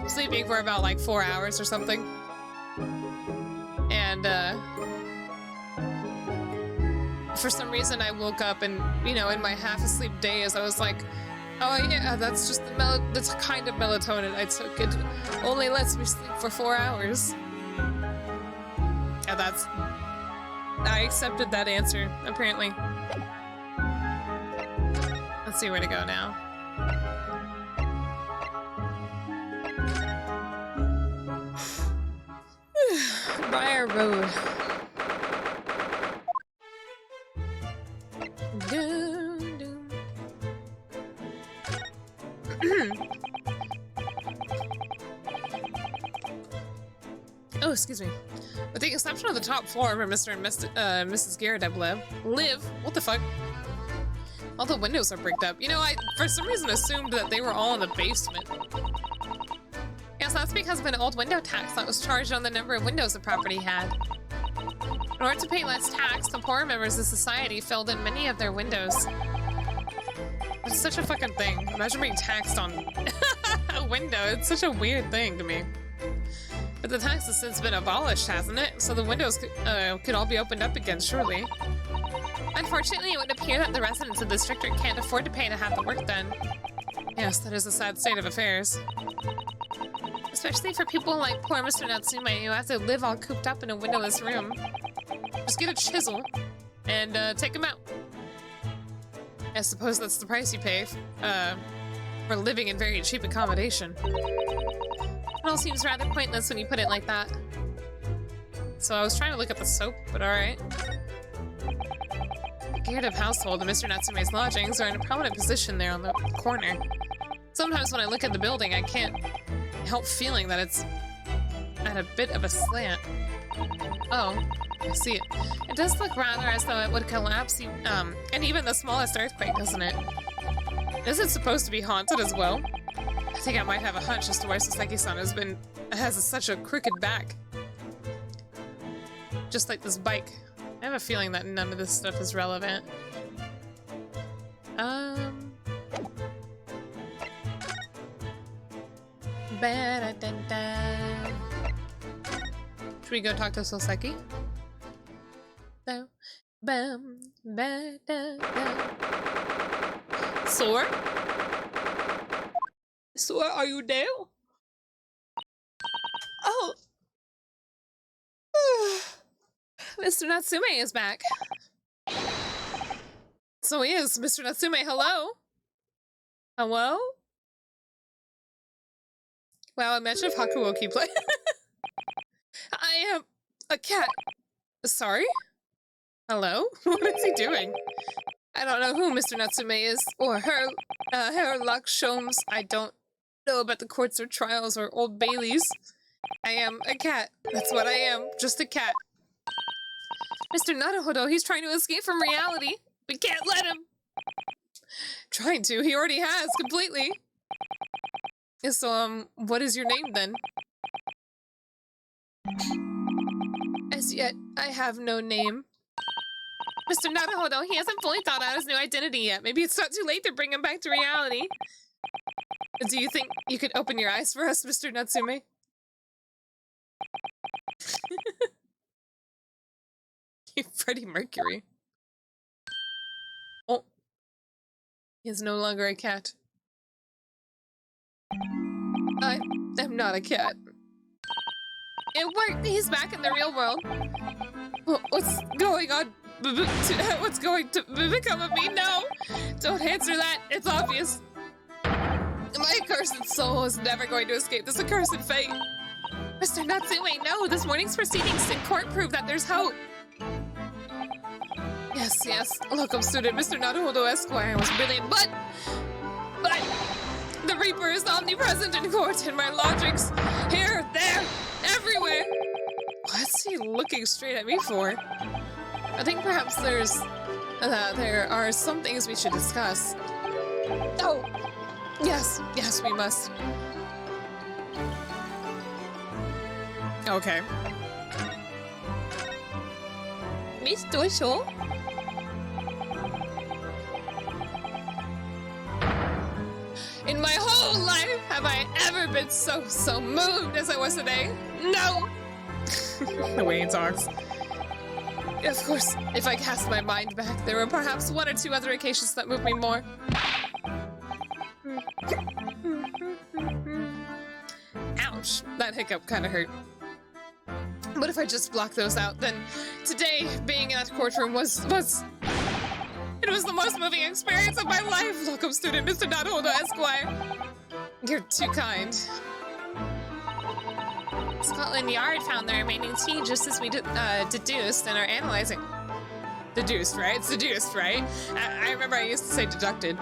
sleeping for about like 4 hours or something. And for some reason I woke up and, you know, in my half asleep days, I was like Oh yeah, that's just the kind of melatonin I took. It only lets me sleep for 4 hours. Yeah, I accepted that answer, apparently. Let's see where to go now. Briar Road. Dun, dun. Oh, excuse me. With the exception of the top floor where Mr. and Mrs. Garrett live, what the fuck? All the windows are bricked up. You know, I for some reason assumed that they were all in the basement. Yes, that's because of an old window tax that was charged on the number of windows the property had. In order to pay less tax, the poorer members of society filled in many of their windows. It's such a fucking thing. Imagine being taxed on a window. It's such a weird thing to me. But the tax has since been abolished, hasn't it? So the windows could all be opened up again, surely. Unfortunately, it would appear that the residents of the district can't afford to pay to have the work done. Yes, that is a sad state of affairs. Especially for people like poor Mr. Natsume who have to live all cooped up in a windowless room. Just get a chisel and take him out. I suppose that's the price you pay for living in very cheap accommodation. It all seems rather pointless when you put it like that. So I was trying to look at the soap, but alright. The Garrett household and Mr. Natsume's lodgings are in a prominent position there on the corner. Sometimes when I look at the building, I can't help feeling that it's at a bit of a slant. Oh, I see it. It does look rather as though it would collapse, and even the smallest earthquake, doesn't it? Is it supposed to be haunted as well? I think I might have a hunch as to why Saseki-san has such a crooked back. Just like this bike. I have a feeling that none of this stuff is relevant. Should we go talk to Soseki? Sore? Sore, are you there? Oh! Mr. Natsume is back. So he is. Mr. Natsume, hello? Hello? Wow, imagine if Hakuoki played. I am a cat. Sorry? Hello? What is he doing? I don't know who Mr. Natsume is, or her, Herlock Sholmes. I don't know about the courts or trials or Old Baileys. I am a cat. That's what I am. Just a cat. Mr. Naruhodo, he's trying to escape from reality. We can't let him. Trying to. He already has, completely. So, what is your name, then? As yet, I have no name. Mr. Naruhodo, he hasn't fully thought out his new identity yet. Maybe it's not too late to bring him back to reality. Do you think you could open your eyes for us, Mr. Natsume? Freddie Mercury. Oh. He is no longer a cat. I am not a cat. It worked! He's back in the real world. What's going on? What's going to become of me? No! Don't answer that. It's obvious. My accursed soul is never going to escape this accursed fate. Mr. Natsume, no! This morning's proceedings in court prove that there's hope. Yes. Locum student Mr. Naruhodo Esquire was brilliant, but the Reaper is omnipresent in court in my logics. Here, there, everywhere. What's he looking straight at me for? I think perhaps there are some things we should discuss. Oh, yes, we must. Okay. Mr. Shaw? In my whole life, have I ever been so moved as I was today? No! The way he talks. Of course, if I cast my mind back, there were perhaps one or two other occasions that moved me more. Ouch, that hiccup kind of hurt. What if I just block those out? Then today, being in that courtroom was it was the most moving experience of my life. Locum student, Mr. Naruhodo Esquire. You're too kind. Scotland Yard found the remaining tea just as we deduced and are analyzing. Deduced, right? It's deduced, right? I remember I used to say deducted.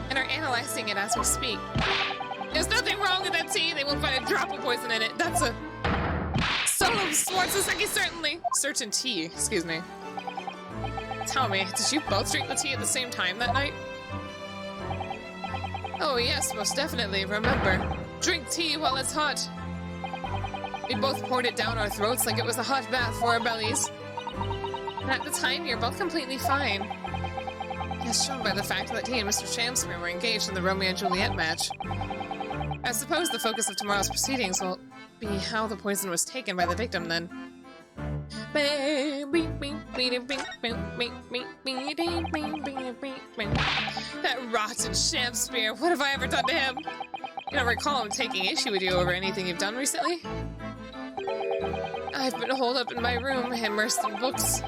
And are analyzing it as we speak. There's nothing wrong with that tea. They won't find a drop of poison in it. That's a... Solum Swartzaseki, certainly. Certain tea, excuse me. Tell me, did you both drink the tea at the same time that night? Oh yes, most definitely. Remember, drink tea while it's hot. We both poured it down our throats like it was a hot bath for our bellies. And at the time, you're both completely fine. As shown by the fact that he and Mr. Shamspeare were engaged in the Romeo and Juliet match. I suppose the focus of tomorrow's proceedings will be how the poison was taken by the victim, then. That rotten Shamspeare, what have I ever done to him? You don't recall him taking issue with you over anything you've done recently? I've been holed up in my room, immersed in books.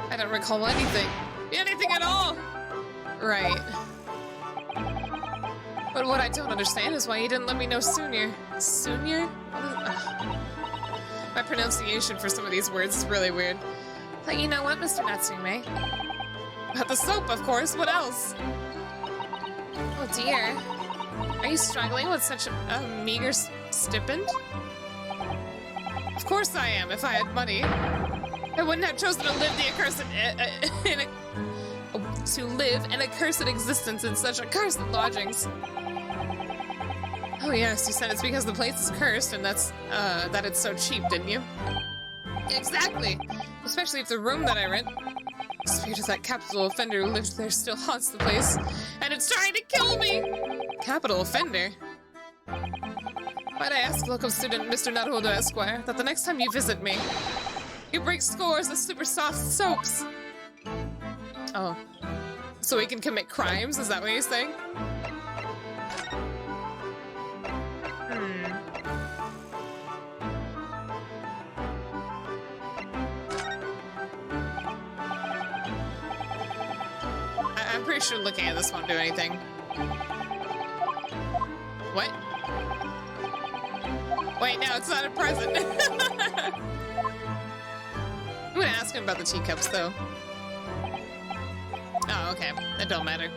I don't recall anything. Anything at all! Right. But what I don't understand is why you didn't let me know sooner. Sooner? My pronunciation for some of these words is really weird. But you know what, Mr. Natsume? About the soap, of course. What else? Oh dear. Are you struggling with such a meager stipend? Of course I am, if I had money. I wouldn't have chosen to live the accursed to live an accursed existence in such accursed lodgings. Oh yes, you said it's because the place is cursed and that it's so cheap, didn't you? Exactly! Especially if the room that I rent, the spirit of that capital offender who lives there still haunts the place, and it's trying to kill me! Capital offender? Might I ask local student Mr. Naruhodo Esquire that the next time you visit me, you bring scores of super soft soaps? Oh. So we can commit crimes? Is that what you're saying? I'm pretty sure looking at this won't do anything. What? Wait, no, it's not a present. I'm gonna ask him about the teacups, though. Oh, okay. That don't matter.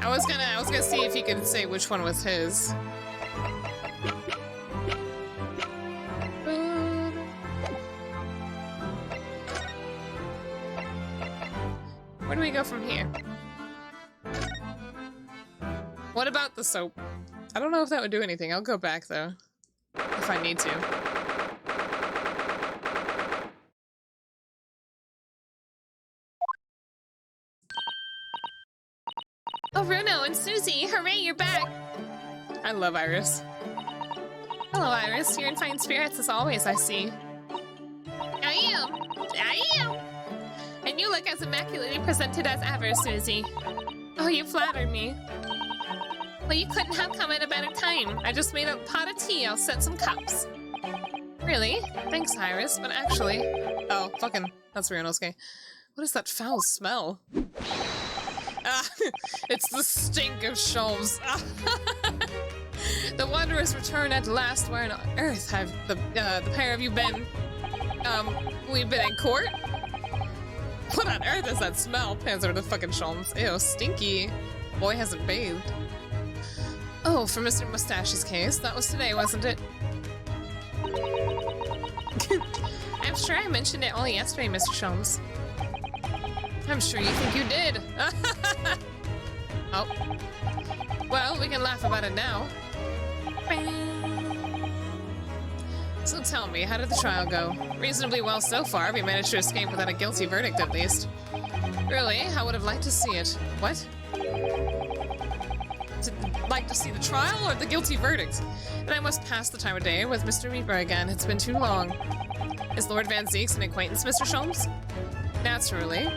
I was gonna see if he could say which one was his. Where do we go from here? What about the soap? I don't know if that would do anything. I'll go back, though. If I need to. Oh, Bruno and Susie! Hooray, you're back! I love Iris. Hello, Iris. You're in fine spirits as always, I see. I am! And you look as immaculately presented as ever, Susie. Oh, you flatter me. Well, you couldn't have come at a better time. I just made a pot of tea. I'll set some cups. Really? Thanks, Iris, but actually... Oh, fucking... That's Ryunosuke. What is that foul smell? It's the stink of shelves. The wanderers return at last. Where on earth have the pair of you been? We've been in court? What on earth is that smell? Pans over the fucking shelves. Ew, stinky. Boy hasn't bathed. Oh, for Mr. Mustache's case. That was today, wasn't it? I'm sure I mentioned it only yesterday, Mr. Sholmes. I'm sure you think you did. Oh. Well, we can laugh about it now. So tell me, how did the trial go? Reasonably well so far. We managed to escape without a guilty verdict, at least. Really? I would have liked to see it. What? Like to see the trial or the guilty verdict? Then I must pass the time of day with Mr. Reaper again. It's been too long. Is Lord Van Zeek's an acquaintance, Mr. Sholmes? Naturally.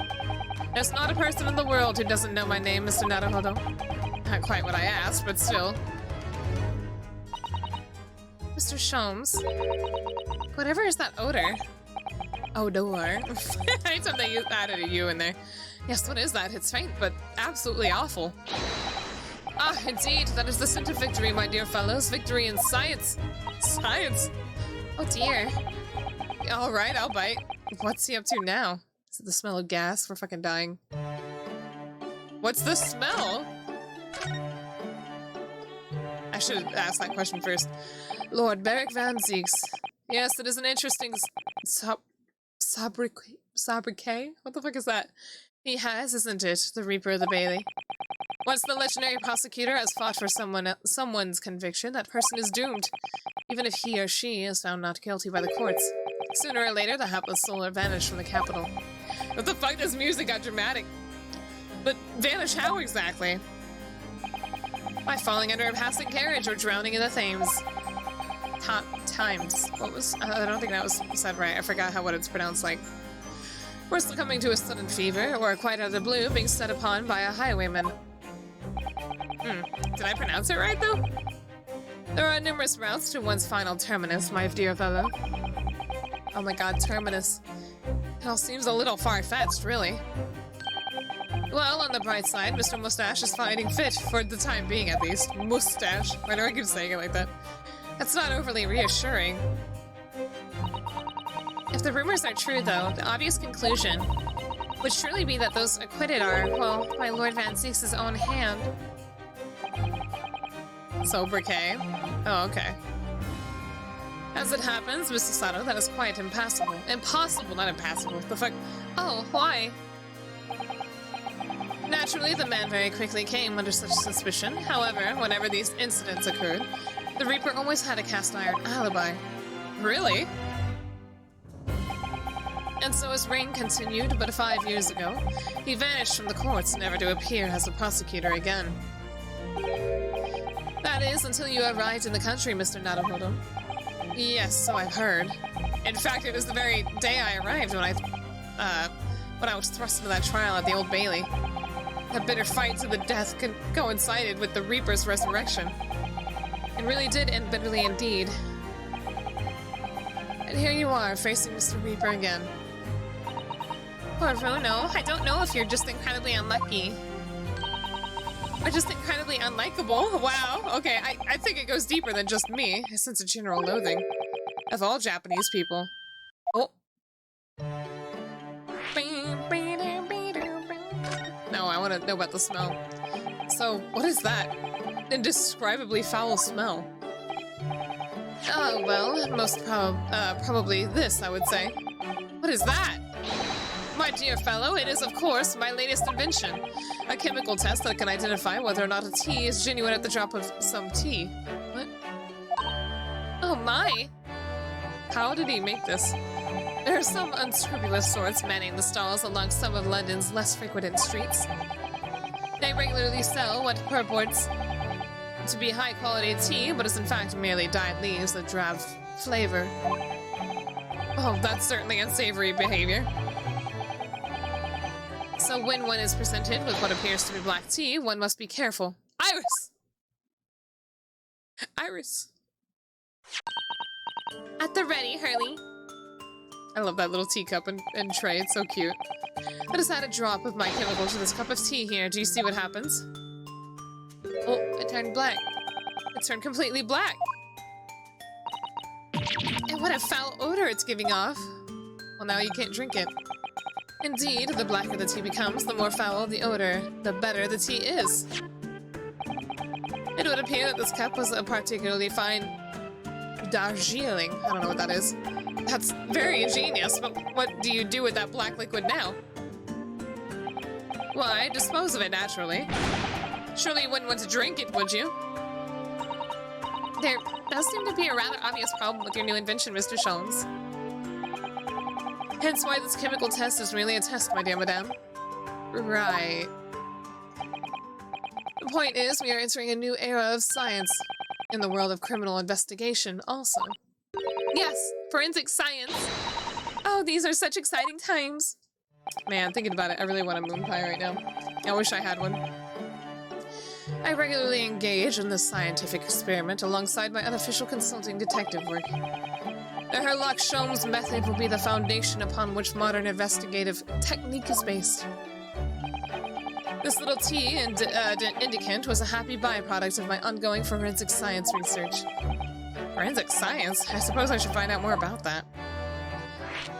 There's not a person in the world who doesn't know my name, Mr. Naruhodo. Not quite what I asked, but still. Mr. Sholmes, whatever is that odor? Odor. Anytime they added a U in there. Yes, what is that? It's faint, but absolutely awful. Ah, indeed, that is the scent of victory, my dear fellows. Victory in science. Science? Oh dear. Alright, I'll bite. What's he up to now? Is it the smell of gas? We're fucking dying. What's the smell? I should have asked that question first. Lord Beric Van Zieks. Yes, it is an interesting sobriquet? What the fuck is that? He has, isn't it? The Reaper of the Bailey. Once the legendary prosecutor has fought for someone's conviction, that person is doomed, even if he or she is found not guilty by the courts. Sooner or later, the hapless soul will vanish from the capital. What the fuck? This music got dramatic. But vanish how exactly? By falling under a passing carriage or drowning in the Thames. Times. What was... I don't think that was said right. I forgot what it's pronounced like. We're succumbing to a sudden fever, or quite out of the blue, being set upon by a highwayman. Did I pronounce it right, though? There are numerous routes to one's final terminus, my dear fellow. Oh my god, terminus. It all seems a little far-fetched, really. Well, on the bright side, Mr. Mustache is finding fit, for the time being at least. Mustache. Why do I keep saying it like that? That's not overly reassuring. If the rumors are true, though, the obvious conclusion would surely be that those acquitted are, well, by Lord Van Zieks' own hand. Sobriquet? Oh, okay. As it happens, Mr. Sato, that is quite impassable. Impossible, not impassable. The fuck? Oh, why? Naturally, the man very quickly came under such suspicion. However, whenever these incidents occurred, the Reaper always had a cast-iron alibi. Really? And so his reign continued, but 5 years ago, he vanished from the courts, never to appear as a prosecutor again. That is, until you arrived in the country, Mr. Naruhodo. Yes, so I've heard. In fact, it was the very day I arrived when I was thrust into that trial at the Old Bailey. That bitter fight to the death coincided with the Reaper's resurrection. It really did end bitterly indeed. And here you are, facing Mr. Reaper again. Poor Bruno, I don't know if you're just incredibly unlucky. Or just incredibly unlikable. Wow, okay, I think it goes deeper than just me. I sense a general loathing of all Japanese people. Oh. No, I want to know about the smell. So, what is that? Indescribably foul smell. Oh, well, most probably this, I would say. What is that? My dear fellow, it is, of course, my latest invention. A chemical test that can identify whether or not a tea is genuine at the drop of some tea. What? Oh my! How did he make this? There are some unscrupulous sorts manning the stalls along some of London's less frequented streets. They regularly sell what purports to be high-quality tea, but is in fact merely dyed leaves with drab flavor. Oh, that's certainly unsavory behavior. So when one is presented with what appears to be black tea, one must be careful. Iris! Iris! At the ready, Hurley. I love that little teacup and tray, it's so cute. Let us add a drop of my chemical to this cup of tea here. Do you see what happens? Oh, it turned black. It turned completely black. And what a foul odor it's giving off. Well, now you can't drink it. Indeed, the blacker the tea becomes, the more foul the odor, the better the tea is. It would appear that this cup was a particularly fine Darjeeling. I don't know what that is. That's very ingenious, but what do you do with that black liquid now? Why, dispose of it naturally. Surely you wouldn't want to drink it, would you? There does seem to be a rather obvious problem with your new invention, Mr. Sholmes. Hence why this chemical test is really a test, my dear madame. Right. The point is, we are entering a new era of science. In the world of criminal investigation, also. Yes, forensic science. Oh, these are such exciting times. Man, thinking about it, I really want a moon pie right now. I wish I had one. I regularly engage in this scientific experiment alongside my unofficial consulting detective work. The Herlock Sholmes method will be the foundation upon which modern investigative technique is based. This little tea and indicant was a happy byproduct of my ongoing forensic science research. Forensic science? I suppose I should find out more about that.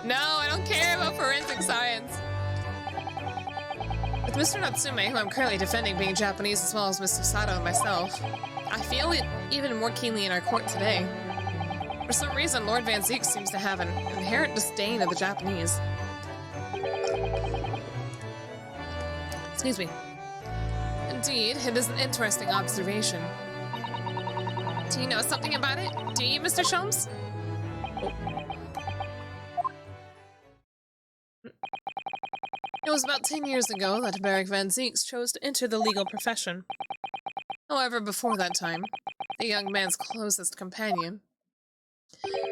No, I don't care about forensic science. With Mr. Natsume, who I'm currently defending being Japanese as well as Mr. Sato and myself, I feel it even more keenly in our court today. For some reason, Lord Van Zeek seems to have an inherent disdain of the Japanese. Excuse me. Indeed, it is an interesting observation. Do you know something about it? Do you, Mr. Sholmes? It was about 10 years ago that Barak Van Zeeks chose to enter the legal profession. However, before that time, the young man's closest companion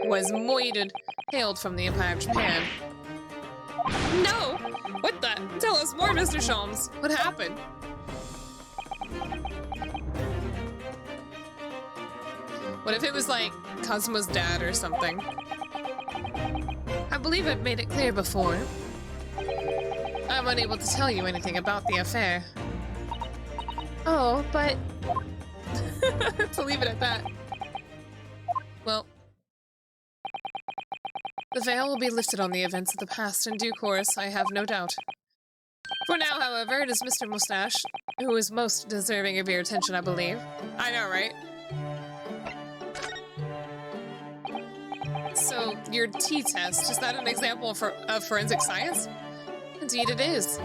was Moided, hailed from the Empire of Japan. No! What the? Tell us more, Mr. Sholmes. What happened? What if it was like Cosmo's dad or something? I believe I've made it clear before. I'm unable to tell you anything about the affair. Oh, but... to leave it at that. Well... The veil will be lifted on the events of the past in due course, I have no doubt. For now, however, it is Mr. Mustache who is most deserving of your attention, I believe. I know, right? So, your T-test, is that an example of forensic science? Indeed it is.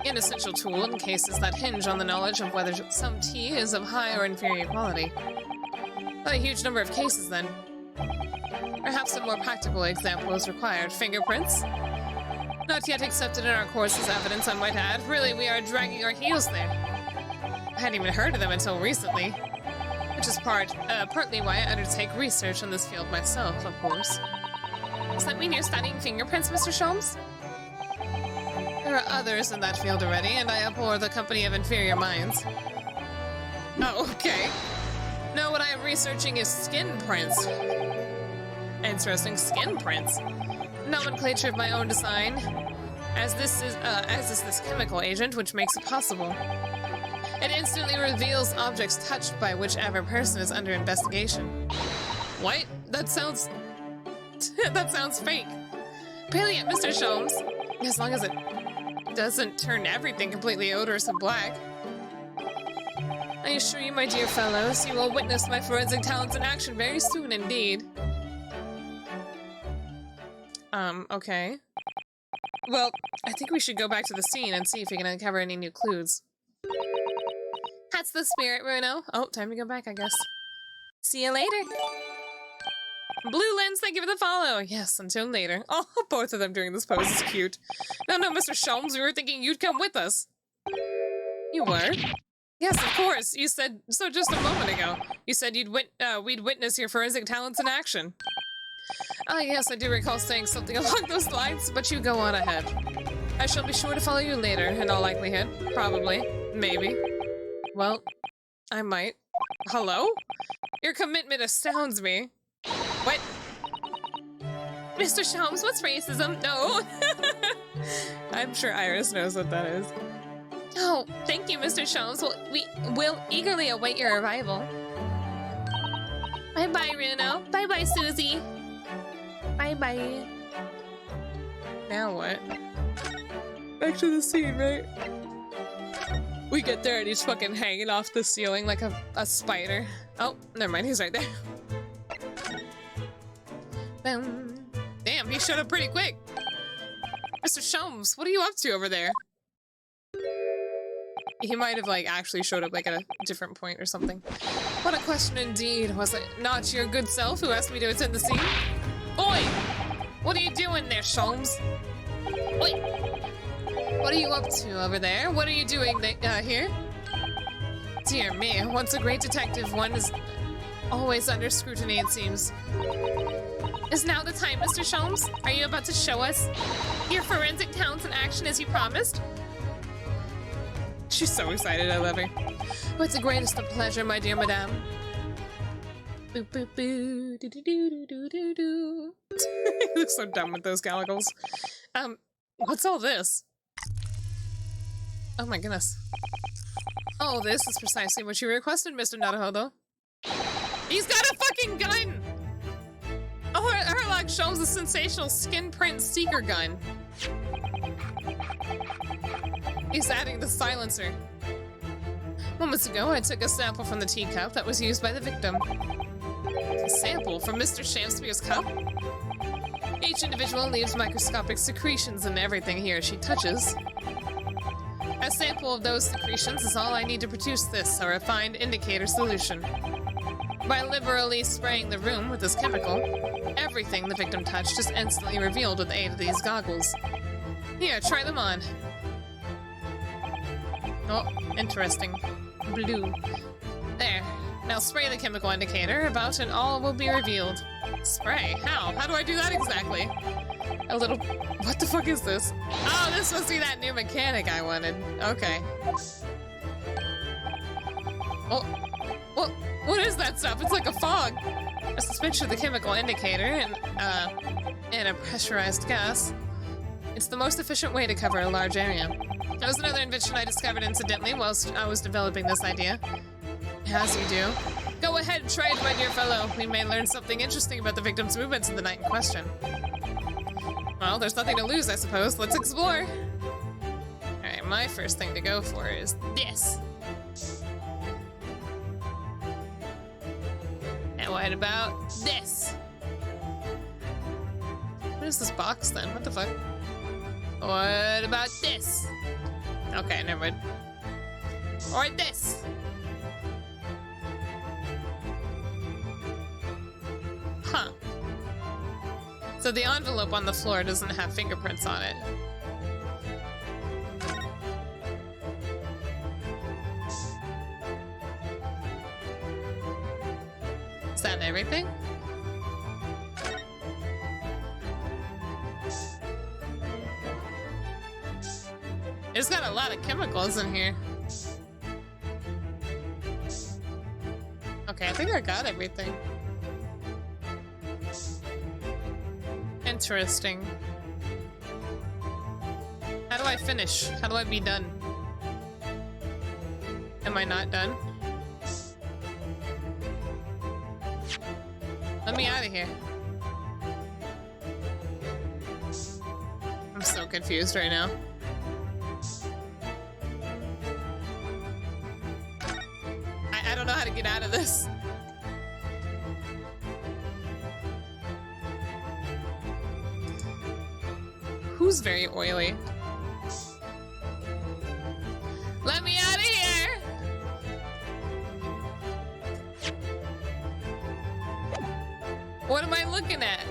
An essential tool in cases that hinge on the knowledge of whether some tea is of high or inferior quality. Not a huge number of cases, then. Perhaps a more practical example is required. Fingerprints? Not yet accepted in our course as evidence, I might add. Really, we are dragging our heels there. I hadn't even heard of them until recently. Which is partly why I undertake research in this field myself, of course. Does that mean you're studying fingerprints, Mr. Sholmes? There are others in that field already, and I abhor the company of inferior minds. Oh, okay. No, what I am researching is skin prints. Interesting, skin prints. Nomenclature of my own design, as is this chemical agent, which makes it possible. It instantly reveals objects touched by whichever person is under investigation. What? That sounds... that sounds fake. Brilliant, Mr. Sholmes. As long as it doesn't turn everything completely odorous and black. I assure you, my dear fellows, you will witness my forensic talents in action very soon indeed. Okay. Well, I think we should go back to the scene and see if we can uncover any new clues. That's the spirit, Bruno. Oh, time to go back, I guess. See you later. Blue Lens, thank you for the follow. Yes, until later. Oh, both of them doing this pose is cute. No, Mr. Sholmes, we were thinking you'd come with us. You were? Yes, of course. You said so just a moment ago. You said we'd witness your forensic talents in action. Ah, yes, I do recall saying something along those lines, but you go on ahead. I shall be sure to follow you later, in all likelihood. Probably. Maybe. Well, I might. Hello? Your commitment astounds me. What? Mr. Sholmes, what's racism? No. I'm sure Iris knows what that is. Oh, thank you, Mr. Sholmes. We will eagerly await your arrival. Bye-bye, Runo. Bye-bye, Susie. Bye-bye. Now what? Back to the scene, right? We get there and he's fucking hanging off the ceiling like a spider. Oh, never mind, he's right there. Boom. Damn, he showed up pretty quick. Mr. Sholmes, what are you up to over there? He might have, like, actually showed up, like, at a different point or something. What a question indeed. Was it not your good self who asked me to attend the scene? Oi! What are you doing there, Sholmes? Oi! What are you up to over there? What are you doing here? Dear me, once a great detective, one is always under scrutiny, it seems. Is now the time, Mr. Sholmes? Are you about to show us your forensic talents in action as you promised? She's so excited, I love her. With the greatest of pleasure, my dear madame. Boo boo boo, do do do do do do. You look so dumb with those goggles. What's all this? Oh my goodness. Oh, this is precisely what you requested, Mr. Naruhodo. He's got a fucking gun! Oh, her log shows a sensational skin print seeker gun. He's adding the silencer. Moments ago, I took a sample from the teacup that was used by the victim. A sample from Mr. Shamspeare's cup? Each individual leaves microscopic secretions in everything he or she touches. A sample of those secretions is all I need to produce this, a refined indicator solution. By liberally spraying the room with this chemical, everything the victim touched is instantly revealed with the aid of these goggles. Here, try them on. Oh, interesting. Blue. There. Now spray the chemical indicator about and all will be revealed. Spray? How? How do I do that exactly? A little... What the fuck is this? Oh, this must be that new mechanic I wanted. Okay. Oh. What is that stuff? It's like a fog. A suspension of the chemical indicator and a pressurized gas. It's the most efficient way to cover a large area. That was another invention I discovered incidentally whilst I was developing this idea. As you do. Go ahead and try it, my dear fellow. We may learn something interesting about the victim's movements in the night in question. Well, there's nothing to lose, I suppose. Let's explore. Alright, my first thing to go for is this. And what about this? What is this box then? What the fuck? What about this? Okay, never mind. Or this. Huh. So the envelope on the floor doesn't have fingerprints on it. Is that everything? It's got a lot of chemicals in here. Okay, I think I got everything. Interesting. How do I finish? How do I be done? Am I not done? Let me out of here. I'm so confused right now. I don't know how to get out of this. Who's very oily? Let me out of here! What am I looking at?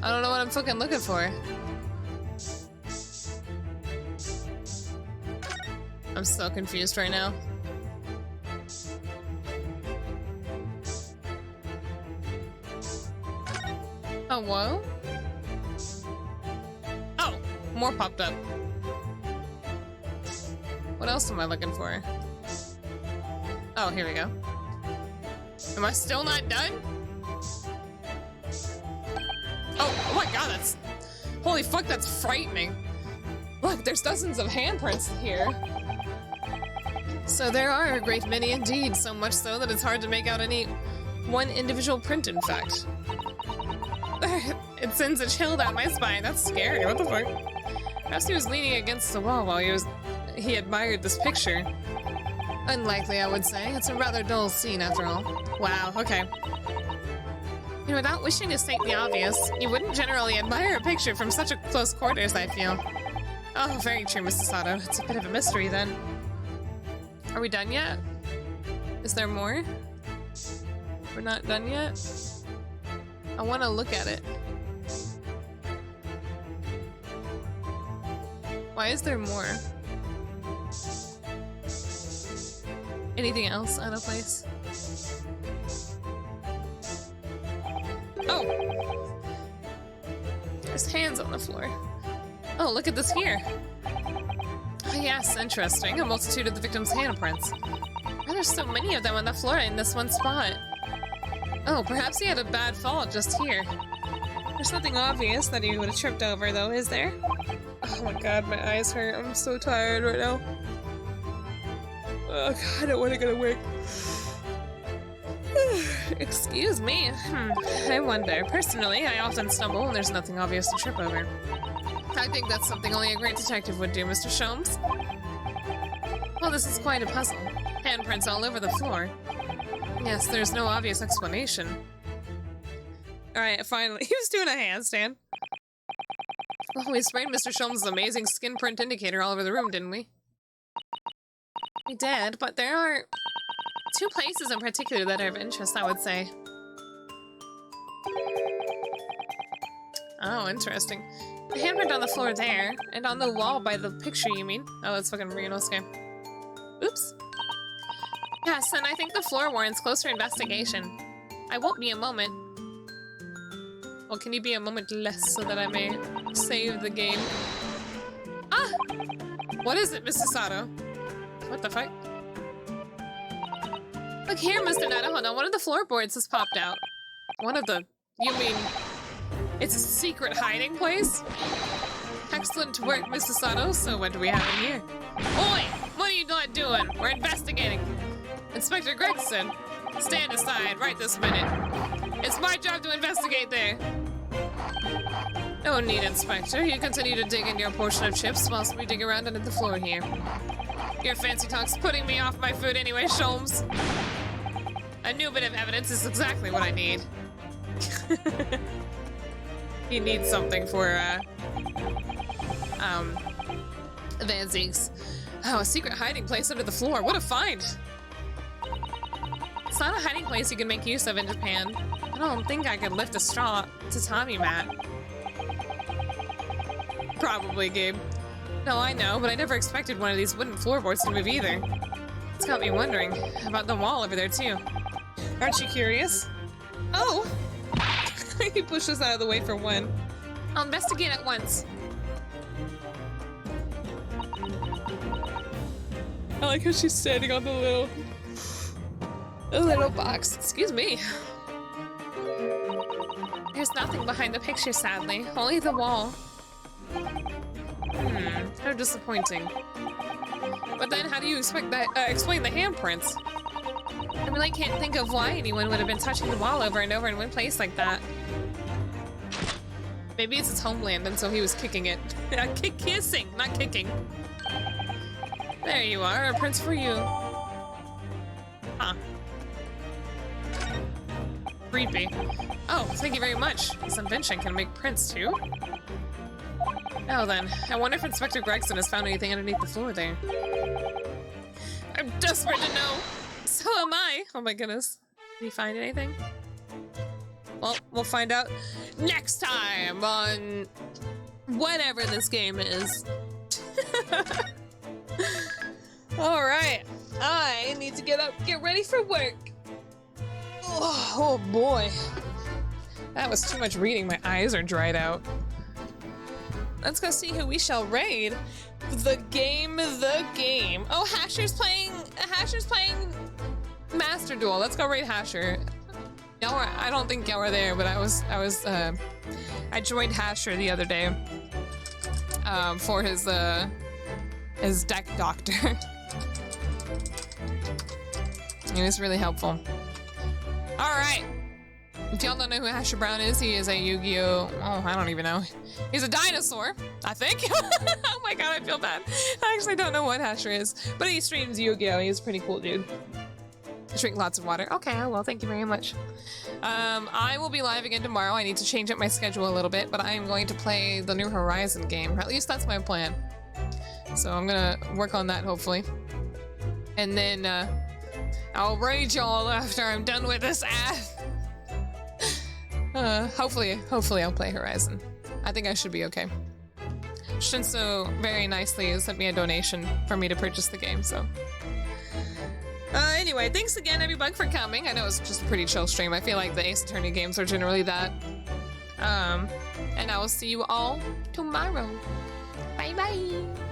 I don't know what I'm fucking looking for. I'm so confused right now. Oh, whoa? Oh, more popped up. What else am I looking for? Oh, here we go. Am I still not done? Oh my god, that's... Holy fuck, that's frightening. Look, there's dozens of handprints here. So there are a great many indeed, so much so that it's hard to make out any one individual print, in fact. It sends a chill down my spine. That's scary. What the fuck? Perhaps he was leaning against the wall while he admired this picture. Unlikely, I would say. It's a rather dull scene, after all. Wow, okay. You know, without wishing to state the obvious, you wouldn't generally admire a picture from such a close quarters, I feel. Oh, very true, Mrs. Sato. It's a bit of a mystery, then. Are we done yet? Is there more? We're not done yet? I want to look at it. Why is there more? Anything else out of place? Oh! There's hands on the floor. Oh, look at this here. Oh, yes, interesting. A multitude of the victim's handprints. Why are there so many of them on the floor in this one spot? Oh, perhaps he had a bad fall just here. There's nothing obvious that he would have tripped over, though, is there? Oh my god, my eyes hurt. I'm so tired right now. Oh god, I don't want to go to work. Excuse me. I wonder. Personally, I often stumble when there's nothing obvious to trip over. I think that's something only a great detective would do, Mr. Sholmes. Well, this is quite a puzzle. Handprints all over the floor. Yes, there's no obvious explanation. Alright, finally. He was doing a handstand. Well, we sprayed Mr. Sholmes' amazing skin print indicator all over the room, didn't we? We did, but there are two places in particular that are of interest, I would say. Oh, interesting. The handprint on the floor there, and on the wall by the picture, you mean? Oh, that's fucking Renosuke. Oops. Yes, and I think the floor warrants closer investigation. I won't be a moment. Well, can you be a moment less so that I may save the game? Ah! What is it, Mr. Sato? What the fuck? Look here, Mr. Nadahono, one of the floorboards has popped out. One of the... You mean... It's a secret hiding place? Excellent work, Mr. Sato. So what do we have in here? Oi! What are you not doing? We're investigating. Inspector Gregson, stand aside right this minute. It's my job to investigate there. No need, Inspector. You continue to dig in your portion of chips whilst we dig around under the floor here. Your fancy talk's putting me off my food anyway, Sholmes. A new bit of evidence is exactly what I need. He needs something for, Van Zeeks. Oh, a secret hiding place under the floor. What a find! It's not a hiding place you can make use of in Japan. I don't think I could lift a straw tatami mat. Probably, Gabe. No, I know, but I never expected one of these wooden floorboards to move either. It's got me wondering about the wall over there, too. Aren't you curious? Oh! He pushed us out of the way for one. I'll investigate at once. I like how she's standing on the little box. Excuse me. There's nothing behind the picture, sadly. Only the wall. How disappointing. But then how do you expect that, explain the handprints? I really can't think of why anyone would have been touching the wall over and over in one place like that. Maybe it's its homeland and so he was kicking it. Kissing, not kicking. There you are, a prints for you. Huh. Creepy. Oh, thank you very much. This invention can make prints too. Oh then, I wonder if Inspector Gregson has found anything underneath the floor there. I'm desperate to know. So am I. Oh my goodness. Did he find anything? Well, we'll find out next time on whatever this game is. All right, I need to get up, get ready for work. Oh boy, that was too much reading. My eyes are dried out. Let's go see who we shall raid. The game. Oh, Hasher's playing Master Duel. Let's go raid Hasher. Y'all were, I don't think y'all were there, but I joined Hasher the other day for his deck doctor. It was really helpful. All right. If y'all don't know who Hasher Brown is, he is a Yu-Gi-Oh! Oh, I don't even know. He's a dinosaur, I think. Oh my god, I feel bad. I actually don't know what Hasher is, but he streams Yu-Gi-Oh! He's a pretty cool dude. Drink lots of water. Okay, well, thank you very much. I will be live again tomorrow. I need to change up my schedule a little bit, but I am going to play the New Horizon game. At least that's my plan. So I'm gonna work on that, hopefully. And then, I'll raid y'all after I'm done with this ad. Hopefully I'll play Horizon. I think I should be okay. Shinso very nicely sent me a donation for me to purchase the game, so. Anyway, thanks again, everybody, for coming. I know it's just a pretty chill stream. I feel like the Ace Attorney games are generally that. And I will see you all tomorrow. Bye-bye.